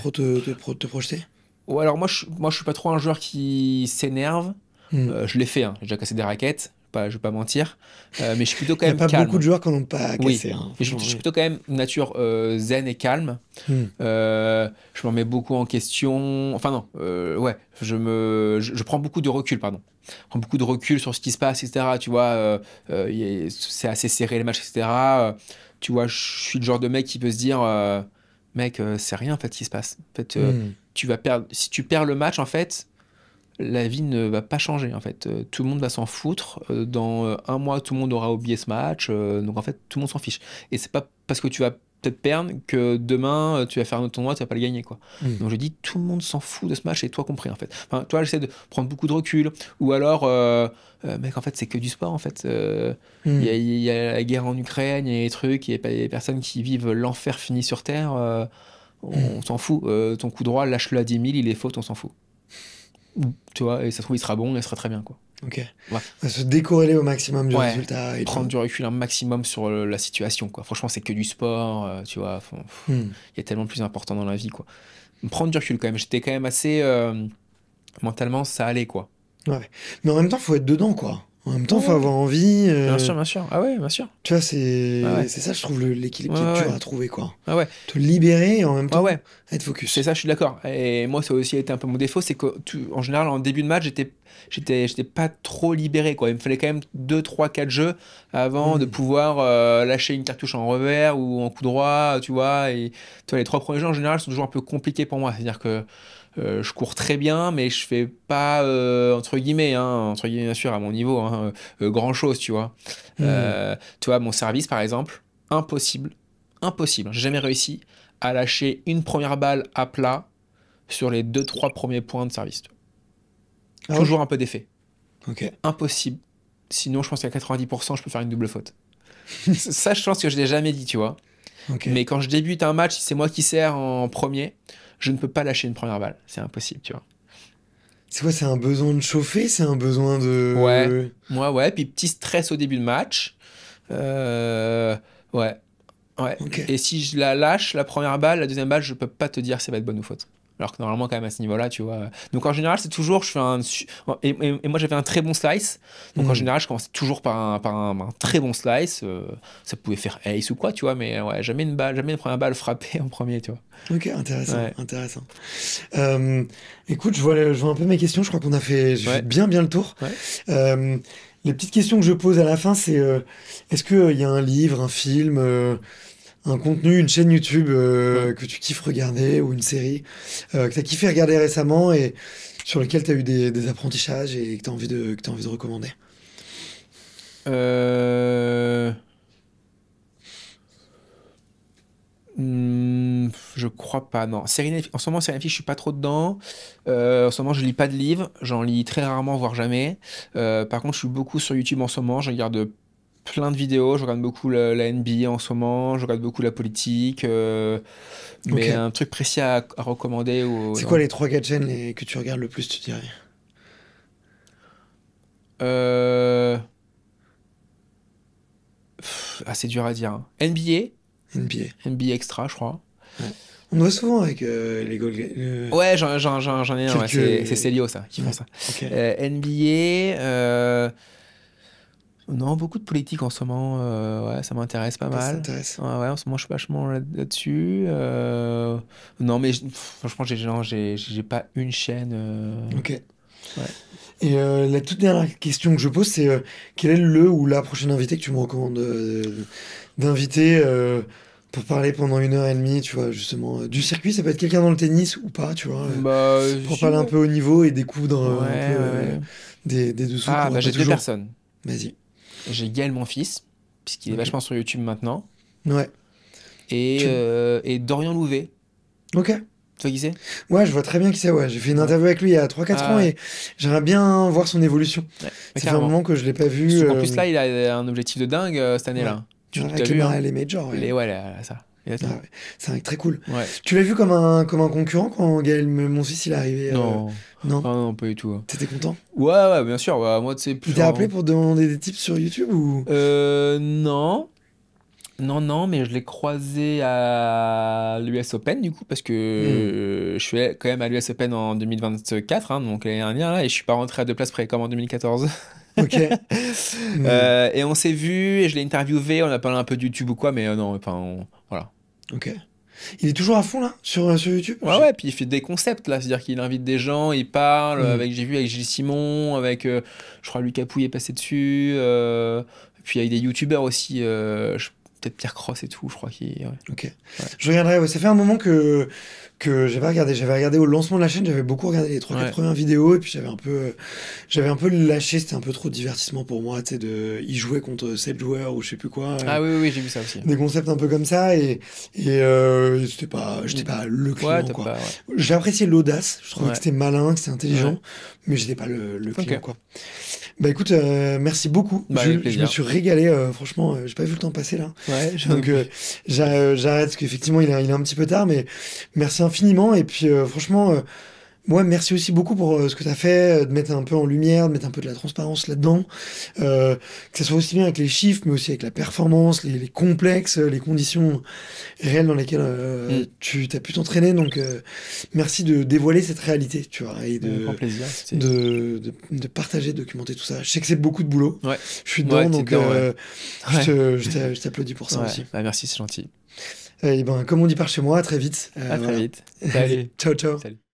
trop te projeter. Ou alors moi je suis pas trop un joueur qui s'énerve. Hmm. Je l'ai fait, hein. J'ai déjà cassé des raquettes, je vais pas mentir. Mais je suis plutôt quand Il y a même pas beaucoup de calme. joueurs qui en ont pas Oui, cassé, hein, mais franchement. je suis Oui. plutôt quand même nature zen et calme. Hmm. Je me remets beaucoup en question. Enfin non, ouais, je prends beaucoup de recul, pardon. Je prends beaucoup de recul sur ce qui se passe, etc. Tu vois, c'est assez serré les matchs, etc. Tu vois, je suis le genre de mec qui peut se dire, mec, c'est rien en fait ce qui se passe. En fait, Hmm. tu vas perdre. Si tu perds le match, en fait, la vie ne va pas changer. En fait, tout le monde va s'en foutre. Dans un mois, tout le monde aura oublié ce match. Donc en fait, tout le monde s'en fiche. Et c'est pas parce que tu vas peut-être perdre que demain tu vas faire un autre tournoi, tu vas pas le gagner quoi. Hmm. Donc je dis tout le monde s'en fout de ce match et toi compris en fait. Enfin, toi j'essaie de prendre beaucoup de recul ou alors mec en fait c'est que du sport en fait. Hmm. Il y a la guerre en Ukraine, il y a des trucs, il y a pas des personnes qui vivent l'enfer fini sur terre. Hmm. On s'en fout. Ton coup droit, lâche-le à 10 000, il est faute, on s'en fout. Tu vois, et ça se trouve, il sera bon, il sera très bien, quoi. Ok. Ouais, Va se décorréler au maximum du ouais. résultat. Et Prendre du recul un maximum sur la situation, quoi. Franchement, c'est que du sport, tu vois. Hmm. Il y a tellement plus important dans la vie, quoi. Prendre du recul, quand même. J'étais quand même assez... mentalement, ça allait, quoi. Ouais. Mais en même temps, faut être dedans, quoi. En même temps, Ouais, faut ouais. avoir envie. Bien sûr, bien sûr. Ah ouais, bien sûr. Tu vois, Ouais, ouais. c'est ça, je trouve, l'équilibre Ouais, qui est ouais, dur ouais. à trouver, quoi. Ouais, ouais. Te libérer et en même Ouais, temps, ouais. être C'est focus. ça, je suis d'accord. Et moi, ça a aussi été un peu mon défaut, c'est que en général, en début de match, j'étais pas trop libéré, quoi. Il me fallait quand même 2 3 4 jeux avant de Hmm. pouvoir lâcher une cartouche en revers ou en coup droit, tu vois. Et tu vois, les 3 premiers jeux, en général, sont toujours un peu compliqués pour moi. C'est-à-dire que je cours très bien, mais je fais pas, entre guillemets, bien sûr, à mon niveau, hein, grand-chose, tu vois. Hmm. Tu vois, mon service, par exemple, impossible, impossible. J'ai jamais réussi à lâcher une première balle à plat sur les 2 3 premiers points de service. Ah ouais? Toujours un peu d'effet. Ok. Impossible. Sinon, je pense qu'à 90%, je peux faire une double faute. Ça, je pense que je l'ai jamais dit, tu vois. Ok. Mais quand je débute un match, si c'est moi qui sers en premier, je ne peux pas lâcher une première balle. C'est impossible, tu vois. C'est quoi, c'est un besoin de chauffer? C'est un besoin Ouais, de. moi, ouais. Puis petit stress au début de match. Euh, ouais, ouais. Ok. Et si je la lâche, la première balle, la deuxième balle, je peux pas te dire si ça va être bonne ou faute. Alors que normalement, quand même, à ce niveau-là, tu vois. Donc en général, c'est toujours, je fais et moi, j'avais un très bon slice. Donc en Hmm. général, je commence toujours par un très bon slice. Ça pouvait faire ace ou quoi, tu vois. Mais ouais, jamais une première balle frappée en premier, tu vois. Ok, intéressant, Ouais, intéressant. Euh, écoute, je vois un peu mes questions. Je crois j'ai fait ouais, bien le tour. ouais. Euh, les petites questions que je pose à la fin, c'est est-ce que il y a un livre, un film, un contenu, une chaîne YouTube Hmm. que tu kiffes regarder ou une série que tu as kiffé regarder récemment et sur lequel tu as eu des apprentissages et que tu as que t'as envie de recommander? Euh... je crois pas, non. En ce moment, série Netflix, je suis pas trop dedans. En ce moment, je lis pas de livres. J'en lis très rarement, voire jamais. Par contre, je suis beaucoup sur YouTube en ce moment. Je regarde plein de vidéos. Je regarde beaucoup la NBA en ce moment. Je regarde beaucoup la politique. Mais Ok. un truc précis à recommander ou C'est quoi non. les 3-4 chaînes que tu regardes le plus, tu dirais? Euh... c'est dur à dire, hein. NBA. NBA Extra, je crois. Ouais. On voit souvent avec les Ouais, j'en ai un, ouais, c'est quelques. Célio, ça, qui font Ouais. ça. Ok. NBA, non, beaucoup de politique en ce moment, ouais, ça m'intéresse pas Ça mal. t'intéresse. Ouais, ouais, en ce moment, je suis vachement là-dessus. Non, mais franchement, j'ai pas une chaîne. Ok. Ouais. Et la toute dernière question que je pose, c'est quel est le ou la prochaine invité que tu me recommandes d'inviter pour parler pendant 1 heure et demie, tu vois, justement, du circuit, ça peut être quelqu'un dans le tennis ou pas, tu vois, Bah, pour si, parler un ouais. peu au niveau et découdre un peu Ouais, ouais, ouais. des dessous qu'on Ah, voit bah, pas j'ai deux toujours. personnes. Vas-y. J'ai Gaël, mon fils, puisqu'il est Ok. vachement sur YouTube maintenant, Ouais. et, Tu... et Dorian Louvet. Ok. Tu vois qui c'est? Ouais, je vois très bien qui c'est, ouais. J'ai fait une interview avec lui il y a 3-4 ans et j'aimerais bien voir son évolution. Ouais, Ça fait un moment que je l'ai pas vu. En plus, là, il a un objectif de dingue cette année-là. Ouais. Tu Avec as vu, hein? les majors, ouais. Ouais, ça. Exactement. Ah ouais. C'est un mec très cool. Ouais. Tu l'as vu comme un concurrent quand Gaël Monfils il est arrivé? Non. Non. Ah non, pas du tout. T'étais content? Ouais, bien sûr. Ouais, moi, tu sais, plus. Il t'a appelé pour te demander des tips sur YouTube ou? Non. Non, mais je l'ai croisé à l'US Open du coup, parce que je suis quand même à l'US Open en 2024, hein, donc l'année dernière, là, et je suis pas rentré à 2 places près comme en 2014. Ok. Et on s'est vu, et je l'ai interviewé, on a parlé un peu de YouTube ou quoi, mais non, enfin, voilà. Ok. Il est toujours à fond là sur YouTube? Ouais, puis il fait des concepts là, c'est-à-dire qu'il invite des gens, il parle, j'ai vu avec Gilles Simon, avec, je crois, Lucas Pouille est passé dessus, puis il y a des youtubeurs aussi, peut-être Pierre Cross et tout, je crois qu'il. Ouais. Ok. Ouais. Je regarderai, ouais. Ça fait un moment que j'ai pas regardé. J'avais regardé au lancement de la chaîne, j'avais beaucoup regardé les 3-4 premières vidéos, et puis j'avais un peu lâché, c'était un peu trop de divertissement pour moi, tu sais, il jouait contre 7 joueurs ou je sais plus quoi. Ah oui, j'ai vu ça aussi. Des concepts un peu comme ça, et j'étais pas le client, quoi. Pas, J'ai apprécié l'audace, je trouvais que c'était malin, que c'était intelligent, mais j'étais pas le client, quoi. Bah écoute, merci beaucoup, Jules. Je me suis régalé, franchement, j'ai pas vu le temps passer là. Ouais, donc j'arrête parce qu'effectivement il est un petit peu tard, mais merci infiniment, et puis franchement, moi merci aussi beaucoup pour ce que tu as fait, de mettre un peu en lumière, de mettre un peu de la transparence là-dedans, que ce soit aussi bien avec les chiffres, mais aussi avec la performance, les complexes, les conditions réelles dans lesquelles tu as pu t'entraîner, donc merci de dévoiler cette réalité, tu vois, et plaisir, de partager, de documenter tout ça. Je sais que c'est beaucoup de boulot, je suis dedans, donc je t'applaudis pour ça aussi. Bah, merci, c'est gentil. Et ben, comme on dit par chez moi, à très vite. À très vite. Salut. Ciao. Salut.